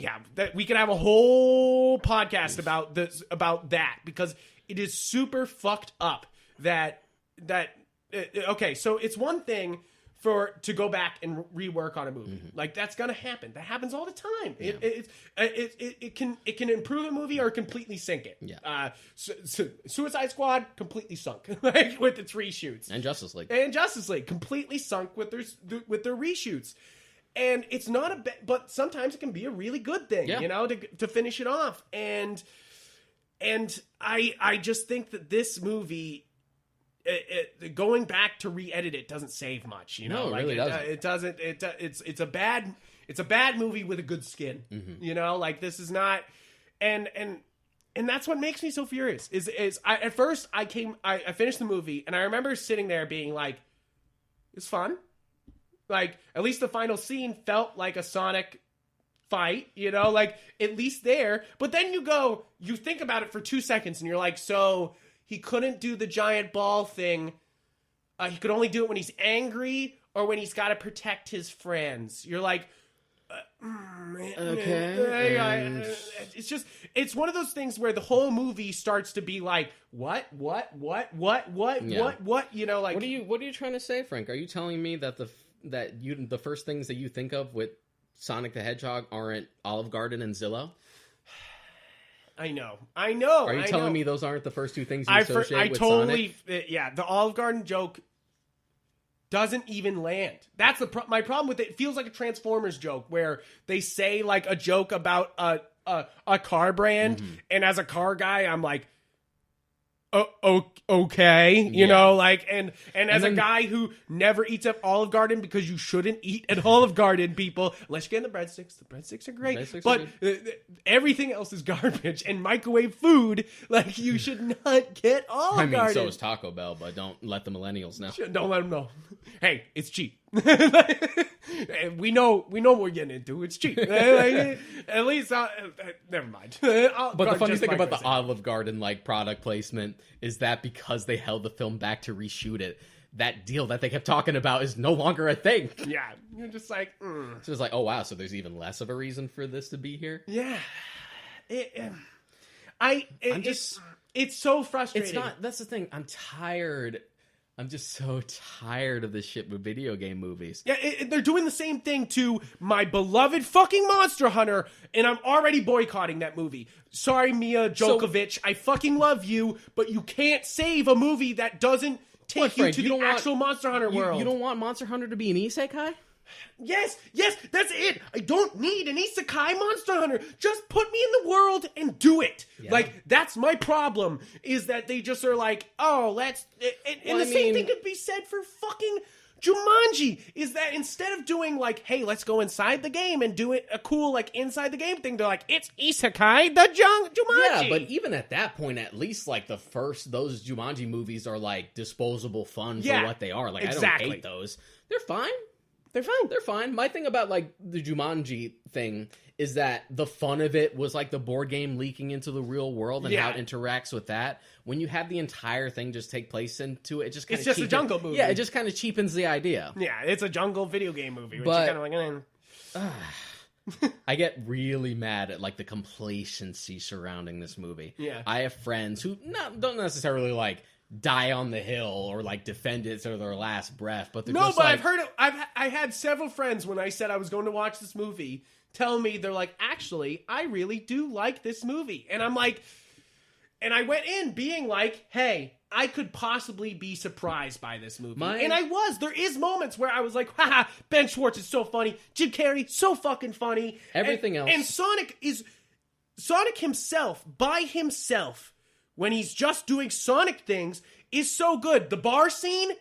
could have a whole podcast about that, because it is super fucked up that okay, so it's one thing to go back and rework on a movie. Like, that's gonna happen. That happens all the time. It can improve a movie or completely sink it. Suicide Squad completely sunk, like, with its reshoots, and Justice League completely sunk with their reshoots. And it's not but sometimes it can be a really good thing, you know, to finish it off. And I just think that this movie, going back to re-edit it doesn't save much, you know. No, it really doesn't. It doesn't. It's a bad movie with a good skin. You know, like, this is not, and that's what makes me so furious. At first I finished the movie and I remember sitting there being like, it's fun. Like, at least the final scene felt like a Sonic fight, you know, like, at least there. But then you think about it for 2 seconds and you're like, so he couldn't do the giant ball thing. He could only do it when he's angry, or when he's got to protect his friends. You're like, okay. It's one of those things where the whole movie starts to be like, what, Yeah. you know, like. What are you trying to say, Frank? Are you telling me that the first things that you think of with Sonic the Hedgehog aren't Olive Garden and Zillow? I know. Are you telling me those aren't the first two things you associate with Sonic? Yeah, the Olive Garden joke doesn't even land. That's my problem with it. It feels like a Transformers joke where they say like a joke about a car brand, and as a car guy, I'm like, okay, you know, like, and as a guy who never eats at Olive Garden because you shouldn't eat at Olive Garden, people, unless you get the breadsticks. The breadsticks are great, but everything else is garbage. And microwave food, like, you should not get Olive Garden. I mean, so is Taco Bell, but don't let the millennials know. Don't let them know. Hey, it's cheap. we know what we're getting into. It's cheap. At least, never mind. But the funny thing about the Olive Garden like product placement is that because they held the film back to reshoot it, that deal that they kept talking about is no longer a thing. Yeah, you're just like, So it's like, oh wow, so there's even less of a reason for this to be here. Yeah, it's so frustrating. It's not. That's the thing. I'm tired. I'm just so tired of this shit with video game movies. Yeah, they're doing the same thing to my beloved fucking Monster Hunter, and I'm already boycotting that movie. Sorry, Mia Djokovic, I fucking love you, but you can't save a movie that doesn't take you to the actual Monster Hunter world. You don't want Monster Hunter to be an isekai? Yes, that's it. I don't need an isekai Monster Hunter. Just put me in the world and do it. Yeah. Like, that's my problem, is that they just are like, oh, let's... And the same thing could be said for fucking Jumanji, is that instead of doing like, hey, let's go inside the game and do it a cool, like, inside the game thing, they're like, it's isekai the Jumanji. Yeah, but even at that point, at least, like, those Jumanji movies are, like, disposable fun for what they are. Like, I don't hate those. They're fine. They're fine. My thing about, like, the Jumanji thing is that the fun of it was, like, the board game leaking into the real world and how it interacts with that. When you have the entire thing just take place into it, just kind of It's just a jungle movie. Yeah, it just kind of cheapens the idea. Yeah, it's a jungle video game movie, which is kind of like... I get really mad at, like, the complacency surrounding this movie. Yeah. I have friends who don't necessarily, like... die on the hill or like defend it to their last breath, but they're just I've heard it. I had several friends when I said I was going to watch this movie tell me they're like, actually, I really do like this movie, and I'm like, and I went in being like, hey, I could possibly be surprised by this movie, and I was. There is moments where I was like, haha, Ben Schwartz is so funny, Jim Carrey so fucking funny, everything else, and Sonic himself by himself. When he's just doing Sonic things, is so good. The bar scene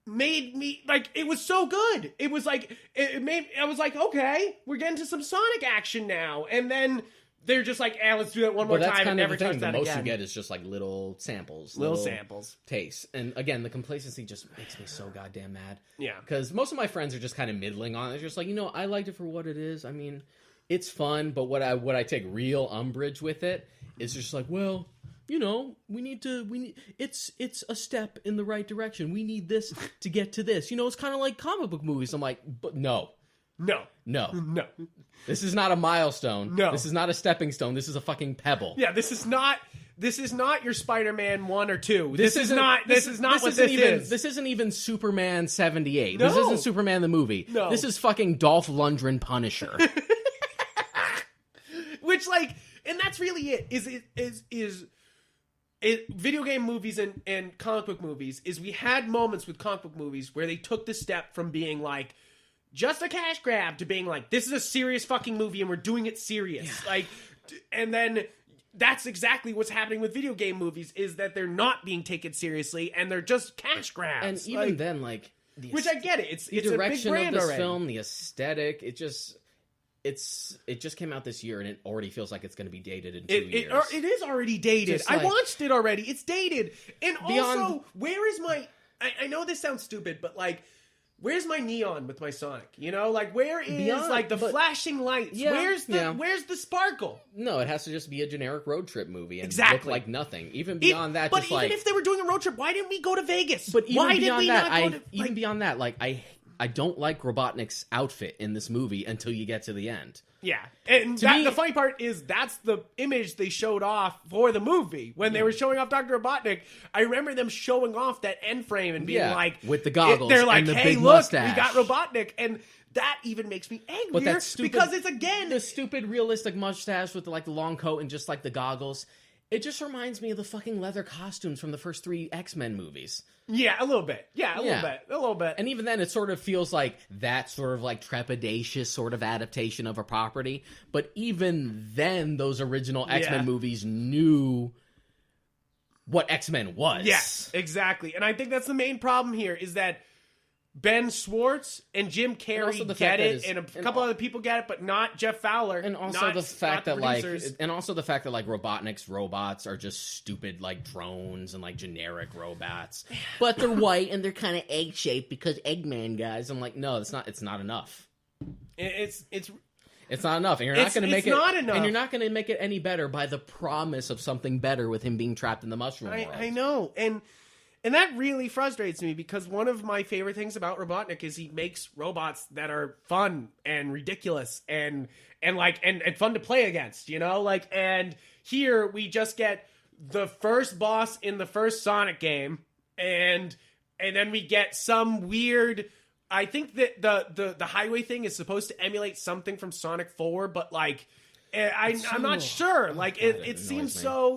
made me, like, it was so good. It was like, I was like, okay, we're getting to some Sonic action now. And then they're just like, let's do that one more time and never touch that again. The most you get is just like little samples. Little samples. Tastes. And again, the complacency just makes me so goddamn mad. Yeah. Because most of my friends are just kind of middling on it. They're just like, I liked it for what it is. I mean, it's fun, but what I take real umbrage with it is just like, well... it's a step in the right direction. We need this to get to this. It's kind of like comic book movies. I'm like, but no. This is not a milestone. No. This is not a stepping stone. This is a fucking pebble. Yeah, this is not your Spider-Man 1 or 2. This isn't what this is. This isn't even Superman 78. No. This isn't Superman the movie. No. This is fucking Dolph Lundgren Punisher. Which, like, and that's really it. Video game movies and comic book movies is we had moments with comic book movies where they took the step from being like just a cash grab to being like, this is a serious fucking movie and we're doing it serious. Yeah. Like, and then that's exactly what's happening with video game movies, is that they're not being taken seriously and they're just cash grabs. And even then, like, which I get it. It's direction a big brand of this already. film, the aesthetic, it just came out this year and it already feels like it's going to be dated in 2 years. It is already dated. I watched it already. It's dated. And also, where is my... I know this sounds stupid, but like, where's my neon with my Sonic? Like, where is like the flashing lights? Yeah, where's the sparkle? No, it has to just be a generic road trip movie and look like nothing. Even beyond that, but even if they were doing a road trip, why didn't we go to Vegas? But even why beyond did we that, not go to... even beyond that, like, I don't like Robotnik's outfit in this movie until you get to the end. Yeah, and the funny part is that's the image they showed off for the movie. When they were showing off Dr. Robotnik, I remember them showing off that end frame and being like... with the goggles they're like, and the hey, big look, mustache. we got Robotnik. And that even makes me angrier But that stupid, because it's, again... the stupid realistic mustache with the long coat and just, the goggles. It just reminds me of the fucking leather costumes from the first 3 X-Men movies. Yeah, a little bit. Yeah, a little bit. And even then, it sort of feels like that sort of trepidatious sort of adaptation of a property. But even then, those original X-Men movies knew what X-Men was. Yes, exactly. And I think that's the main problem here is that Ben Schwartz and Jim Carrey get it, and a couple other people get it, but not Jeff Fowler. And also the fact that Robotnik's robots are just stupid drones and generic robots, but they're white and they're kind of egg shaped because Eggman guys. I'm like, no, it's not enough. It's not enough, and you're not going to make it. Not enough. And you're not going to make it any better by the promise of something better with him being trapped in the mushroom world. I know, and that really frustrates me because one of my favorite things about Robotnik is he makes robots that are fun and ridiculous and fun to play against, and here we just get the first boss in the first Sonic game and then we get some weird, I think that the highway thing is supposed to emulate something from Sonic 4, but I'm not sure. It seems so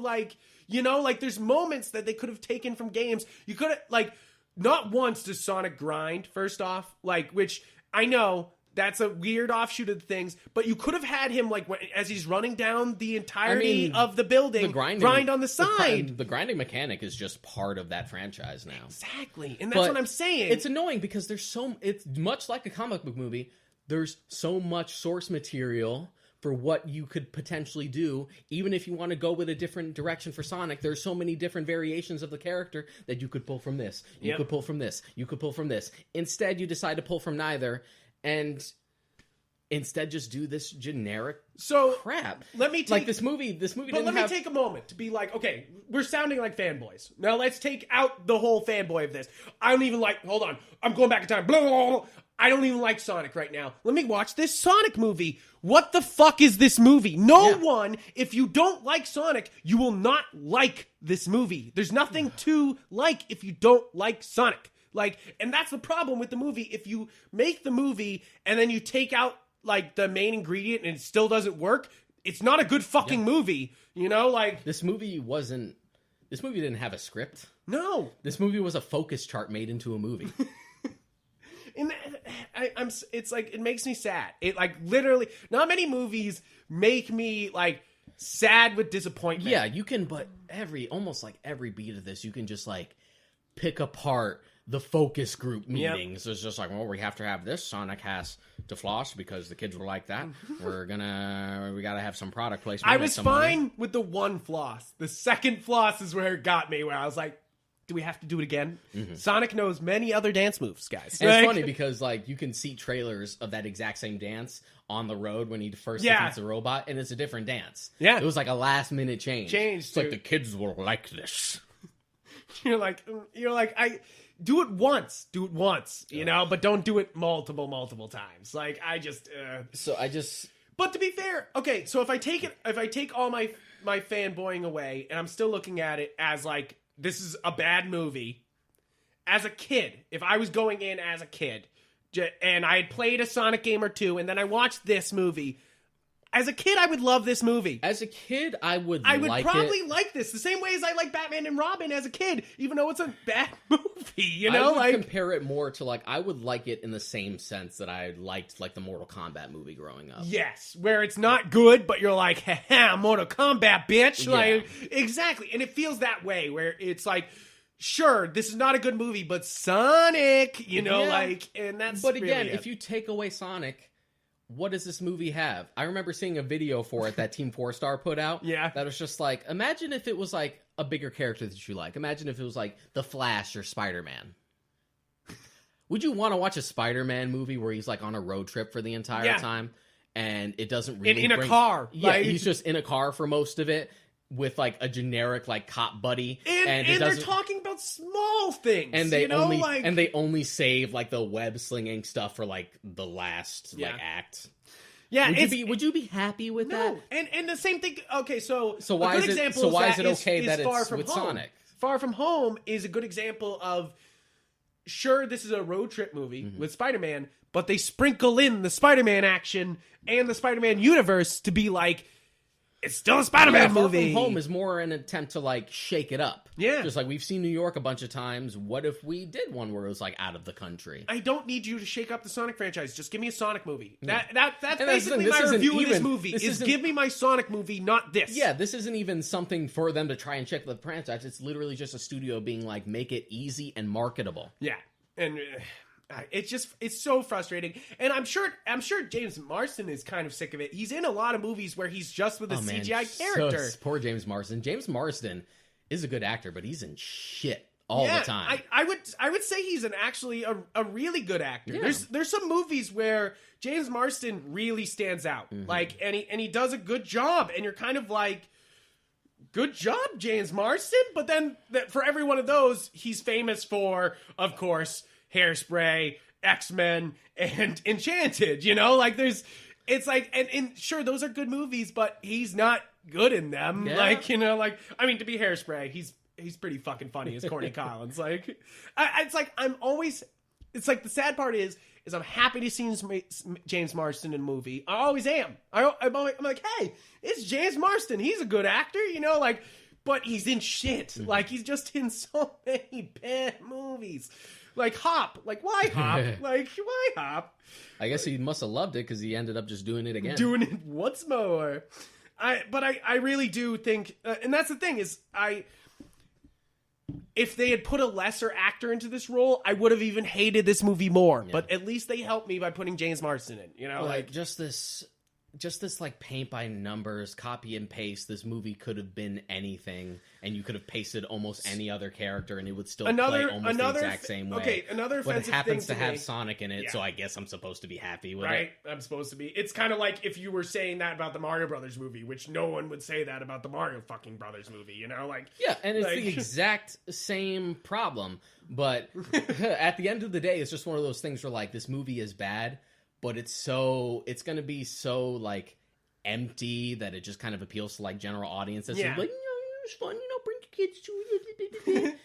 there's moments that they could have taken from games. You could have, not once does Sonic grind, first off, which I know that's a weird offshoot of things, but you could have had him, as he's running down the entirety of the building, grind on the side. The grinding mechanic is just part of that franchise now. Exactly, and that's what I'm saying. It's annoying because it's much like a comic book movie, there's so much source material for what you could potentially do, even if you want to go with a different direction for Sonic. There's so many different variations of the character that you could pull from this. You could pull from this. You could pull from this. Instead, you decide to pull from neither, and instead just do this generic crap. Let me take this movie. But let me take a moment to be okay, we're sounding like fanboys. Now let's take out the whole fanboy of this. I don't even hold on, I'm going back in time. Blah, blah, blah. I don't even like Sonic right now. Let me watch this Sonic movie. What the fuck is this movie? No one, if you don't like Sonic, you will not like this movie. There's nothing to like if you don't like Sonic. And that's the problem with the movie. If you make the movie and then you take out the main ingredient and it still doesn't work, it's not a good fucking movie. This movie didn't have a script. No. This movie was a focus chart made into a movie. And it makes me sad. It literally, not many movies make me sad with disappointment. Yeah, you can, but almost every beat of this, you can just pick apart the focus group meetings. It's just we have to have this. Sonic has to floss because the kids were like that. We gotta have some product placement. I was fine with the one floss. The second floss is where it got me, where I was like, do we have to do it again? Mm-hmm. Sonic knows many other dance moves, guys. And it's funny because you can see trailers of that exact same dance on the road when he first defeats the robot, and it's a different dance. Yeah, it was a last minute change. It's the kids will like this. You're like, I do it once, but don't do it multiple times. But to be fair, okay, so if I take all my fanboying away, and I'm still looking at it as this is a bad movie. As a kid, if I was going in as a kid, and I had played a Sonic game or two, and then I watched this movie, as a kid, I would love this movie. As a kid, I would probably like this. The same way as I like Batman and Robin as a kid, even though it's a bad movie, I would compare it more to, I would like it in the same sense that I liked, the Mortal Kombat movie growing up. Yes, where it's not good, but you're like, haha, Mortal Kombat, bitch. Yeah. Exactly. And it feels that way, where it's sure, this is not a good movie, but Sonic, and that's But again, really if you take away Sonic, what does this movie have? I remember seeing a video for it that Team 4-Star put out. Yeah. That was just imagine if it was a bigger character that you like. Imagine if it was The Flash or Spider-Man. Would you want to watch a Spider-Man movie where he's on a road trip for the entire time? And it doesn't really in a car. Yeah, he's just in a car for most of it. with like a generic like cop buddy, and they're talking about small things, and they only save like the web slinging stuff for like the last like act. Yeah, would you be happy with that? And the same thing. Okay, so why is it okay that it's with Sonic? Far From Home is a good example of, sure, this is a road trip movie with Spider-Man, but they sprinkle in the Spider-Man action and the Spider-Man universe to be like, it's still a Spider-Man movie. Far From Home is more an attempt to like shake it up. Yeah. Just like we've seen New York a bunch of times. What if we did one where it was like out of the country? I don't need you to shake up the Sonic franchise. Just give me a Sonic movie. Yeah. That's basically my review of this movie. Give me my Sonic movie, not this. Yeah, this isn't even something for them to try and shake up the franchise. It's literally just a studio being like, make it easy and marketable. Yeah. And it's so frustrating, and I'm sure James Marsden is kind of sick of it. He's in a lot of movies where he's just with a CGI character. Poor James Marsden. James Marsden is a good actor, but he's in shit all the time. I would say he's actually a really good actor. Yeah. There's some movies where James Marsden really stands out, like and he does a good job, and you're kind of like, good job, James Marsden. But then for every one of those, he's famous for, of course, Hairspray, X-Men, and Enchanted, like it's like, and sure, those are good movies, but he's not good in them. Yeah. I mean, to be Hairspray, he's pretty fucking funny as Corny Collins. It's like the sad part is I'm happy to see James Marsden in a movie. I always am. I'm like, hey, it's James Marsden. He's a good actor, but he's in shit. Like, he's just in so many bad movies. Like Hop. Like, why Hop? Why Hop? I guess he must have loved it because he ended up just doing it again. Doing it once more. But I really do think, and that's the thing is, if they had put a lesser actor into this role, I would have even hated this movie more. Yeah. But at least they helped me by putting James Marsden in. Just this like paint by numbers, copy and paste. This movie could have been anything, and you could have pasted almost any other character, and it would still play almost the exact same way. Okay, another offensive thing. But it happens to have Sonic in it, so I guess I'm supposed to be happy with it. Right, I'm supposed to be. It's kind of like if you were saying that about the Mario Brothers movie, which no one would say that about the Mario fucking Brothers movie. Yeah, and it's the exact same problem. But at the end of the day, it's just one of those things where like this movie is bad. But it's going to be so, like, empty that it just kind of appeals to, like, general audiences. Yeah. Like, it's fun, bring your kids to it.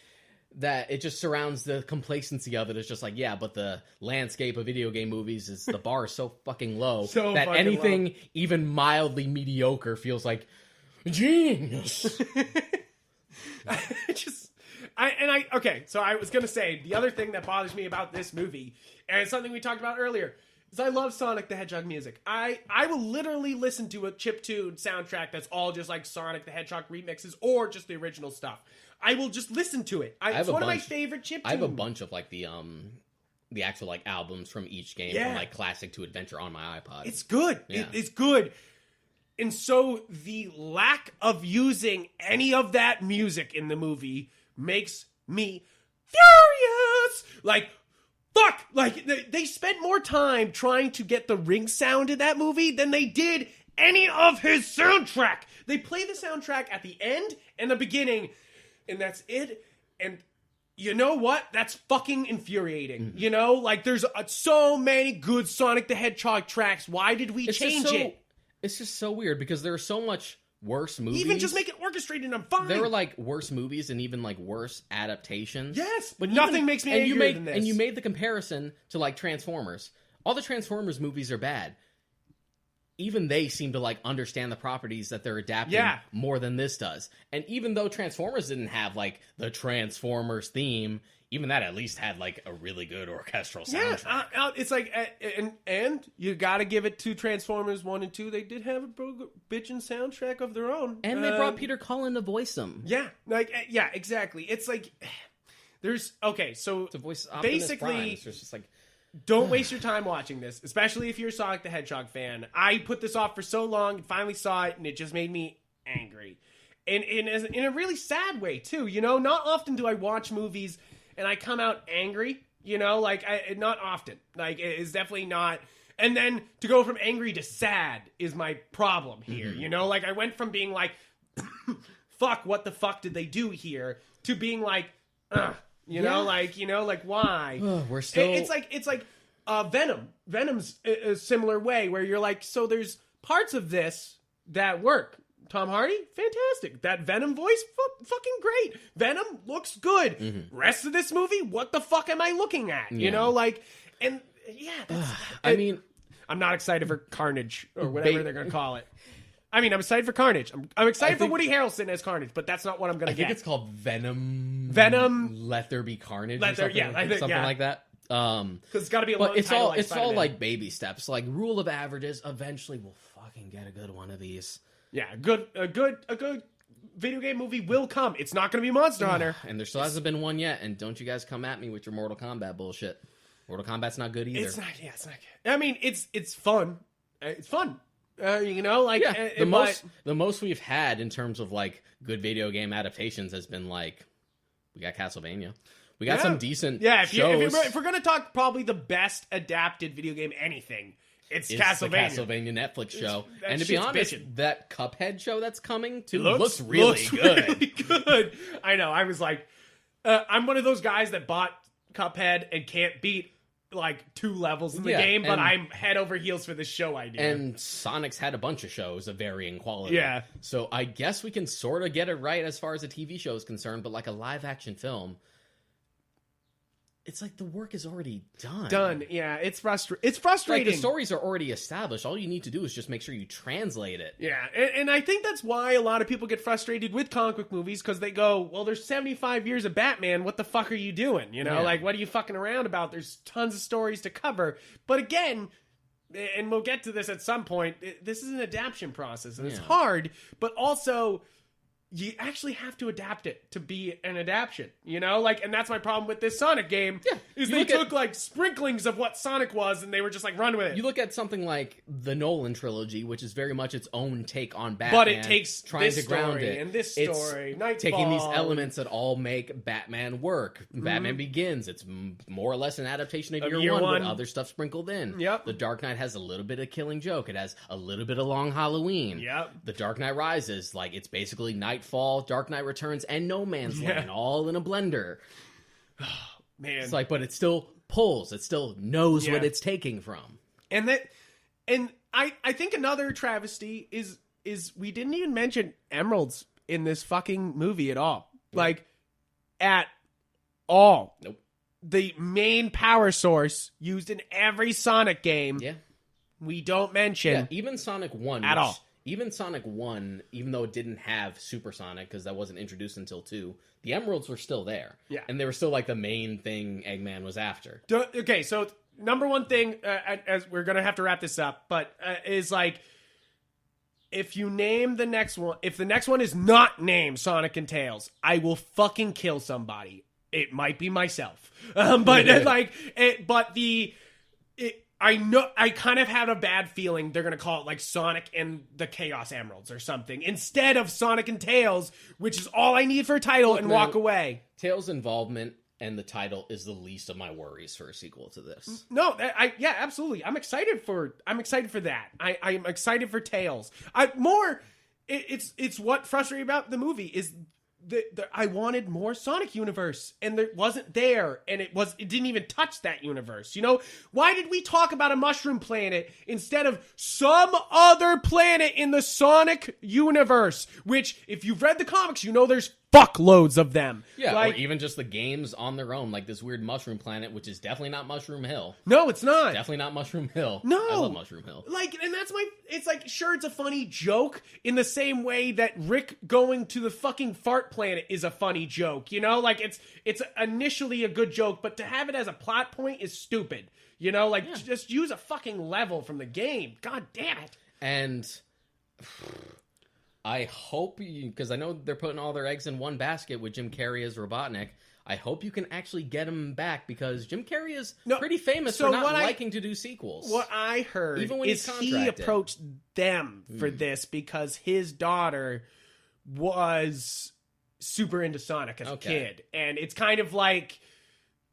That it just surrounds the complacency of it. It's just like, yeah, but the landscape of video game movies is, the bar is so fucking low that anything even mildly mediocre feels like genius. Okay, so I was going to say, the other thing that bothers me about this movie, and it's something we talked about earlier, is I love Sonic the Hedgehog music. I will literally listen to a chiptune soundtrack that's all just like Sonic the Hedgehog remixes or just the original stuff. I will just listen to it. It's one of my favorite chiptunes. I have a bunch of like the actual like albums from each game, from like classic to adventure on my iPod. It's good. Yeah. It's good. And so the lack of using any of that music in the movie makes me furious. Like, fuck! Like, they spent more time trying to get the ring sound in that movie than they did any of his soundtrack. They play the soundtrack at the end and the beginning, and that's it. And you know what? That's fucking infuriating. Mm-hmm. Like, there's so many good Sonic the Hedgehog tracks. Why did we change it? It's just so weird because there are so much worse movies. Even just make it orchestrated and I'm fine. There were like worse movies and even like worse adaptations. Yes, but nothing makes me angrier than this. And you made the comparison to like Transformers. All the Transformers movies are bad. Even they seem to like understand the properties that they're adapting more than this does. And even though Transformers didn't have like the Transformers theme, even that at least had like a really good orchestral soundtrack. Yeah, it's like, and you got to give it to Transformers 1 and 2. They did have a bitchin' soundtrack of their own, and they brought Peter Cullen to voice them. Yeah, exactly. It's like so to voice basically, Prime, so it's just like. Don't waste your time watching this, especially if you're a Sonic the Hedgehog fan. I put this off for so long and finally saw it, and it just made me angry. And in a really sad way, too. Not often do I watch movies and I come out angry, not often. Like, it is definitely not. And then to go from angry to sad is my problem here, Like, I went from being like, fuck, what the fuck did they do here, to being like, you know, like why? We're still. It's like Venom. Venom's a similar way where you're like, so there's parts of this that work. Tom Hardy, fantastic. That Venom voice, fucking great. Venom looks good. Mm-hmm. Rest of this movie, what the fuck am I looking at? You know, like, and yeah, I mean, I'm not excited for Carnage or whatever they're going to call it. I mean, I'm excited for Carnage. I'm excited for Woody Harrelson as Carnage, but that's not what I'm going to get. I think it's called Venom. Let There Be Carnage. Let there, or something, something like that. Because it's got to be a long but it's title all like it's all Spider-Man. like baby steps. Like rule of averages. Eventually, we'll fucking get a good one of these. Yeah, a good video game movie will come. It's not going to be Monster Hunter. And there still hasn't been one yet. And don't you guys come at me with your Mortal Kombat bullshit. Mortal Kombat's not good either. It's not. Yeah, it's not good. I mean, it's fun. It's fun. You know, like the most we've had in terms of like good video game adaptations has been like we got Castlevania. We got some decent shows. If we're gonna talk probably the best adapted video game anything, it's Castlevania. The Castlevania Netflix show. That And to be shit's honest, bitchin'. that Cuphead show that's coming too looks really good. Really good. I know. I was like, I'm one of those guys that bought Cuphead and can't beat like 2 levels in the game, but I'm head over heels for this show idea. And Sonic's had a bunch of shows of varying quality. Yeah. So I guess we can sort of get it right as far as a TV show is concerned, but like a live action film, it's like the work is already done. Yeah. It's frustrating. Like the stories are already established. All you need to do is just make sure you translate it. Yeah, and I think that's why a lot of people get frustrated with comic book movies, because they go, well, there's 75 years of Batman, what the fuck are you doing? You know, like, what are you fucking around about? There's tons of stories to cover. But again, and we'll get to this at some point, this is an adaptation process, and it's hard, but also you actually have to adapt it to be an adaptation, you know? Like, and that's my problem with this Sonic game, is they took, like, sprinklings of what Sonic was, and they were just, like, run with it. You look at something like the Nolan trilogy, which is very much its own take on Batman. But it takes trying this to ground story it. and this story, Nightfall. Taking these elements that all make Batman work. Batman Begins, it's more or less an adaptation of Year One, with other stuff sprinkled in. Yep. The Dark Knight has a little bit of Killing Joke. It has a little bit of Long Halloween. Yep. The Dark Knight Rises, like, it's basically Nightfall, Dark Knight Returns, and No Man's Land, all in a blender. Man. It's like, but it still pulls. It still knows what it's taking from. And I think another travesty is we didn't even mention emeralds in this fucking movie at all. Like, at all. Nope. The main power source used in every Sonic game. Yeah. We don't mention. Yeah, even Sonic 1. At all. Even Sonic 1, even though it didn't have Super Sonic, because that wasn't introduced until 2, the Emeralds were still there. Yeah. And they were still, like, the main thing Eggman was after. Okay, so number one thing, as we're going to have to wrap this up, but is like, if you name the next one, if the next one is not named Sonic and Tails, I will fucking kill somebody. It might be myself. I know, I kind of had a bad feeling they're going to call it like Sonic and the Chaos Emeralds or something, instead of Sonic and Tails, which is all I need for a title, and walk away. Tails' involvement and the title is the least of my worries for a sequel to this. No, absolutely. I'm excited for that. I'm excited for Tails. It's what frustrated about the movie is I wanted more Sonic universe, and it wasn't there, and it didn't even touch that universe. You know, why did we talk about a mushroom planet instead of some other planet in the Sonic universe? Which, if you've read the comics, you know there's fuckloads of them. Yeah, like, or even just the games on their own, like this weird mushroom planet, which is definitely not Mushroom Hill. No, it's not. Definitely not Mushroom Hill. No. I love Mushroom Hill. Like, and that's it's like, sure, it's a funny joke in the same way that Rick going to the fucking fart planet is a funny joke, you know? Like, it's initially a good joke, but to have it as a plot point is stupid. You know, like, just use a fucking level from the game. God damn it. And I hope because I know they're putting all their eggs in one basket with Jim Carrey as Robotnik. I hope you can actually get him back, because Jim Carrey is pretty famous for not liking to do sequels. What I heard even when is he approached them for this because his daughter was super into Sonic as a kid. And it's kind of like,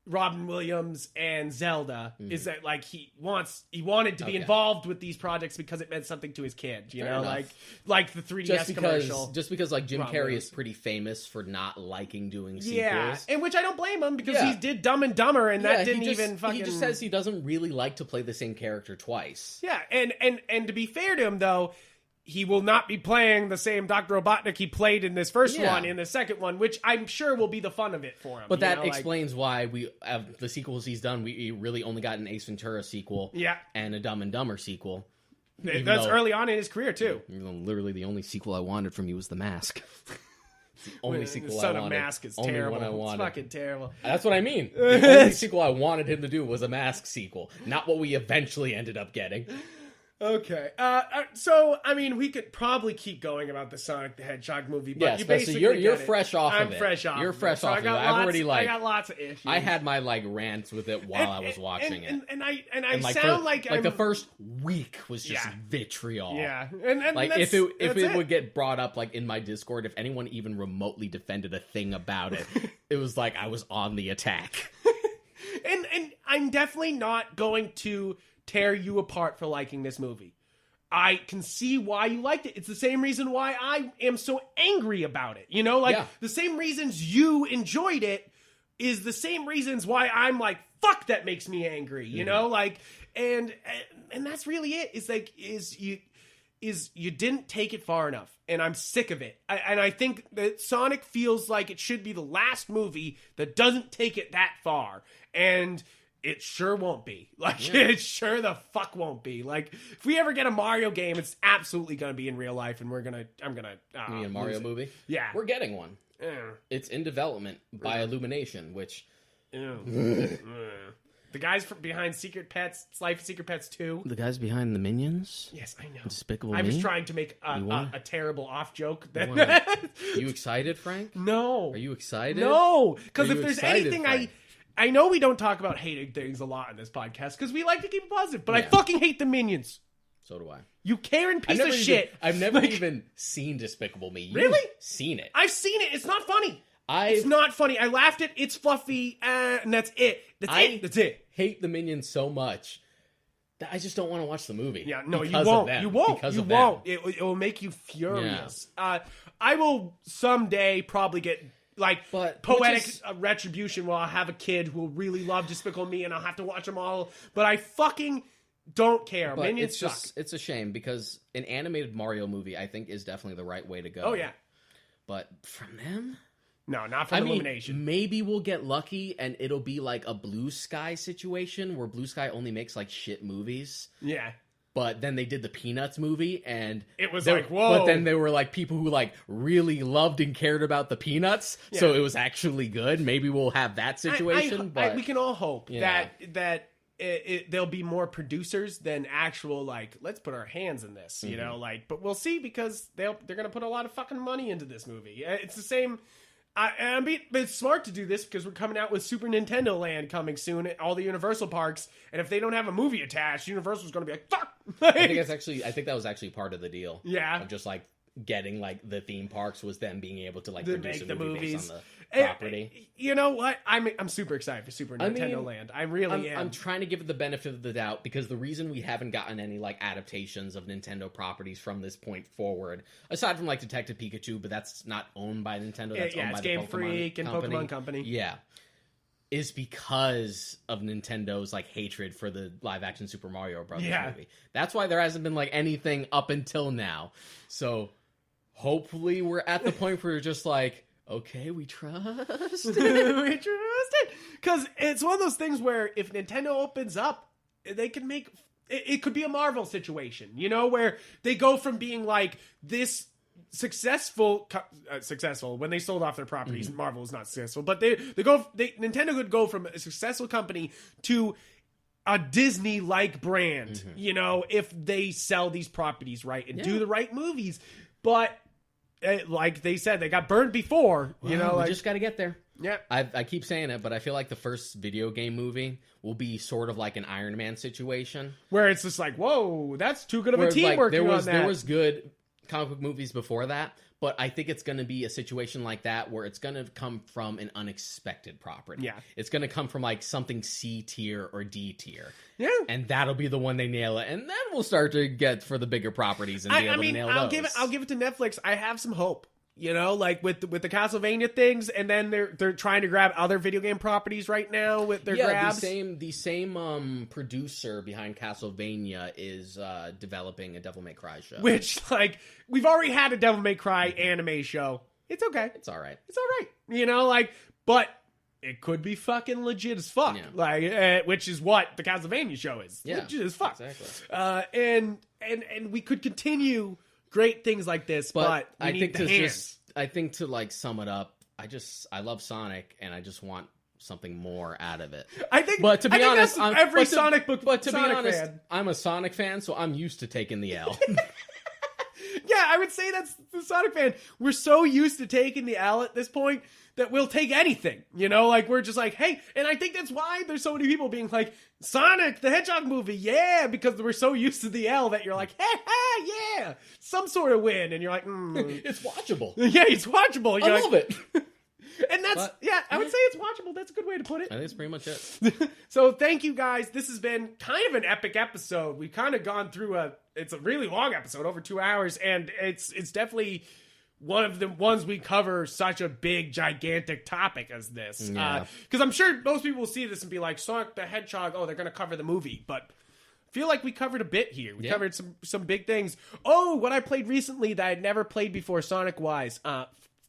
Robin Williams and Zelda is that like he wanted to be involved with these projects because it meant something to his kid, you Fair know, enough. like the 3DS commercial. Just because like Jim Robin Carrey Williams. is pretty famous for not liking doing sequels. Yeah, and which I don't blame him because Yeah. he did Dumb and Dumber, and that didn't he just, even fucking. He just says he doesn't really like to play the same character twice. Yeah, and to be fair to him though, he will not be playing the same Dr. Robotnik he played in this first one in the second one, which I'm sure will be the fun of it for him. But that explains why we have the sequels he's done. We really only got an Ace Ventura sequel, and a Dumb and Dumber sequel. That's early on in his career too. Literally, the only sequel I wanted from you was The Mask. It's the only sequel Son I of wanted. Mask is only terrible. one I wanted. It's fucking terrible. That's what I mean. The only sequel I wanted him to do was a Mask sequel, not what we eventually ended up getting. Okay. So, I mean, we could probably keep going about the Sonic the Hedgehog movie, but you basically you're get it. fresh off of it. I'm fresh off. You're fresh so off of it. I got lots of issues. I had my like rants with it while I was watching it. And I like sound like the first week was just vitriol. Yeah. And like if it would get brought up like in my Discord, if anyone even remotely defended a thing about it, it was like I was on the attack. and I'm definitely not going to tear you apart for liking this movie. I can see why you liked it. It's the same reason why I am so angry about it. You know, like the same reasons you enjoyed it is the same reasons why I'm like, fuck, that makes me angry. You know, like, and that's really it. It's like, you didn't take it far enough, and I'm sick of it. And I think that Sonic feels like it should be the last movie that doesn't take it that far. And it sure won't be. Like, it sure the fuck won't be. Like, if we ever get a Mario game, it's absolutely going to be in real life, and I'm going to... You mean a Mario movie? Yeah. We're getting one. It's in development by Illumination, which... The guys behind Secret Pets, Life of Secret Pets 2. The guys behind the Minions? Yes, I know. Despicable I was Me? trying to make a terrible off joke. You excited, Frank? No. Are you excited? No, because Are if you there's excited, anything Frank? I know we don't talk about hating things a lot in this podcast because we like to keep it positive, but I fucking hate the Minions. So do I. You Karen piece of shit. I've never even seen Despicable Me. You've Really? seen it. I've seen it. It's not funny. It's not funny. I laughed at it. It's fluffy, and that's it. That's it. Hate the Minions so much that I just don't want to watch the movie. Yeah, no, because you won't. of them. You won't. Because you of won't. them. It will make you furious. I will someday probably get poetic retribution where I'll have a kid who will really love Despicable Me and I'll have to watch them all. But I fucking don't care. But Minions suck. It's a shame because an animated Mario movie, I think, is definitely the right way to go. Oh, yeah. But from them? No, not from Illumination. Maybe we'll get lucky and it'll be like a Blue Sky situation where Blue Sky only makes like shit movies. Yeah. But then they did the Peanuts movie, and it was like, whoa. But then there were like people who like really loved and cared about the Peanuts, so it was actually good. Maybe we'll have that situation. But we can all hope that there'll be more producers than actual like, let's put our hands in this, you know, like. But we'll see because they're gonna put a lot of fucking money into this movie. It's the same. I mean, it's smart to do this because we're coming out with Super Nintendo Land coming soon at all the Universal parks, and if they don't have a movie attached, Universal's going to be like, fuck! I think that was actually part of the deal. Yeah. Of just, like, getting, like, the theme parks was them being able to, like, produce a movie movies based on the property. You know what? I'm super excited for Super Nintendo Land. I really am. I'm trying to give it the benefit of the doubt because the reason we haven't gotten any like adaptations of Nintendo properties from this point forward, aside from like Detective Pikachu, but that's not owned by Nintendo. That's owned by the Game Pokemon Freak and company. Pokemon Company. Yeah, is because of Nintendo's like hatred for the live action Super Mario Brothers movie. That's why there hasn't been like anything up until now. So hopefully we're at the point where you're just like, okay, we trust. We trust it. Because it's one of those things where if Nintendo opens up, they can make... It could be a Marvel situation, you know, where they go from being like this successful when they sold off their properties. Marvel was not successful, but Nintendo could go from a successful company to a Disney-like brand, you know, if they sell these properties right and do the right movies. But like they said, they got burned before. You know, we just got to get there. Yeah, I keep saying it, but I feel like the first video game movie will be sort of like an Iron Man situation, where it's just like, whoa, that's too good of a team like, working on that. There was good comic book movies before that, but I think it's going to be a situation like that where it's going to come from an unexpected property. Yeah. It's going to come from like something C tier or D tier. Yeah. And that'll be the one they nail it. And then we'll start to get for the bigger properties and be able to nail those. I'll give it to Netflix. I have some hope. You know, like with the Castlevania things, and then they're trying to grab other video game properties right now with their grabs. The same producer behind Castlevania is developing a Devil May Cry show. Which, like, we've already had a Devil May Cry anime show. It's okay. It's all right. It's all right. You know, like, but it could be fucking legit as fuck. Yeah. Like, which is what the Castlevania show is. Yeah, legit as fuck. exactly. And we could continue great things like this, but we need the hands. I think to like sum it up, I love Sonic and I just want something more out of it. But to be honest, every Sonic honest, fan. I'm a Sonic fan, so I'm used to taking the L. Yeah, I would say that's the Sonic fan. We're so used to taking the L at this point that we'll take anything, you know? Like, we're just like, hey, and I think that's why there's so many people being like, Sonic the Hedgehog movie, yeah, because we're so used to the L that you're like, hey, yeah, some sort of win, and you're like, It's watchable. Yeah, it's watchable. You're I love it. And that's, I would say it's watchable. That's a good way to put it. I think that's pretty much it. So thank you guys. This has been kind of an epic episode. We've kind of gone through it's a really long episode, over 2 hours, and it's definitely one of the ones we cover such a big, gigantic topic as this. Yeah. Because I'm sure most people will see this and be like, Sonic the Hedgehog, oh, they're going to cover the movie. But I feel like we covered a bit here. We covered some big things. Oh, what I played recently that I'd never played before Sonic-wise.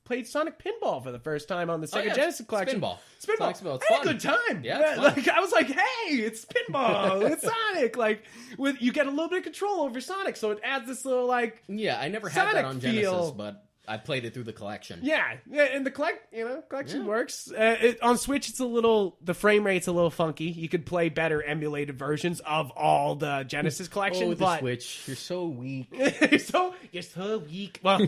Played Sonic Pinball for the first time on the Sega Genesis collection. Spinball. Sonic Spinball. It's fun. A good time. Yeah, like I was like, hey, it's Pinball. It's Sonic. Like, you get a little bit of control over Sonic, so it adds this little like. Yeah, I never had that on Genesis, but I played it through the collection. Yeah, and the collection works. On Switch, the frame rate's a little funky. You could play better emulated versions of all the Genesis collection. Oh, but Switch, you're so weak. you're so weak. Well,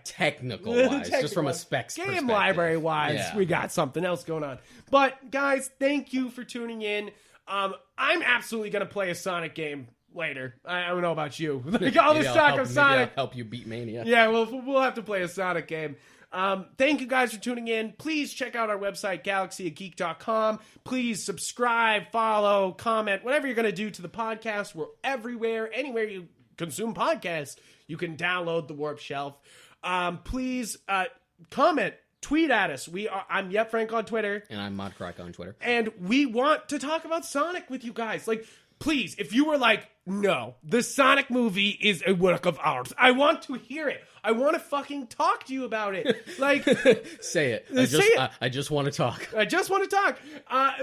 technical wise, just from a specs game perspective. library wise, we got something else going on. But guys, thank you for tuning in. I'm absolutely gonna play a Sonic game later. I don't know about you. Like all this talk of Sonic. Maybe I'll help you beat Mania. Yeah, we'll have to play a Sonic game. Thank you guys for tuning in. Please check out our website, galaxyofgeek.com. Please subscribe, follow, comment, whatever you're going to do to the podcast. We're everywhere. Anywhere you consume podcasts, you can download the Warp Shelf. Please comment. Tweet at us. I'm Yep Frank on Twitter. And I'm Modcroc on Twitter. And we want to talk about Sonic with you guys. Like, please, if you were like, no, the Sonic movie is a work of art, I want to hear it. I want to fucking talk to you about it. Like, say it. I just want to talk. I just want to talk.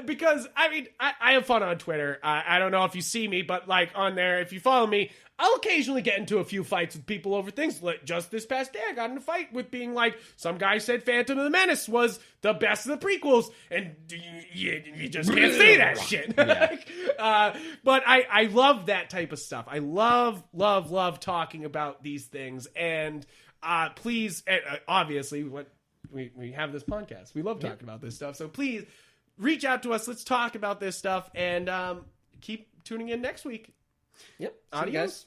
Because, I mean, I have fun on Twitter. I don't know if you see me, but like on there, if you follow me, I'll occasionally get into a few fights with people over things. Like, just this past day, I got in a fight with being like, some guy said Phantom of the Menace was the best of the prequels, and you just can't say that shit. Yeah. But I love that type of stuff. I love talking about these things. And please, obviously, we have this podcast. We love talking about this stuff. So please reach out to us. Let's talk about this stuff, and keep tuning in next week. Yep. Adios.